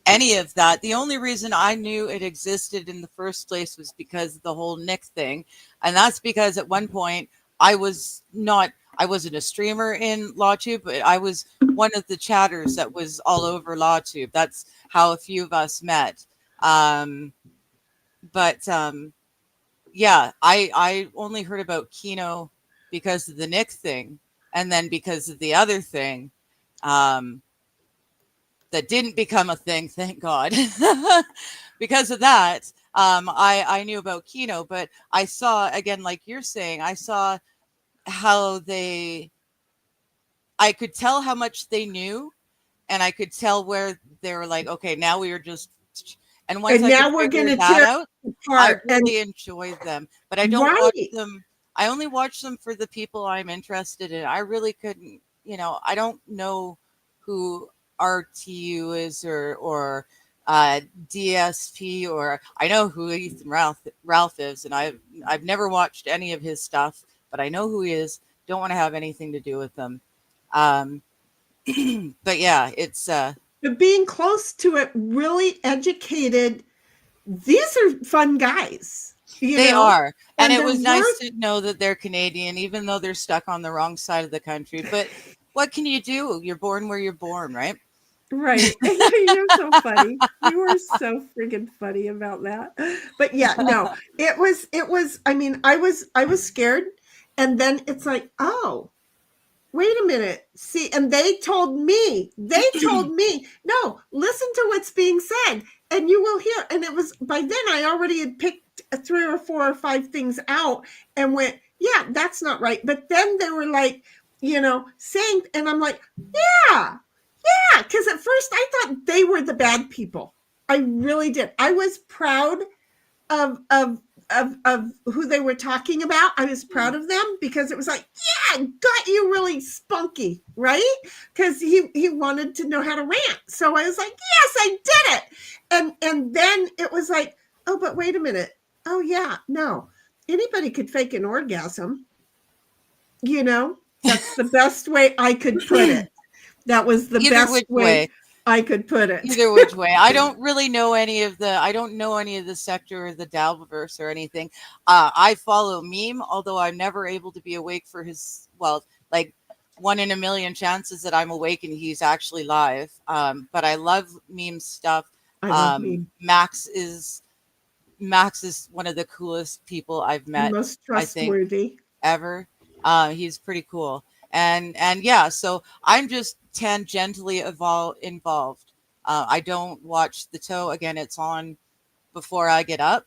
any of that. The only reason I knew it existed in the first place was because of the whole Nick thing. And that's because at one point I wasn't a streamer in LawTube, but I was one of the chatters that was all over LawTube. That's how a few of us met. I only heard about Kino because of the Nick thing, and then because of the other thing that didn't become a thing, thank God. Because of that, I knew about Kino, but I saw, again, like you're saying, I saw how I could tell how much they knew, and I could tell where they were like, okay, now we are just, and once I now could we're going figure to that tear out, I apart. really enjoyed them, but I don't watch them. I only watch them for the people I'm interested in. I really couldn't, I don't know who RTU is or DSP, or I know who Ethan Ralph is, and I've never watched any of his stuff, but I know who he is. Don't want to have anything to do with them. But yeah, it's but being close to it, really educated. These are fun guys. They are. And it was nice worth to know that they're Canadian, even though they're stuck on the wrong side of the country. But what can you do? You're born where you're born, right? Right. You're so funny. You were so friggin' funny about that. But yeah, no, it was, I mean, I was scared. And then it's like, oh, wait a minute. See, and they told me, no, listen to what's being said and you will hear. And it was, by then I already had picked 3 or 4 or 5 things out and went, yeah, that's not right. But then they were like, saying, and I'm like, yeah, because at first I thought they were the bad people. I really did. I was proud of who they were talking about. I was proud of them because it was like, yeah, got you really spunky, right? Because he wanted to know how to rant. So I was like, yes, I did it. And then it was like, oh, but wait a minute. Oh yeah, no. Anybody could fake an orgasm. That's the best way I could put it. That was the best way I could put it. Either which way. I don't really know any of the sector or the Dalverse or anything. I follow Meme, although I'm never able to be awake for his, 1 in a million chances that I'm awake and he's actually live. But I love meme stuff. I love me. Max is one of the coolest people I've met, Most I think, trustworthy. ever. He's pretty cool. And yeah, so I'm just tangentially involved. I don't watch the toe. Again, it's on before I get up,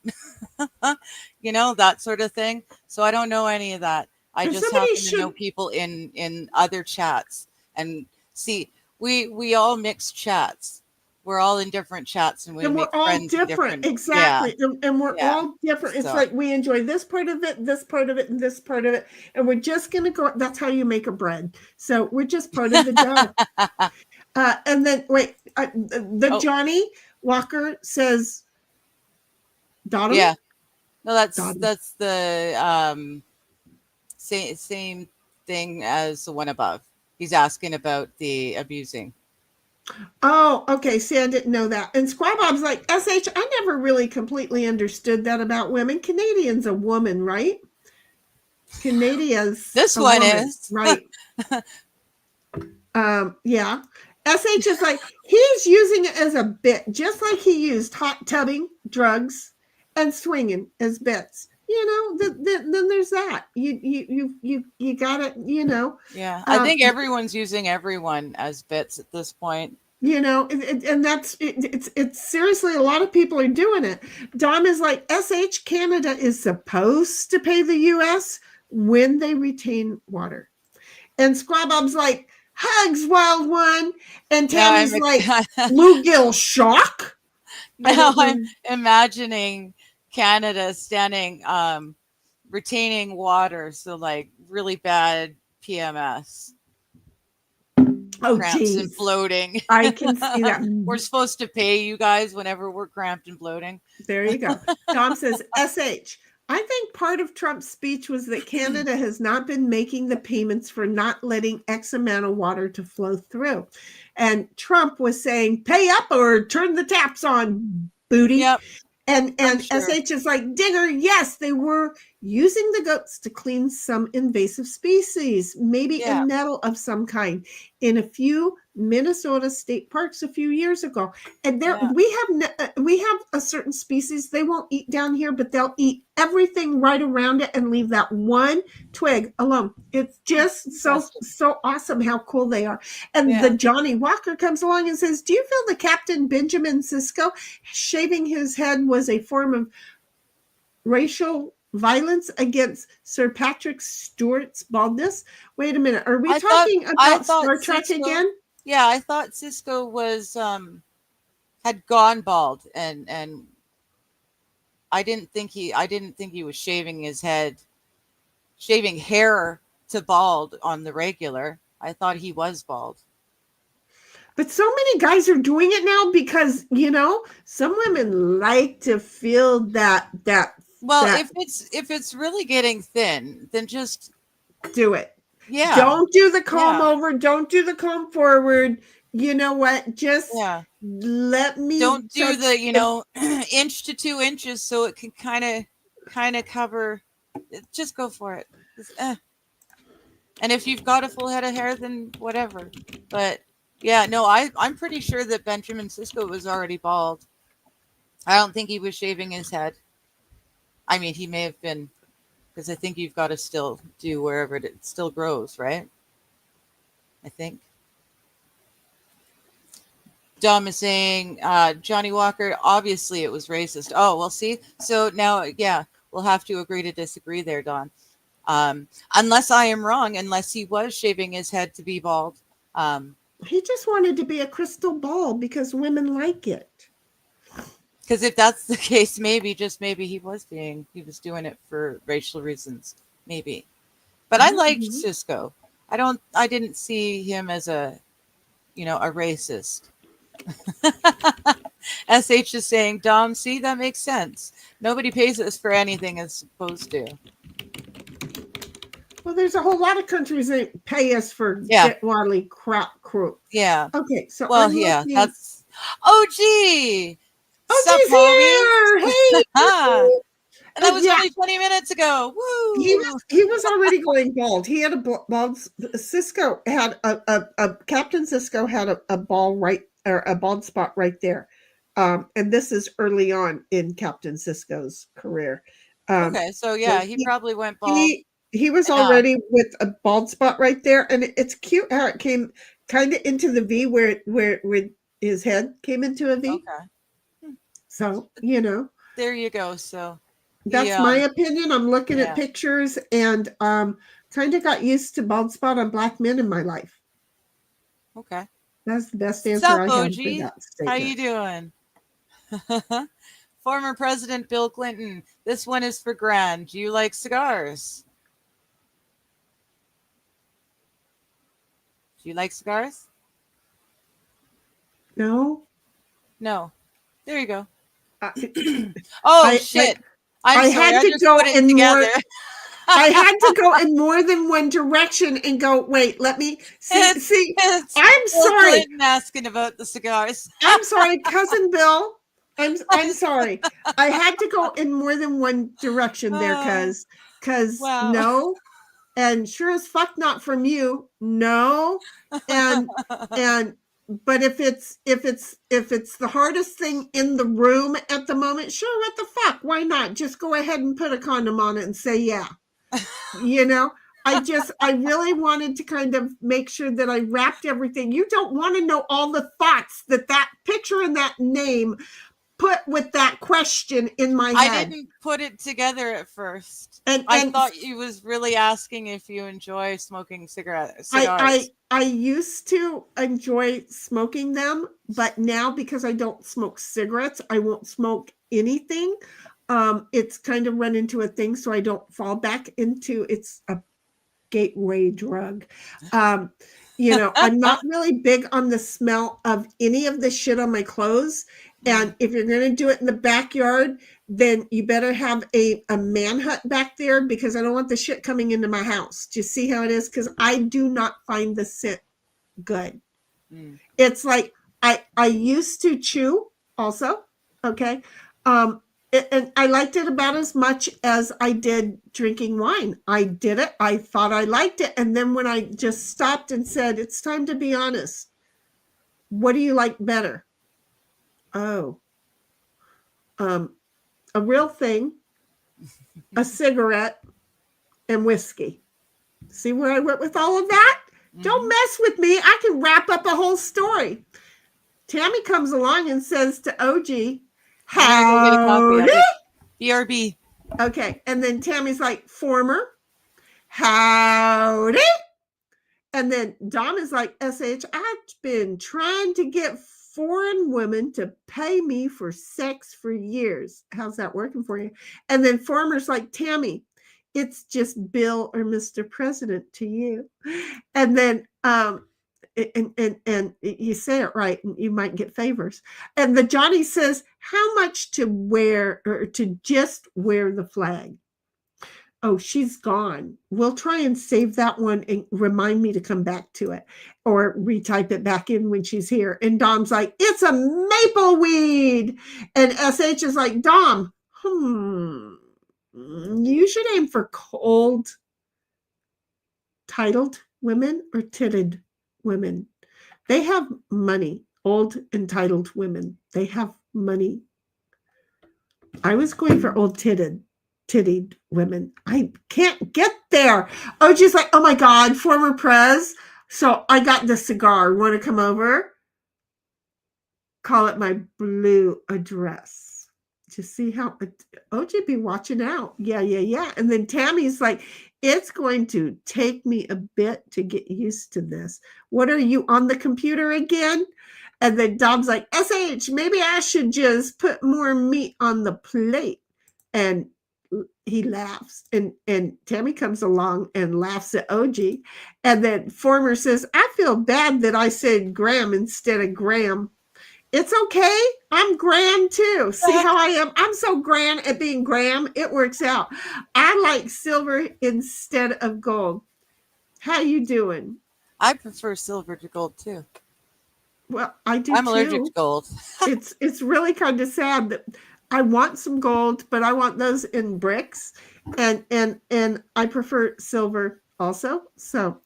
that sort of thing. So I don't know any of that. I And just somebody happen to know should, people in other chats. And see, we all mix chats. We're all in different chats, and we and we're make all friends in different. different. Yeah, Exactly. And we're yeah. all different. It's So like we enjoy this part of it, this part of it, and this part of it. And we're just going to go. That's how you make a bread. So we're just part of the job. And then, wait, the Oh. Johnny Walker says, Dottom? yeah. No, Dottom. that's the same thing as the one above. He's asking about the abusing. Oh, okay. See, I didn't know that. And Squab Bob's like, SH, I never really completely understood that about women. Canadian's a woman, right? Canadia's This a one woman, is. right? Yeah. SH is like, he's using it as a bit, just like he used hot tubbing, drugs, and swinging as bits. Then there's that. You got it. Yeah, I think everyone's using everyone as bits at this point. And that's it's seriously, a lot of people are doing it. Dom is like, SH, Canada is supposed to pay the US when they retain water. And Squabob's like, hugs, wild one. And Tammy's like, bluegill shock. Now I'm imagining Canada standing, retaining water, so like really bad PMS. Oh, cramps and bloating. I can see that. We're supposed to pay you guys whenever we're cramped and bloating. There you go. Tom says, SH, I think part of Trump's speech was that Canada has not been making the payments for not letting X amount of water to flow through. And Trump was saying, pay up or turn the taps on, booty. Yep. And sure. SH is like, Digger, yes, they were using the goats to clean some invasive species, maybe a nettle of some kind, in a few Minnesota state parks a few years ago. And there we have a certain species they won't eat down here, but they'll eat everything right around it and leave that one twig alone. It's just so awesome how cool they are. And the Johnny Walker comes along and says, do you feel the Captain Benjamin Sisko shaving his head was a form of racial violence against Sir Patrick Stewart's baldness? Wait a minute. Are we talking about Star Trek again? Yeah, I thought Sisko was had gone bald, and I didn't think he was shaving his head, shaving hair to bald on the regular. I thought he was bald. But so many guys are doing it now because, some women like to feel that. Well, if it's really getting thin, then just do it. Yeah. Don't do the comb over. Don't do the comb forward. You know what? Just let me. Don't do the, inch to 2 inches so it can kind of cover. Just go for it. And if you've got a full head of hair, then whatever. But yeah, no, I'm pretty sure that Benjamin Sisko was already bald. I don't think he was shaving his head. I mean, he may have been, because I think you've got to still do wherever it still grows, right? I think. Dom is saying, Johnny Walker, obviously it was racist. Oh, well, see? So now, we'll have to agree to disagree there, Don. Unless I am wrong, unless he was shaving his head to be bald. He just wanted to be a crystal ball because women like it. Because if that's the case, maybe he was doing it for racial reasons, maybe. But I liked Sisko. I didn't see him as a racist. SH is saying, Dom, see, that makes sense. Nobody pays us for anything as supposed to. Well, there's a whole lot of countries that pay us for Watley crap crew. Yeah. Okay, so that's OG. OG's here. Hey. And that was Yeah. only 20 minutes ago. Woo! He was already going bald. He had a bald. Cisco had a Captain Cisco had a bald right or a bald spot right there, and this is early on in Captain Cisco's career. Okay, so yeah, he probably went bald. He was enough. already with a bald spot right there, and it's cute how it came kind of into the V where his head came into a V. Okay. So you know. There you go. So That's my opinion. I'm looking yeah. at pictures and kind of got used to bald spot on black men in my life. Okay. That's the best answer Sup, I have OG? for that statement. How you doing? Former President Bill Clinton. This one is for Gran. Do you like cigars? Do you like cigars? No. No. There you go. Oh shit! I had to go in more. I had to go in more than one direction and go. Wait, let me see. I'm sorry. Clinton asking about the cigars. I'm sorry, cousin Bill. I'm sorry. I had to go in more than one direction there, because wow. No, and sure as fuck not from you. No, and but if it's the hardest thing in the room at the moment, sure, what the fuck? Why not? Just go ahead and put a condom on it and say yeah. You know, I really wanted to kind of make sure that I wrapped everything. You don't want to know all the thoughts that picture and that name put with that question in my head. I didn't put it together at first. And I thought you was really asking if you enjoy smoking cigars. I used to enjoy smoking them, but now because I don't smoke cigarettes, I won't smoke anything. It's kind of run into a thing, so I don't fall back into it's a gateway drug. You know, I'm not really big on the smell of any of the shit on my clothes. And if you're going to do it in the backyard, then you better have a man hut back there, because I don't want the shit coming into my house. Do you see how it is? Because I do not find the scent good. It's like I used to chew also. Okay. And I liked it about as much as I did drinking wine. I did it. I thought I liked it. And then when I just stopped and said, it's time to be honest, what do you like better? Oh, a real thing, a cigarette, and whiskey. See where I went with all of that? Don't mess with me. I can wrap up a whole story. Tammy comes along and says to OG, howdy. BRB. Okay. And then Tammy's like, former, howdy. And then Dom is like, SH, I've been trying to get foreign women to pay me for sex for years. How's that working for you? And then former's like, Tammy, it's just Bill or Mr. President to you. And then and you say it right, and you might get favors. And the Johnny says, how much to wear or to just wear the flag? Oh, she's gone. We'll try and save that one and remind me to come back to it, or retype it back in when she's here. And Dom's like, it's a maple weed. And SH is like, Dom, you should aim for cold titled women or titted women. They have money. Old entitled women. They have money. I was going for old titted women. I can't get there. Oh, just like, oh my God, former prez. So I got the cigar. Want to come over? Call it my blue address. Just see how OJ be watching out. Yeah. And then Tammy's like, it's going to take me a bit to get used to this. What are you on the computer again? And then Dom's like, SH, maybe I should just put more meat on the plate. And he laughs, and Tammy comes along and laughs at OG. And then former says, I feel bad that I said Graham instead of Graham. It's okay. I'm grand too. See how I am? I'm so grand at being Graham. It works out. I like silver instead of gold. How you doing? I prefer silver to gold too. Well, I do. I'm allergic to gold. It's really kind of sad that I want some gold, but I want those in bricks, and I prefer silver also. So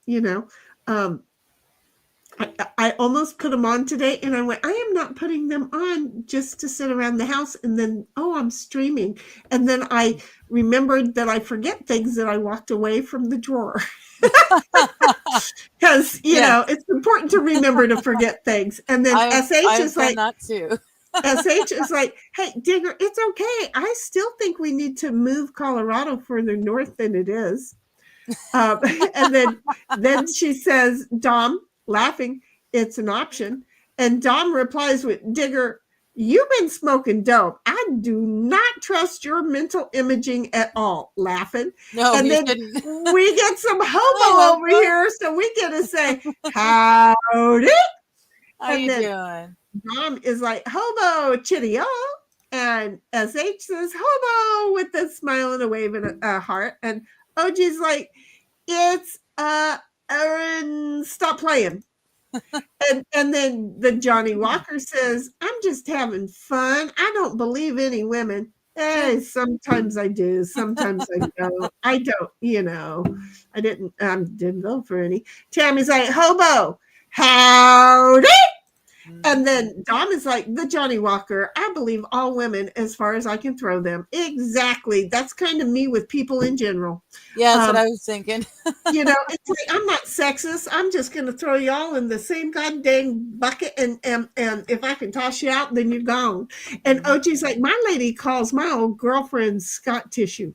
I almost put them on today, and I went, I am not putting them on just to sit around the house. And then, oh, I'm streaming. And then I remembered that I forget things, that I walked away from the drawer. Because, it's important to remember to forget things. And then SH is like, that too. SH is like, hey, Digger, it's okay. I still think we need to move Colorado further north than it is. And then she says, Dom, laughing, it's an option. And Dom replies with, Digger, you've been smoking dope. I do not trust your mental imaging at all, laughing. No, and then shouldn't. We get some hobo over here, so we get to say, howdy. How you doing? Dom is like, hobo, chitty and SH says, hobo, with a smile and a wave and a heart. And OG's like, it's Aaron, stop playing. and then the Johnny Walker says, I'm just having fun. I don't believe any women. Hey, sometimes I do, sometimes I don't. I don't, I didn't vote for any. Tammy's like, hobo, howdy. And then Dom is like, the Johnny Walker, I believe all women as far as I can throw them. Exactly. That's kind of me with people in general. Yeah, that's what I was thinking. It's like, I'm not sexist. I'm just going to throw y'all in the same goddamn bucket. And if I can toss you out, then you're gone. And OG's like, my lady calls my old girlfriend Scott Tissue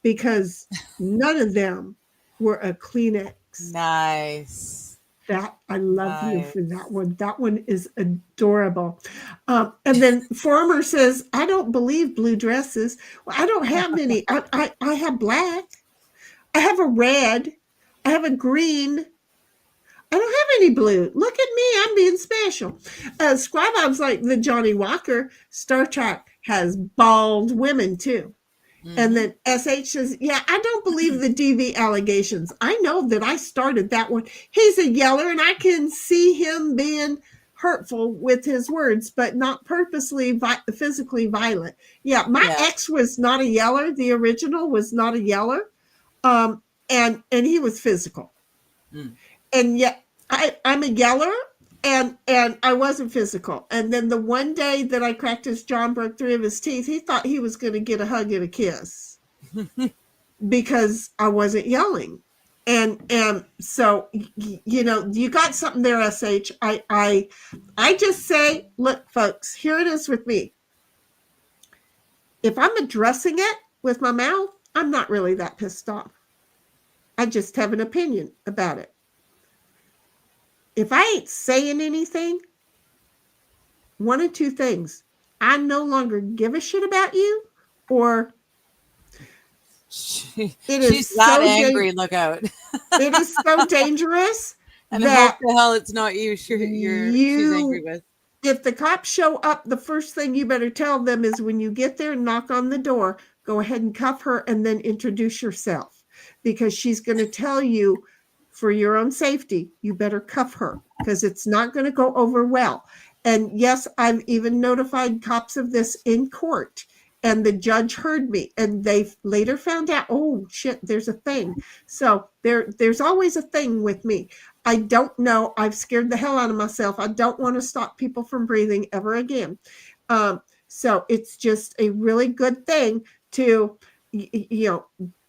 because none of them were a Kleenex. Nice. That I love you for that one. That one is adorable. And then Former says, I don't believe blue dresses. Well, I don't have any. I have black. I have a red. I have a green. I don't have any blue. Look at me. I'm being special. Squabob's like, the Johnny Walker. Star Trek has bald women too. And then SH says, yeah, I don't believe the DV allegations. I know that I started that one. He's a yeller, and I can see him being hurtful with his words, but not purposely physically violent. Yeah, my ex was not a yeller. The original was not a yeller. And he was physical. And yet I'm a yeller. And I wasn't physical. And then the one day that I cracked his jaw and broke 3 of his teeth, he thought he was going to get a hug and a kiss because I wasn't yelling. And so, you got something there, SH. I just say, look, folks, here it is with me. If I'm addressing it with my mouth, I'm not really that pissed off. I just have an opinion about it. If I ain't saying anything, one of 2 things. I no longer give a shit about you, or she's that angry. Look out. It is so dangerous. And hope the hell it's not you she's angry with. If the cops show up, the first thing you better tell them is when you get there and knock on the door, go ahead and cuff her and then introduce yourself. Because she's going to tell you, for your own safety, you better cuff her because it's not going to go over well. And yes, I've even notified cops of this in court, and the judge heard me, and they later found out, oh shit, there's a thing. So there's always a thing with me. I don't know. I've scared the hell out of myself. I don't want to stop people from breathing ever again. So it's just a really good thing to,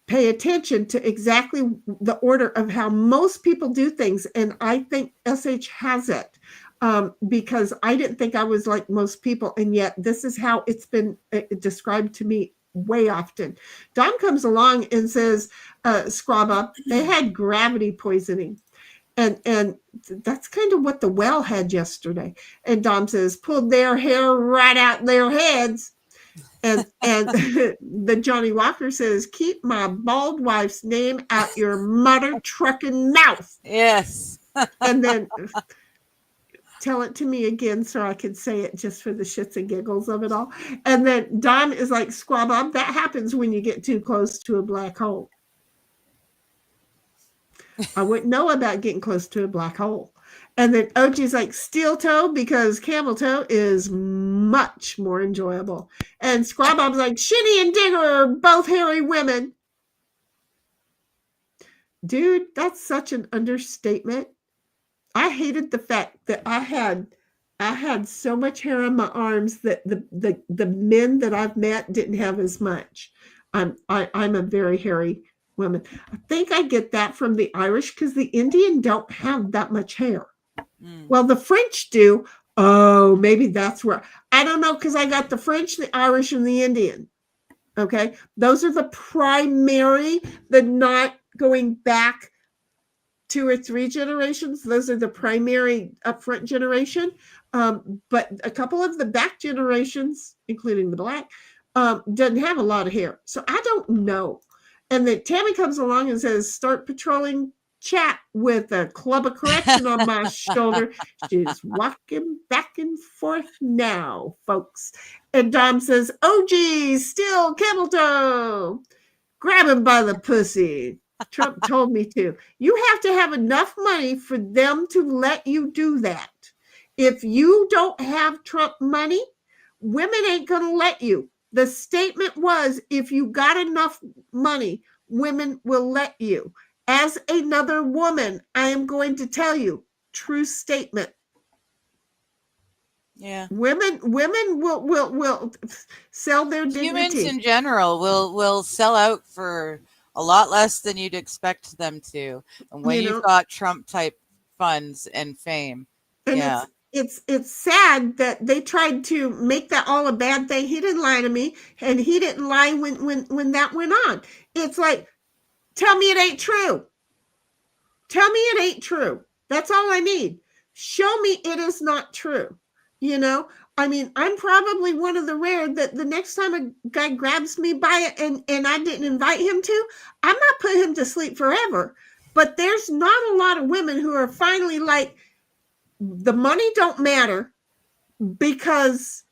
pay attention to exactly the order of how most people do things. And I think SH has it because I didn't think I was like most people. And yet this is how it's been described to me way often. Dom comes along and says, Scraba, they had gravity poisoning. And that's kind of what the well had yesterday. And Dom says, pulled their hair right out their heads. And the Johnny Walker says, keep my bald wife's name out your mother trucking mouth. Yes. And then tell it to me again so I can say it just for the shits and giggles of it all. And then Dom is like, Squab, that happens when you get too close to a black hole. I wouldn't know about getting close to a black hole. And then OG's like steel toe because camel toe is much more enjoyable. And Squabob's like Sheni and Digger are both hairy women. Dude, that's such an understatement. I hated the fact that I had so much hair on my arms that the men that I've met didn't have as much. I'm a very hairy woman. I think I get that from the Irish because the Indian don't have that much hair. Well, the French do. Oh, maybe that's where I don't know because I got the French, the Irish, and the Indian. Okay, those are the primary. The not going back 2 or 3 generations. Those are the primary upfront generation. But a couple of the back generations, including the black, doesn't have a lot of hair. So I don't know. And then Tammy comes along and says, start patrolling chat with a club of correction on my shoulder. She's walking back and forth now, folks. And Dom says, oh, geez, still camel toe. Grab him by the pussy. Trump told me to. You have to have enough money for them to let you do that. If you don't have Trump money, women ain't going to let you. The statement was, if you got enough money, women will let you. As another woman, I am going to tell you, true statement. Yeah. Women will sell their dignity. Humans in general will sell out for a lot less than you'd expect them to. And when you've got Trump type funds and fame. And yeah. It's sad that they tried to make that all a bad thing. He didn't lie to me, and he didn't lie when that went on. It's like, tell me it ain't true. Tell me it ain't true. That's all I need. Show me it is not true. I mean, I'm probably one of the rare that the next time a guy grabs me by it and I didn't invite him to, I'm not putting him to sleep forever. But there's not a lot of women who are finally like, the money don't matter because,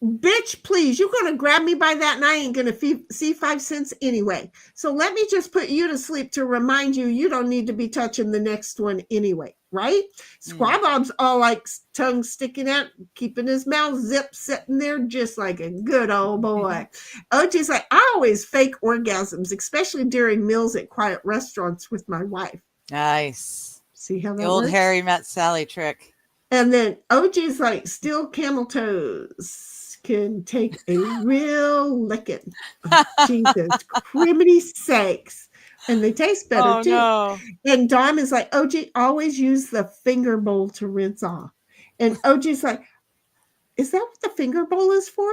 bitch, please, you're going to grab me by that and I ain't going to see 5 cents anyway. So let me just put you to sleep to remind you don't need to be touching the next one anyway, right? Squabob's all like tongue sticking out, keeping his mouth zipped, sitting there just like a good old boy. OG's like, I always fake orgasms, especially during meals at quiet restaurants with my wife. Nice. See how that the old works? Harry met Sally trick. And then OG's like, still camel toes can take a real licking. Oh, Jesus, criminy sakes. And they taste better too. No. And Dom is like, OG, always use the finger bowl to rinse off. And OG's like, is that what the finger bowl is for?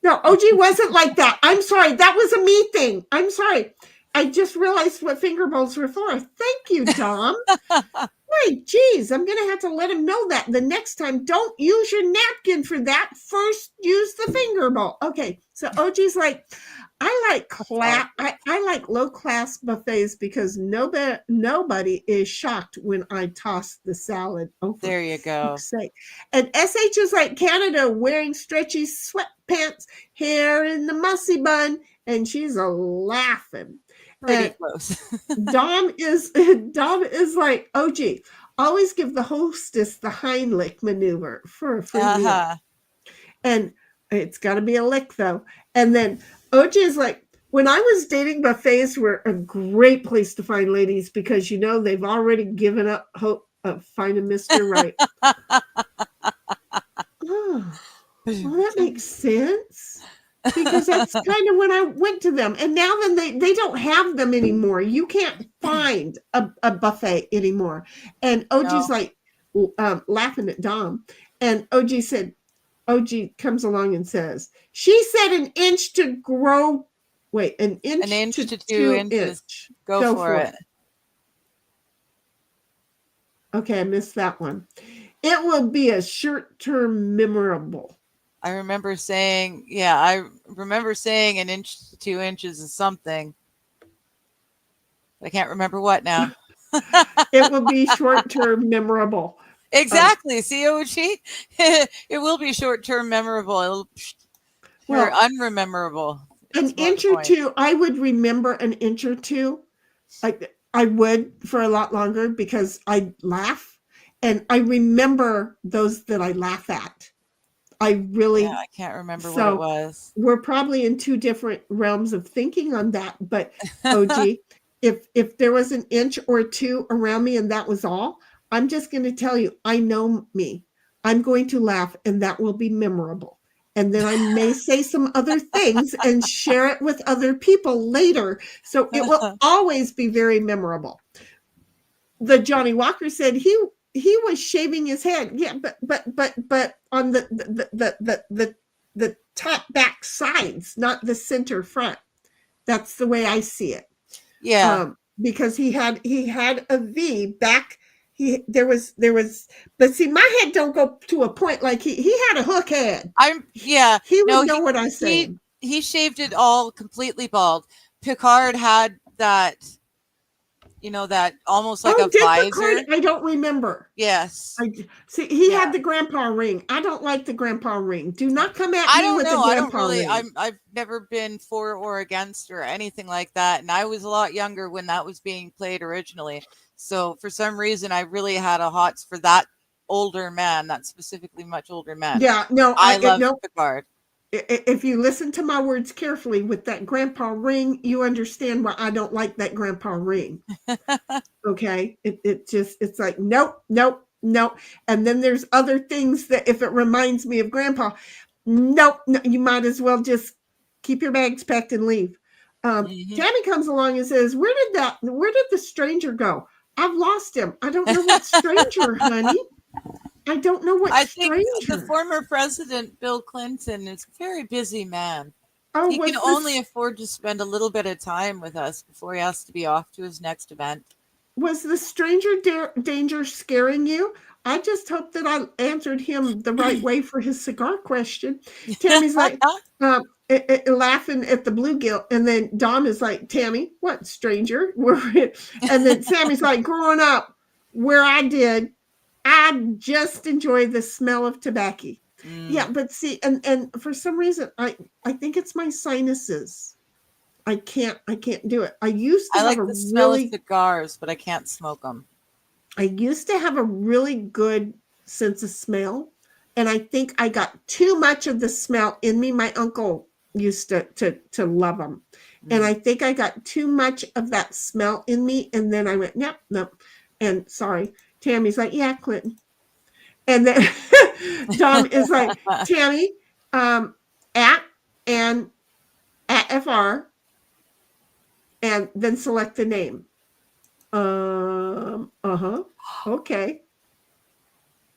No, OG wasn't like that. I'm sorry. That was a me thing. I'm sorry. I just realized what finger bowls were for. Thank you, Dom. Wait, geez, I'm going to have to let him know that the next time. Don't use your napkin for that. First, use the finger bowl. Okay, so OG's like, I like low class buffets because nobody is shocked when I toss the salad over. There you go. And SH is like Canada, wearing stretchy sweatpants, hair in the mussy bun, and she's laughing. Pretty close. Dom is like, OG, always give the hostess the Heimlich maneuver for a free meal. And it's got to be a lick, though. And then OG is like, when I was dating, buffets were a great place to find ladies because, they've already given up hope of finding Mr. Right. Oh, well, that makes sense. Because that's kind of when I went to them. And now then they don't have them anymore. You can't find a buffet anymore. And OG's like laughing at Dom. And OG comes along and says, she said an inch to grow. Wait, an inch to 2 inches. Go for it. Okay, I missed that one. It will be a short-term memorable. I remember saying an inch to 2 inches is something. I can't remember what now. It will be short-term memorable. Exactly. COG. It will be short-term memorable. Or unrememberable. An inch or two. I would remember an inch or two. I would for a lot longer because I'd laugh. And I remember those that I laugh at. I really, Yeah, I can't remember what it was. We're probably in two different realms of thinking on that. But OG, if there was an inch or two around me and that was all, I'm just going to tell you, I know me. I'm going to laugh and that will be memorable. And then I may say some other things and share it with other people later. So it will always be very memorable. The Johnny Walker said he was shaving his head. Yeah, but on the top back sides, not the center front. That's the way I see it. Yeah. Because he had a V back. There was, but see, my head don't go to a point like he had a hook head. He would know what I said. He shaved it all completely bald. Picard had that, that almost like a visor. Picard? I don't remember. Yes. He had the grandpa ring. I don't like the grandpa ring. Do not come at me with the grandpa ring. I've never been for or against or anything like that. And I was a lot younger when that was being played originally. So for some reason, I really had a hots for that older man, that specifically much older man. Yeah, no, I love Picard. If you listen to my words carefully with that grandpa ring, you understand why I don't like that grandpa ring. Okay. It's like, nope. And then there's other things that if it reminds me of grandpa, nope, no, you might as well just keep your bags packed and leave. Tammy comes along and says, where did the stranger go? I've lost him. I don't know what stranger, honey. I don't know what stranger. I think the former president, Bill Clinton, is a very busy man. He can only afford to spend a little bit of time with us before he has to be off to his next event. Was the stranger danger scaring you? I just hope that I answered him the right way for his cigar question. Tammy's like, laughing at the bluegill. And then Dom is like, Tammy, what stranger? And then Sammy's like, growing up where I did, I just enjoy the smell of tobacco. Yeah, but see, and for some reason, I think it's my sinuses. I can't do it. I used to have the smell of cigars, but I can't smoke them. I used to have a really good sense of smell, and I think I got too much of the smell in me. My uncle used to love them, and I think I got too much of that smell in me, and then I went, nope, and sorry. Tammy's like, yeah, Clinton. And then Dom is like, Tammy, at FR, and then select the name. Okay.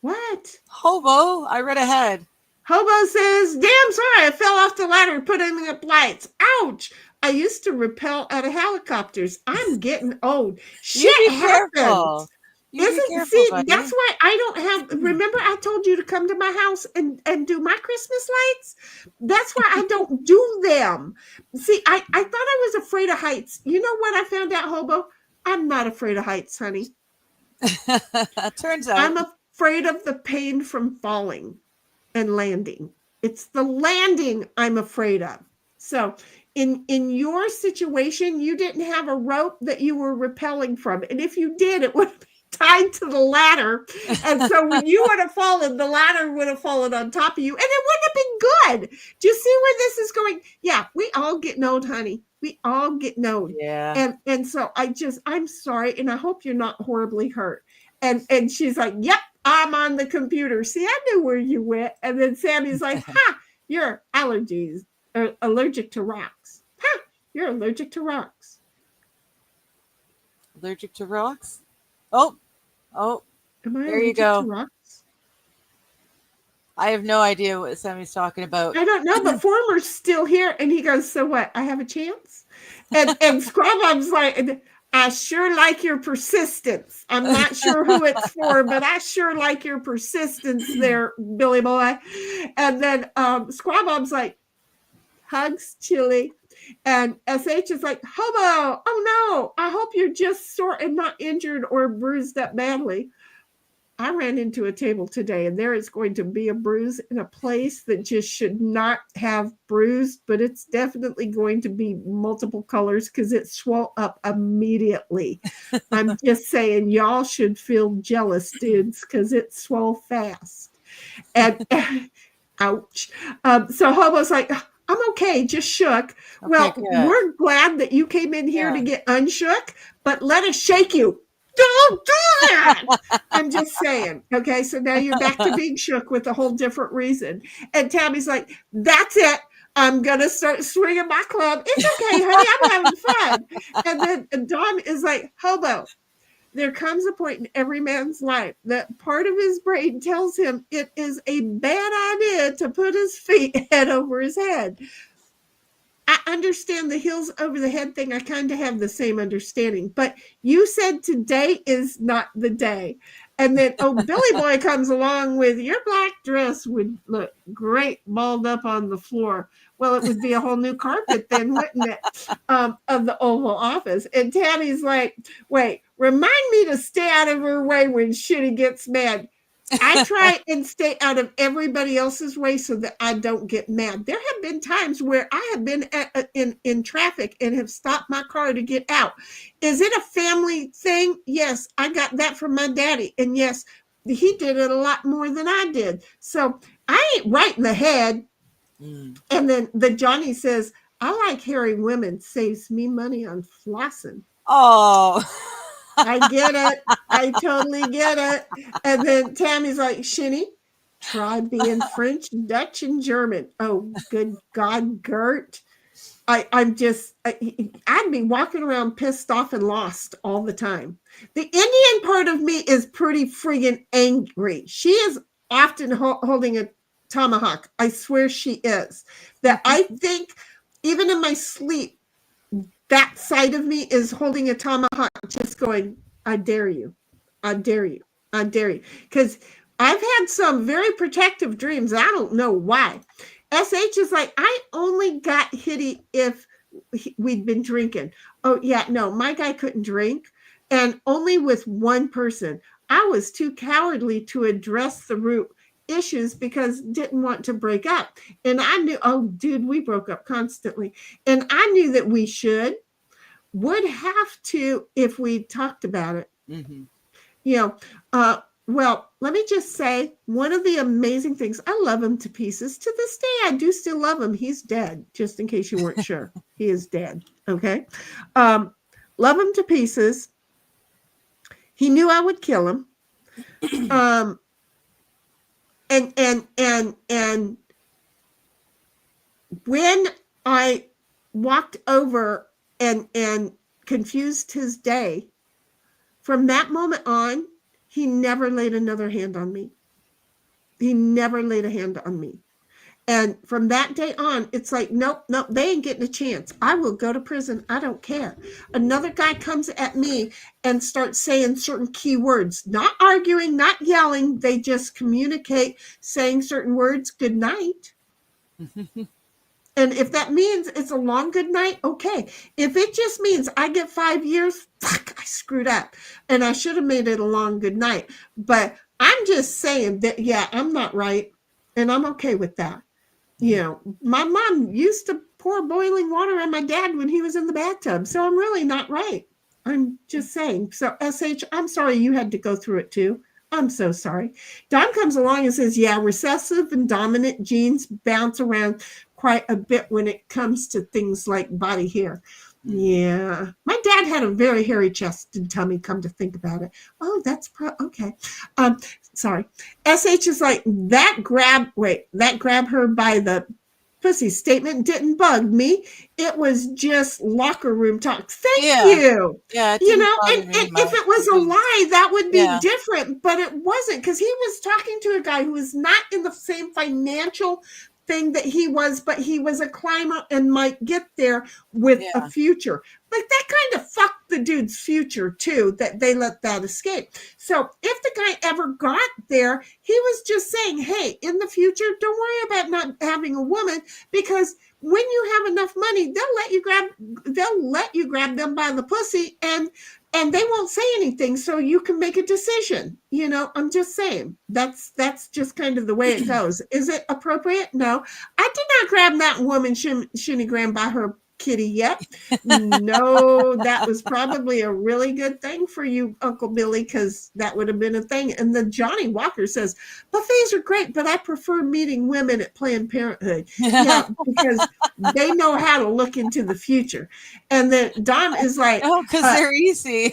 What? Hobo, I read ahead. Hobo says, damn sorry, I fell off the ladder and put in up lights. Ouch. I used to rappel out of helicopters. I'm getting old. Shit happens. That's why I don't have. Remember, I told you to come to my house and do my Christmas lights. That's why I don't do them. See, I thought I was afraid of heights. You know what I found out, Hobo? I'm not afraid of heights, honey. Turns out I'm afraid of the pain from falling and landing. It's the landing I'm afraid of. So in your situation, you didn't have a rope that you were rappelling from, and if you did, it would have tied to the ladder, and so when you would have fallen, the ladder would have fallen on top of you, and it wouldn't have been good. Do you see where this is going? Yeah, we all get knowed, honey. We all get knowed. Yeah. And so I'm sorry, and I hope you're not horribly hurt. And she's like, yep, I'm on the computer. See, I knew where you went. And then Sammy's like, you're allergic to rocks. You're allergic to rocks. Allergic to rocks? Oh, there you go. I have no idea what Sammy's talking about. I don't know, but Former's still here, and he goes, so what? I have a chance? And Scrub's like, I sure like your persistence. I'm not sure who it's for, but I sure like your persistence there, Billy boy. And then Scrub's like, hugs, Chili. And SH is like, Hobo, oh no, I hope you're just sore and not injured or bruised up badly. I ran into a table today and there is going to be a bruise in a place that just should not have bruised, but it's definitely going to be multiple colors because it swelled up immediately. I'm just saying, y'all should feel jealous, dudes, because it swelled fast. And ouch. So Hobo's like, I'm okay, just shook. Okay, well, good. we're glad that you came in here Yeah. to get unshook, but let us shake you. Don't do that. I'm just saying. Okay, so now you're back to being shook with a whole different reason. And Tammy's like, that's it. I'm going to start swinging my club. It's okay, honey. I'm having fun. And then Don is like, Hobo, there comes a point in every man's life that part of his brain tells him it is a bad idea to put his feet head over his head. I understand the heels over the head thing. I kind of have the same understanding, but you said today is not the day. And then, Billy Boy comes along with your black dress would look great balled up on the floor. Well, it would be a whole new carpet then, wouldn't it? Of the Oval Office. And Tammy's like, wait, remind me to stay out of her way when Sheni gets mad. I try and stay out of everybody else's way so that I don't get mad. There have been times where I have been in traffic and have stopped my car to get out. Is it a family thing? Yes, I got that from my daddy. And yes, he did it a lot more than I did. So I ain't right in the head. And then the Johnny says, I like hearing women saves me money on flossing. Oh. I get it. I totally get it. And then Tammy's like, Sheni, try being French, Dutch, and German. Oh, good God, Gert. I'd be walking around pissed off and lost all the time. The Indian part of me is pretty friggin' angry. She is often holding a tomahawk. I swear she is. That I think, even in my sleep, that side of me is holding a tomahawk, just going, I dare you. I dare you. I dare you. Because I've had some very protective dreams. I don't know why. SH is like, I only got hitty if we'd been drinking. Oh, yeah, no, my guy couldn't drink. And only with one person. I was too cowardly to address the root issues because didn't want to break up. And I knew, oh, dude, we broke up constantly. And I knew that we would have to if we talked about it. Well, let me just say, one of the amazing things, I love him to pieces. To this day, I do still love him. He's dead, just in case you weren't sure. He is dead, okay? Love him to pieces. He knew I would kill him. And when I walked over and confused his day, from that moment on, he never laid another hand on me. He never laid a hand on me. And from that day on, it's like, nope, they ain't getting a chance. I will go to prison. I don't care. Another guy comes at me and starts saying certain key words, not arguing, not yelling. They just communicate, saying certain words, good night. And if that means it's a long good night, okay. If it just means I get 5 years, fuck, I screwed up. And I should have made it a long good night. But I'm just saying that, yeah, I'm not right. And I'm okay with that. You know, my mom used to pour boiling water on my dad when he was in the bathtub. So I'm really not right. I'm just saying. So SH, I'm sorry you had to go through it too. I'm so sorry. Don comes along and says, yeah, recessive and dominant genes bounce around quite a bit when it comes to things like body hair. Yeah. My dad had a very hairy chest and tummy, come to think about it. Oh, that's okay. Sorry. SH is like, that grab her by the pussy statement didn't bug me. It was just locker room talk. Thank you. Yeah. You know, and if it was a lie, that would be different, but it wasn't, because he was talking to a guy who was not in the same financial thing that he was, but he was a climber and might get there with a future. Like, that kind of fucked the dude's future too, that they let that escape. So if the guy ever got there, he was just saying, hey, in the future, don't worry about not having a woman, because when you have enough money, they'll let you grab them by the pussy, and and they won't say anything, so you can make a decision. I'm just saying that's just kind of the way it goes. Is it appropriate? No, I did not grab that woman Sheni Graham by her kitty yet. No, that was probably a really good thing for you, Uncle Billy, because that would have been a thing. And then Johnny Walker says buffets are great, but I prefer meeting women at Planned Parenthood. Yeah, because they know how to look into the future. And then Don is like, Oh, because they're easy.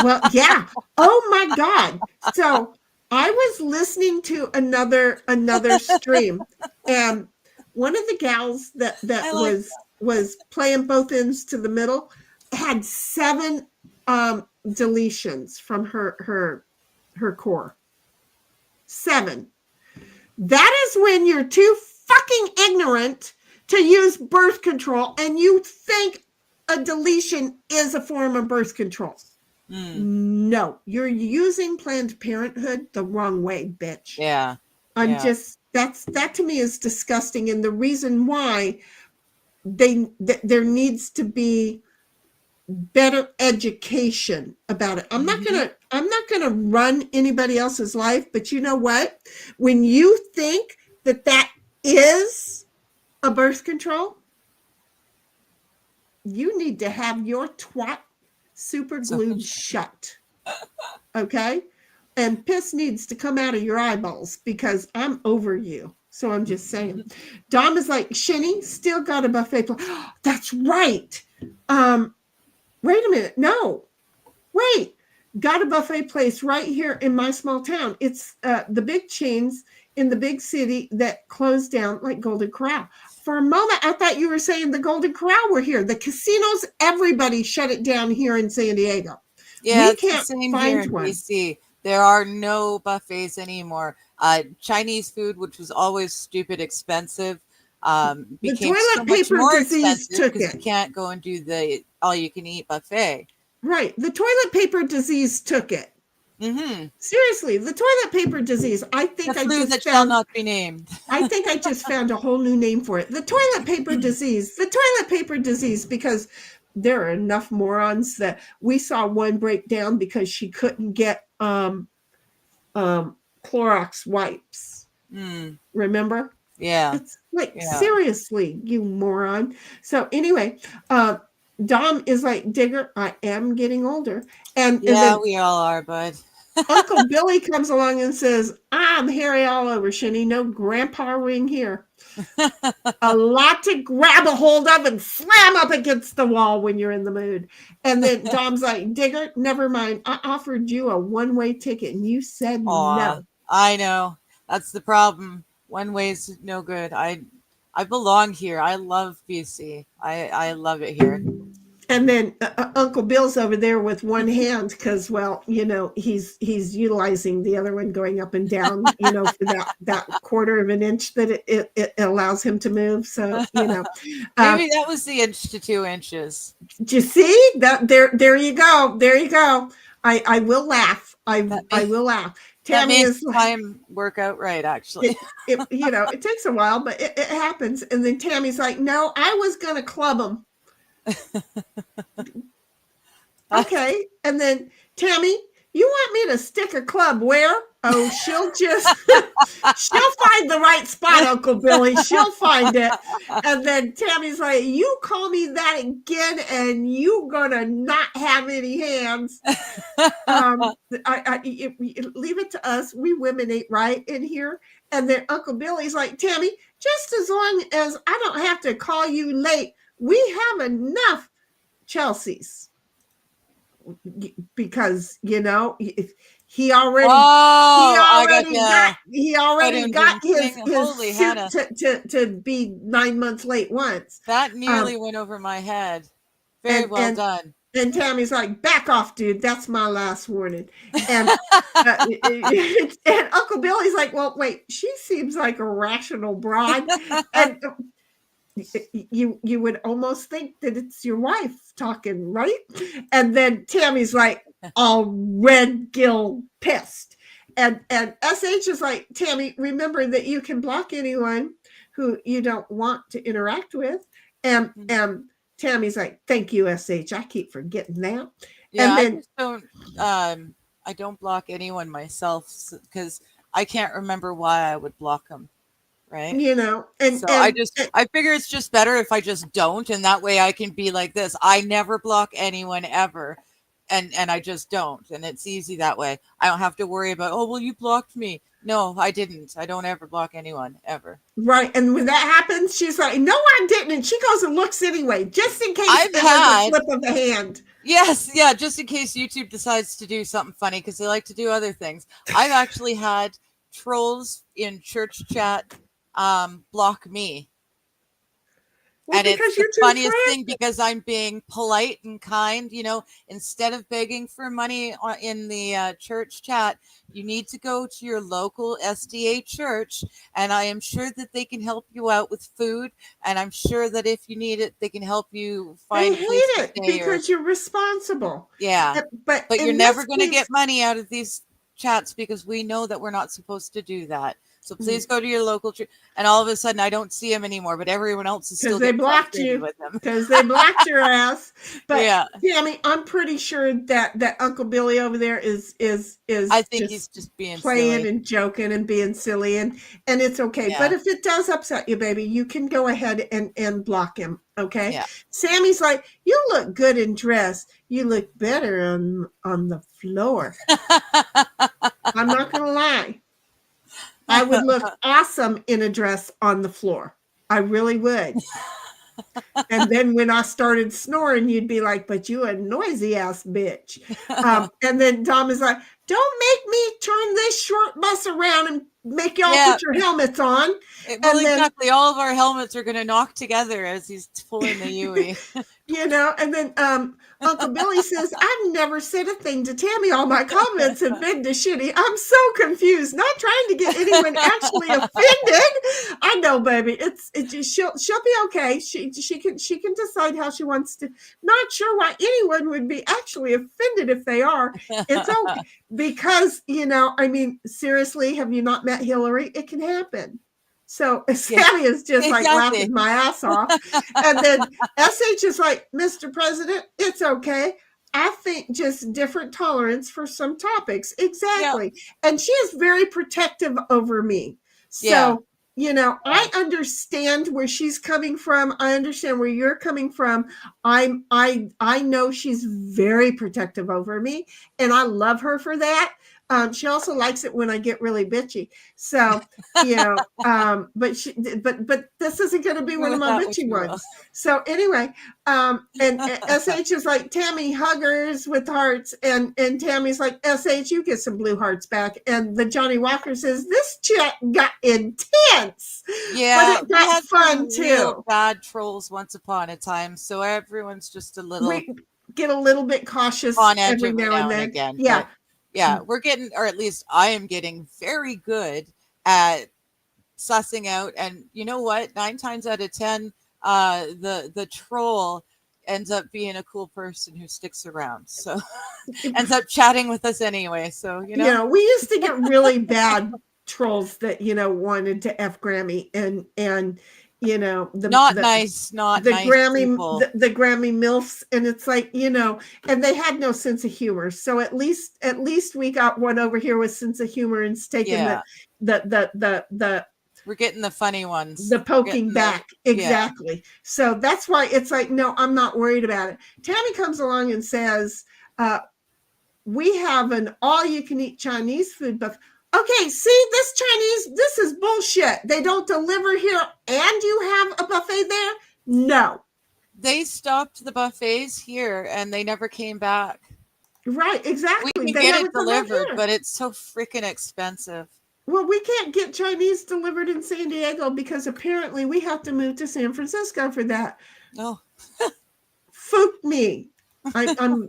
well, yeah. Oh my God. So I was listening to another stream, and one of the gals that was playing both ends to the middle had 7 deletions from her core. 7. That is when you're too fucking ignorant to use birth control and you think a deletion is a form of birth control. No, you're using Planned Parenthood the wrong way, bitch. Yeah. That to me is disgusting. And the reason why there needs to be better education about it. I'm not gonna run anybody else's life, but you know what? When you think that is a birth control, you need to have your twat super glued shut. Okay? And piss needs to come out of your eyeballs because I'm over you. So I'm just saying. Dom is like, Sheni, still got a buffet. That's right. Wait a minute. No. Wait. Got a buffet place right here in my small town. It's the big chains in the big city that closed down, like Golden Corral. For a moment, I thought you were saying the Golden Corral were here. The casinos, everybody shut it down here in San Diego. Yeah, we can't find one. BC. There are no buffets anymore. Chinese food, which was always stupid expensive, became so much more expensive because you can't go and do the all-you-can-eat buffet. Right. The toilet paper disease took it. Mm-hmm. Seriously, the toilet paper disease. I think the flu that shall not be named. I think I just found a whole new name for it. The toilet paper disease. The toilet paper disease, because there are enough morons that we saw one break down because she couldn't get Clorox wipes. Remember? Yeah. It's like, seriously, you moron. So anyway, Dom is like, Digger, I am getting older. And then, we all are, bud. Uncle Billy comes along and says, I'm hairy all over, Sheni. No grandpa ring here. A lot to grab a hold of and slam up against the wall when you're in the mood. And then Dom's like, Digger, never mind. I offered you a one-way ticket and you said no. I know. That's the problem. One way's no good. I belong here. I love BC. I love it here. And then Uncle Bill's over there with one hand because, well, he's utilizing the other one going up and down, for that quarter of an inch that it allows him to move. So, maybe that was the inch to 2 inches. Do you see that? There you go. There you go. I will laugh. I will laugh. Tammy is time work out right, actually. It takes a while, but it happens. And then Tammy's like, no, I was going to club him. Okay. And then Tammy, you want me to stick a club where? Oh, she'll find the right spot, Uncle Billy. She'll find it. And then Tammy's like, you call me that again and you gonna not have any hands. Leave it to us. We women ain't right in here. And then Uncle Billy's like, Tammy, just as long as I don't have to call you late, we have enough Chelsea's. Because he already got his suit to be 9 months late once. That nearly went over my head. Very well done. And Tammy's like, back off, dude. That's my last warning. And and Uncle Billy's like, well, wait, she seems like a rational broad. And you would almost think that it's your wife talking, right? And then Tammy's like, all red gill pissed. And SH is like, Tammy, remember that you can block anyone who you don't want to interact with. And Tammy's like, thank you, SH. I keep forgetting that. Yeah, And I then just don't. I don't block anyone myself because I can't remember why I would block them. Right. you know, So I figure it's just better if I just don't, and that way I can be like this. I never block anyone ever, and I just don't, and it's easy that way. I don't have to worry about, oh well, you blocked me. No, I didn't. I don't ever block anyone ever. right. And when that happens, she's like, no, I didn't. And she goes and looks anyway, just in case I've there's had- a slip of the hand. Yes, yeah, just in case YouTube decides to do something funny because they like to do other things. I've actually had trolls in church chat block me. Well, And it's because the you're too funniest frantic. thing because I'm being polite and kind, you know, instead of begging for money in the church chat, you need to go to your local SDA church, and I am sure that they can help you out with food, and I'm sure that if you need it, they can help you find They a place hate to it stay because you're responsible. yeah. But You're in never this going to case, get money out of these chats because we know that we're not supposed to do that. So please go to your local church. And all of a sudden, I don't see them anymore, but everyone else is still because they getting blocked frustrated you, with them. because they blocked your ass. But Yeah. Tammy, I'm pretty sure that Uncle Billy over there is I think he's just being playing silly. and joking and being silly, and it's okay. Yeah. But if it does upset you, baby, you can go ahead and block him. Okay. Yeah. Sammy's like, you look good in dress. You look better on the floor. I'm not gonna lie. I would look awesome in a dress on the floor. I really would. And then when I started snoring, you'd be like, but you a noisy ass bitch. And then Tom is like, don't make me turn this short bus around and make y'all Yeah. put your helmets on. Well, And then- exactly. All of our helmets are going to knock together as he's pulling the Yui. You know, and then Uncle Billy says, I've never said a thing to Tammy. All my comments have been to Sheni. I'm so confused, not trying to get anyone actually offended. I know, baby. It's just, she'll be okay. She can decide how she wants to. Not sure why anyone would be actually offended if they are. It's okay. Because, you know, I mean, seriously, have you not met Hillary? It can happen. So Sammy is just like laughing my ass off. And then SH is like, Mr. President, it's okay. I think just different tolerance for some topics. Exactly. Yeah. And she is very protective over me. So, you know, I understand where she's coming from. I understand where you're coming from. I know she's very protective over me, and I love her for that. She also likes it when I get really bitchy. So, you know, but this isn't going to be one of my bitchy ones. So anyway, and SH is like, Tammy, huggers with hearts. And Tammy's like, SH, you get some blue hearts back. And the Johnny Walker says, this chat got intense. Yeah, but it got fun too. Bad trolls once upon a time. So everyone's just a little. We get a little bit cautious on edge every now and then. Again. Yeah. Yeah, we're getting, or at least I am getting very good at sussing out. And you know what? 9 times out of 10, the troll ends up being a cool person who sticks around. So ends up chatting with us anyway. So, you know. Yeah, we used to get really bad trolls that, you know, wanted to F Grammy and you know, the nice Grammy people. the Grammy MILFs, and it's like, you know, and they had no sense of humor. So at least we got one over here with sense of humor and taking the we're getting the funny ones. The poking back. Exactly. Yeah. So that's why it's like, no, I'm not worried about it. Tammy comes along and says, we have an all-you-can-eat Chinese food buffet. Okay, see, this is bullshit. They don't deliver here and you have a buffet there? No. They stopped the buffets here and they never came back. Right, exactly. We can get it delivered, but it's so freaking expensive. Well, we can't get Chinese delivered in San Diego because apparently we have to move to San Francisco for that. Oh. Fook me. I'm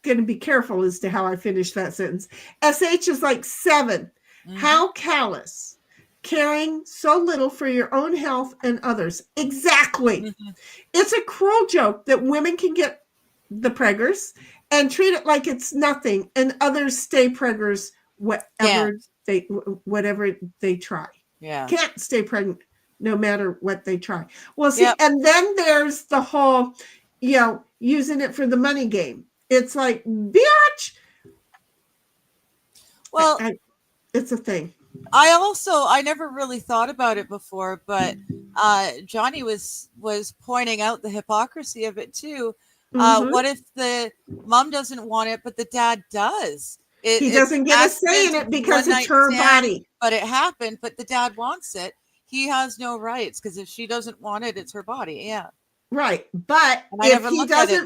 going to be careful as to how I finish that sentence. SH is like 7. Mm-hmm. How callous. Caring so little for your own health and others. Exactly. Mm-hmm. It's a cruel joke that women can get the preggers and treat it like it's nothing, and others stay preggers whatever they try. Yeah. Can't stay pregnant. no matter what they try. Well, see, Yep. and then there's the whole, using it for the money game. It's like, bitch. Well, it's a thing. I never really thought about it before, but Johnny was pointing out the hypocrisy of it too. What if the mom doesn't want it, but the dad does? He doesn't get a say in it because it's her body. But it happened, but the dad wants it. He has no rights because if she doesn't want it, it's her body. Yeah. Right. But if he doesn't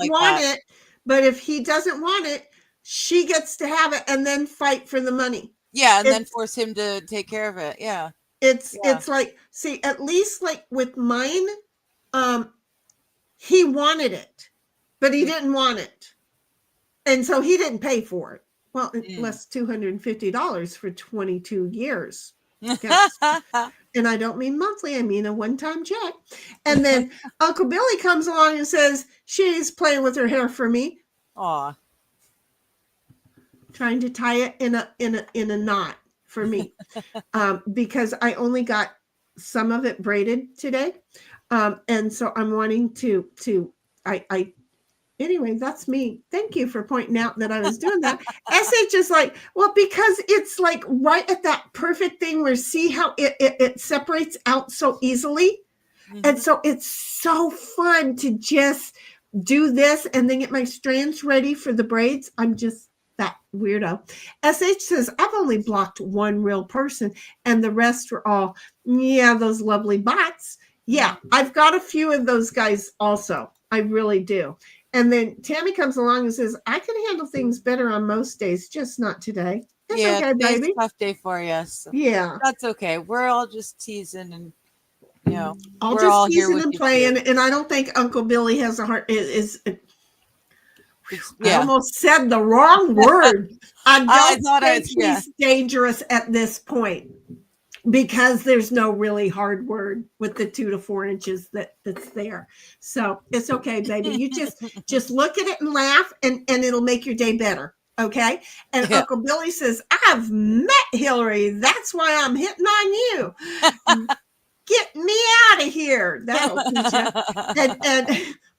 want it, she gets to have it and then fight for the money. Yeah, and then force him to take care of it. Yeah. It's like, see, at least like with mine, he wanted it, but he didn't want it. And so he didn't pay for it. Well, less $250 for 22 years. And I don't mean monthly, I mean a one-time check. And then Uncle Billy comes along and says, she's playing with her hair for me. Aw. Trying to tie it in a knot for me. Because I only got some of it braided today. And so I'm wanting to anyway, that's me. Thank you for pointing out that I was doing that. SH is like, well, because it's like right at that perfect thing where see how it separates out so easily. Mm-hmm. And so it's so fun to just do this and then get my strands ready for the braids. I'm just that weirdo. SH says, I've only blocked one real person and the rest were all, those lovely bots. Yeah, I've got a few of those guys also. I really do. And then Tammy comes along and says, I can handle things better on most days, just not today. That's okay, baby. Tough day for you. So yeah. That's okay. We're all just teasing and, we're all teasing and playing. Too. And I don't think Uncle Billy has a heart. I almost said the wrong word. I don't think he's dangerous at this point. Because there's no really hard word with the 2 to 4 inches that's there. So it's okay, baby. You just look at it and laugh and it'll make your day better. Okay. And Uncle Billy says, I've met Hillary. That's why I'm hitting on you. Get me out of here. That'll teach you. And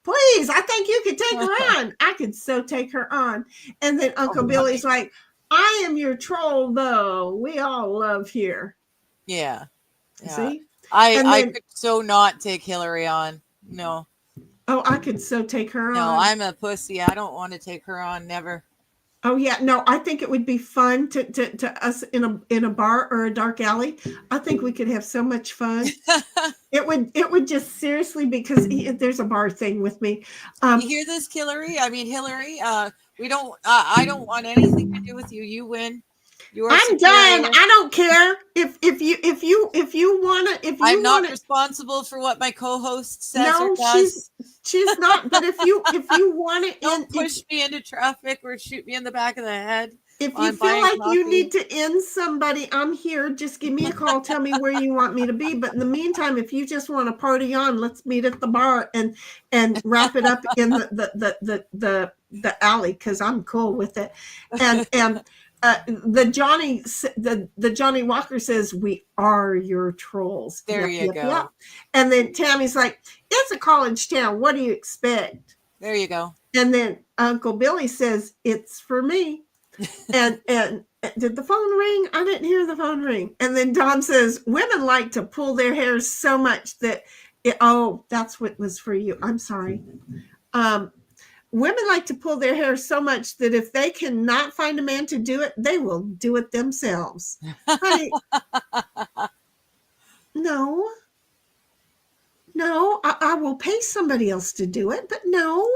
please, I think you could take her on. I could so take her on. And then Uncle Billy's like, I am your troll, though. We all love here. Yeah. See? I could so not take Hillary on. No. Oh, I could so take her on. No, I'm a pussy. I don't want to take her on. Never. Oh yeah. No, I think it would be fun to us in a bar or a dark alley. I think we could have so much fun. It would just seriously, because there's a bar thing with me. You hear this, Hillary? I mean, Hillary, I don't want anything to do with you. You win. I'm done. I don't care if you wanna. I'm not responsible for what my co-host says. No, or does. she's not. But if you want to, don't push me into traffic or shoot me in the back of the head. If you feel like you need to end somebody, I'm here. Just give me a call. Tell me where you want me to be. But in the meantime, if you just want to party on, let's meet at the bar and wrap it up in the alley, because I'm cool with it. And. The Johnny Walker says, we are your trolls. There you go. Yep. And then Tammy's like, it's a college town. What do you expect? There you go. And then Uncle Billy says, it's for me. and did the phone ring? I didn't hear the phone ring. And then Don says, women like to pull their hair so much that that's what was for you. I'm sorry. Women like to pull their hair so much that if they cannot find a man to do it, they will do it themselves. Honey, no, I will pay somebody else to do it, but no.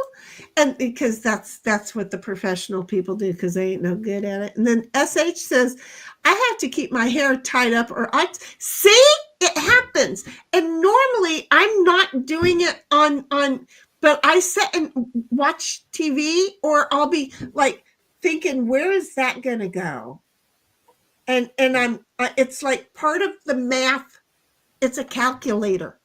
And because that's what the professional people do, because they ain't no good at it. And then SH says, I have to keep my hair tied up or see, it happens. And normally I'm not doing it on but I sit and watch TV, or I'll be like thinking, where is that going to go? And it's like part of the math. It's a calculator.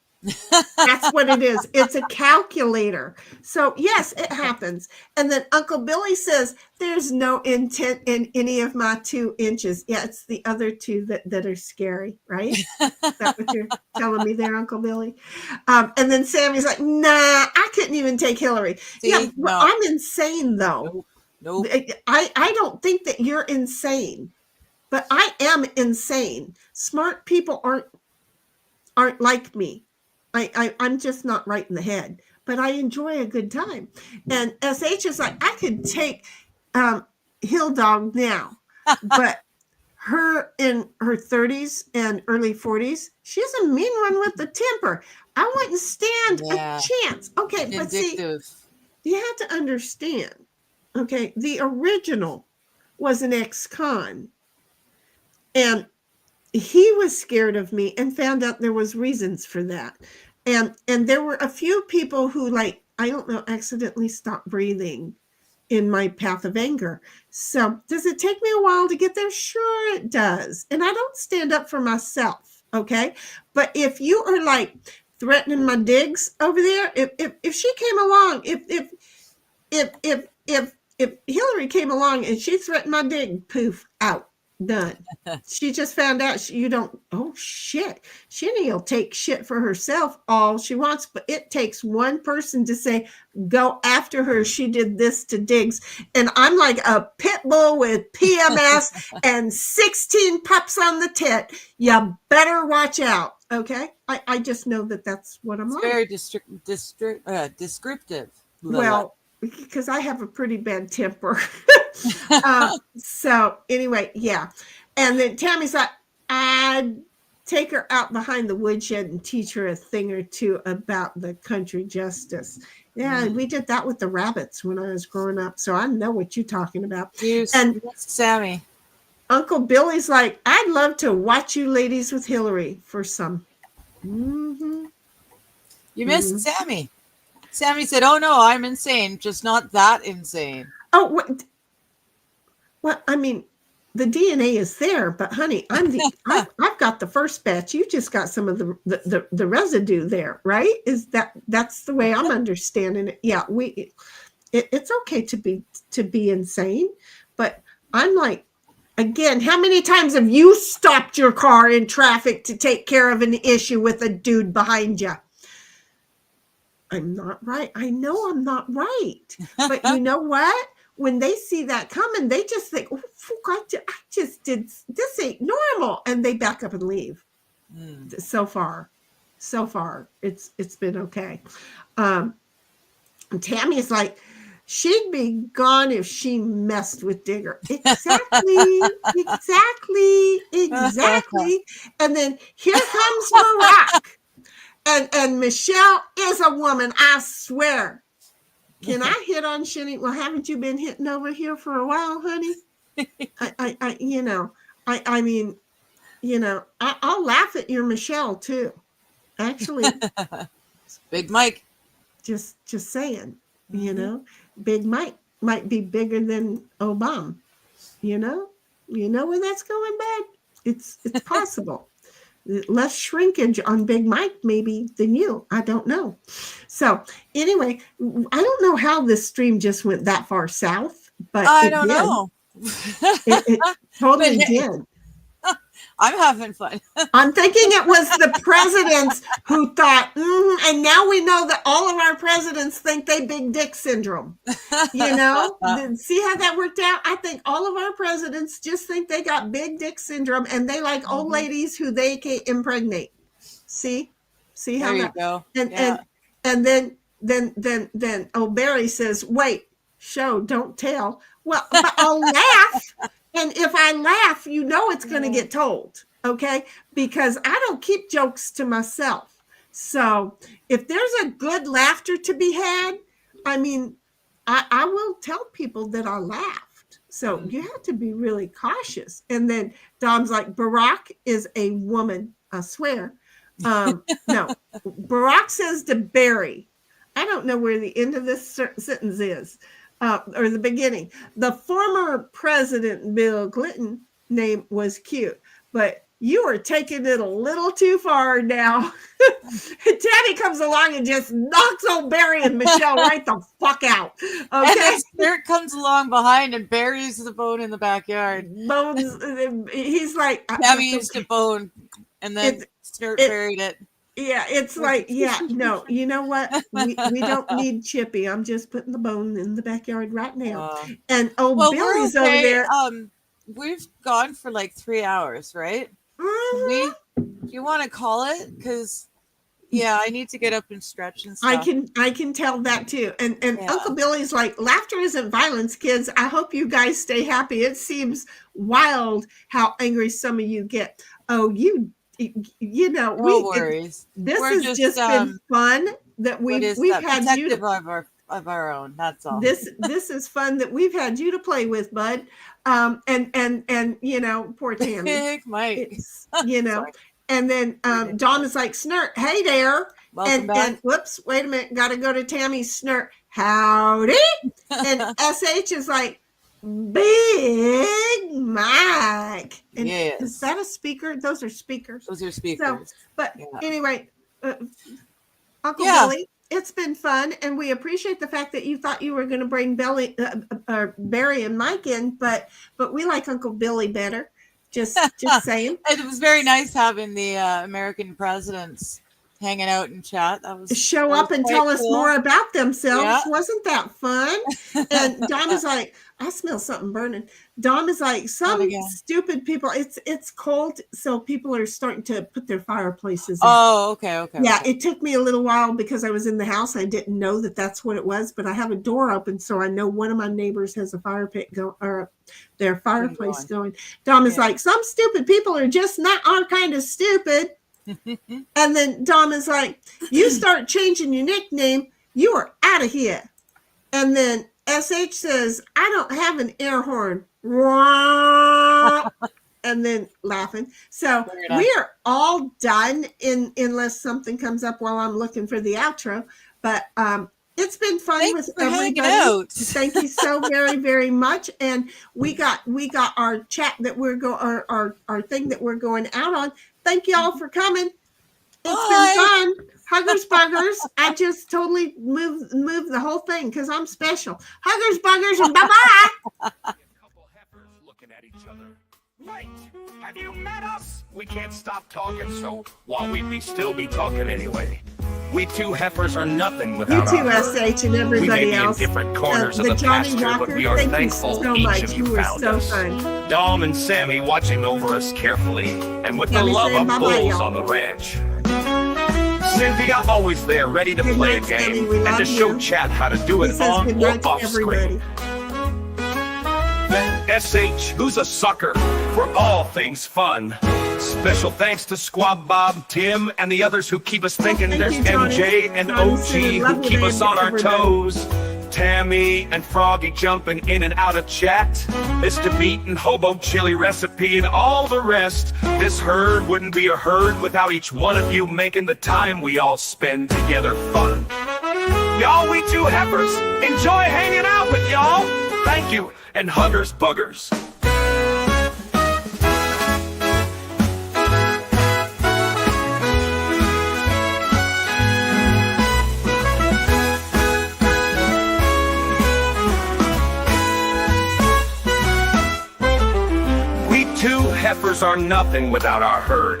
That's what it is. It's a calculator. So yes, it happens. And then Uncle Billy says, there's no intent in any of my 2 inches. Yeah, it's the other 2 that are scary, right? Is that what you're telling me there, Uncle Billy? And then Sammy's like, nah, I couldn't even take Hillary. See, yeah, well, no. I'm insane though. Nope. I don't think that you're insane, but I am insane. Smart people aren't like me. I'm just not right in the head, but I enjoy a good time. And SH is like, I could take Hill Dog now, but her in her 30s and early 40s, she's a mean one with the temper. I wouldn't stand a chance. Okay, but see, you have to understand, okay, the original was an ex-con, and he was scared of me and found out there was reasons for that. And there were a few people who, like, I don't know, accidentally stopped breathing in my path of anger. So does it take me a while to get there? Sure it does. And I don't stand up for myself. Okay. But if you are like threatening my digs over there, if she came along, if Hillary came along and she threatened my dig, poof, out. Done. She just found out you don't. Oh shit! Sheni will take shit for herself all she wants, but it takes one person to say, "Go after her." She did this to Diggs, and I'm like a pit bull with PMS and 16 pups on the tit. You better watch out. Okay, I just know that that's what I'm like. Very descriptive. Well, because I have a pretty bad temper. So anyway, yeah. And then Tammy's like, I'd take her out behind the woodshed and teach her a thing or 2 about the country justice. Yeah, we did that with the rabbits when I was growing up. So I know what you're talking about. And Sammy. Uncle Billy's like, I'd love to watch you ladies with Hillary for some. Mm-hmm. You missed Sammy. Sammy said, oh no, I'm insane, just not that insane. Oh, what? Well, I mean, the DNA is there, but honey, I've got the first batch. You just got some of the residue there, right? That's the way I'm understanding it. Yeah, it's okay to be insane, but I'm like, again, how many times have you stopped your car in traffic to take care of an issue with a dude behind you? I'm not right. I know I'm not right, but you know what? When they see that coming, they just think, oh, I just did, this ain't normal. And they back up and leave. So far, it's been okay. Tammy's like, she'd be gone if she messed with Digger. Exactly. And then here comes Barack. And Michelle is a woman, I swear. Can I hit on Sheni? Well, haven't you been hitting over here for a while, honey? I'll laugh at your Michelle too. Actually, Big Mike. Just saying, Big Mike might be bigger than Obama. You know where that's going, bud? It's possible. Less shrinkage on Big Mike maybe than you. I don't know. So anyway, I don't know how this stream just went that far south, but I don't know. It totally did. I'm having fun. I'm thinking it was the presidents who thought, and now we know that all of our presidents think they big dick syndrome. See how that worked out? I think all of our presidents just think they got big dick syndrome, and they like old ladies who they can impregnate. See how there that? You go. And then Barry says, "Wait, show, don't tell." Well, but I'll laugh. And if I laugh, it's going to get told, okay? Because I don't keep jokes to myself. So if there's a good laughter to be had, I will tell people that I laughed. So you have to be really cautious. And then Dom's like, Barack is a woman, I swear. No, Barack says to Barry, I don't know where the end of this sentence is. Or the beginning. The former president, Bill Clinton, name was cute, but you are taking it a little too far now. Tammy comes along and just knocks old Barry and Michelle right the fuck out. Okay. And then Spirit comes along behind and buries the bone in the backyard. Bones, he's like, Tammy used to bone, and then Spirit buried it. Yeah, it's like, yeah, no, you know what? We don't need Chippy. I'm just putting the bone in the backyard right now. And Billy's over there. We've gone for like 3 hours, right? Mm-hmm. Do you want to call it? Because I need to get up and stretch and stuff. I can tell that too. And Uncle Billy's like, laughter isn't violence, kids. I hope you guys stay happy. It seems wild how angry some of you get. Oh, you know, no worries. This has just been fun that we've had you of our own. That's all. This is fun that we've had you to play with, bud. And you know, poor Tammy. Big Mike. It's, you know, and then Dawn is like, Snert, hey there. Welcome back. And whoops, wait a minute, gotta go to Tammy's. Snert, howdy. And SH is like, Big Mike. And is that a speaker? Those are speakers. Those are speakers. So, anyway, Uncle Billy, it's been fun, and we appreciate the fact that you thought you were going to bring Barry and Mike in, but we like Uncle Billy better. Just saying. It was very nice having the American presidents hanging out and chat. That was show up and tell us more about themselves. Yeah. Wasn't that fun? And Dom is like, I smell something burning. Dom is like, some stupid people. It's cold, so people are starting to put their fireplaces in. Oh, okay. Yeah, it took me a little while because I was in the house. I didn't know that that's what it was, but I have a door open, so I know one of my neighbors has a fire pit or their fireplace going. Dom is like, some stupid people are just not our kind of stupid. And then Dom is like, you start changing your nickname, you are out of here. And then SH says, I don't have an air horn. And then laughing. So we are all done unless something comes up while I'm looking for the outro. But it's been fun with everybody. Thank you so very, very much. And we got our chat that we're our thing that we're going out on. Thank you all for coming. It's been fun. Huggers buggers. I just totally moved the whole thing because I'm special. Huggers buggers and bye-bye. A couple heifers looking at each other. Wait, have you met us? We can't stop talking, so why we still be talking anyway? We two heifers are nothing without you two, SH, and everybody we may else. Be in different corners of the Johnny pasture, Walker, but we are thankful so each much. of you found so us. Fun. Dom and Sammy watching over us carefully, and with the love of bulls on the ranch. Cynthia always there, ready to play a game and to show chat how to do it on or off screen. SH, who's a sucker for all things fun. Special thanks to Squab Bob, Tim, and the others who keep us thinking. There's MJ and OG who keep us on our toes. Tammy and Froggy jumping in and out of chat. Mr. Meat and Hobo Chili Recipe and all the rest. This herd wouldn't be a herd without each one of you making the time we all spend together fun. Y'all, we two heifers, enjoy hanging out with y'all. Thank you, and huggers buggers. Two heifers are nothing without our herd.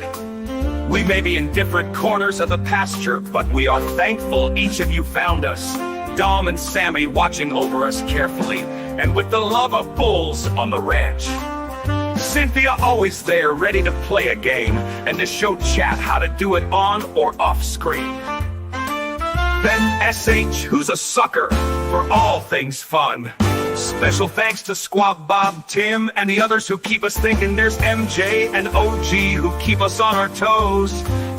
We may be in different corners of the pasture, but we are thankful each of you found us. Dom and Sammy watching over us carefully, and with the love of bulls on the ranch. Cynthia always there, ready to play a game, and to show chat how to do it on or off screen. Then SH, who's a sucker for all things fun. Special thanks to Squab Bob, Tim, and the others who keep us thinking. There's MJ and OG who keep us on our toes.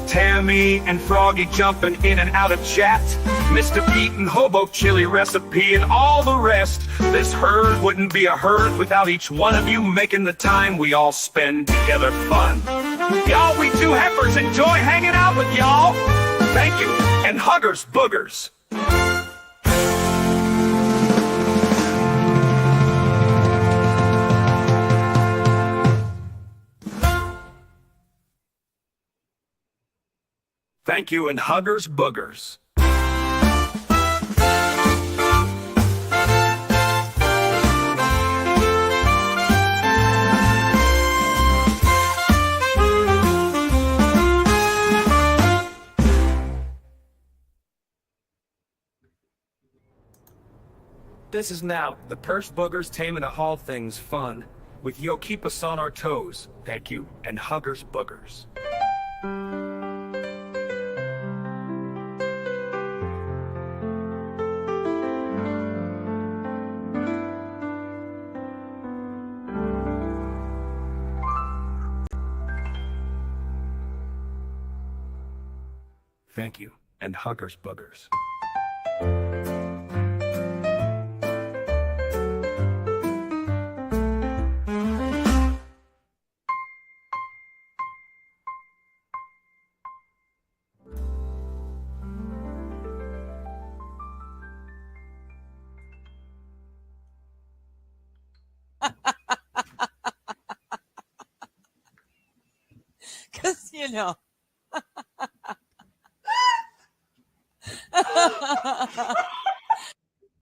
Tammy and Froggy jumping in and out of chat. Mr. Pete and Hobo Chili Recipe and all the rest. This herd wouldn't be a herd without each one of you making the time we all spend together fun. Y'all, we two heifers enjoy hanging out with y'all. Thank you, and huggers boogers. Thank you, and huggers boogers. This is now the Purse Boogers Taming a Hall Things fun with Yo Keep Us on Our Toes. Thank you, and huggers boogers. Thank you, and huggers boogers. Because,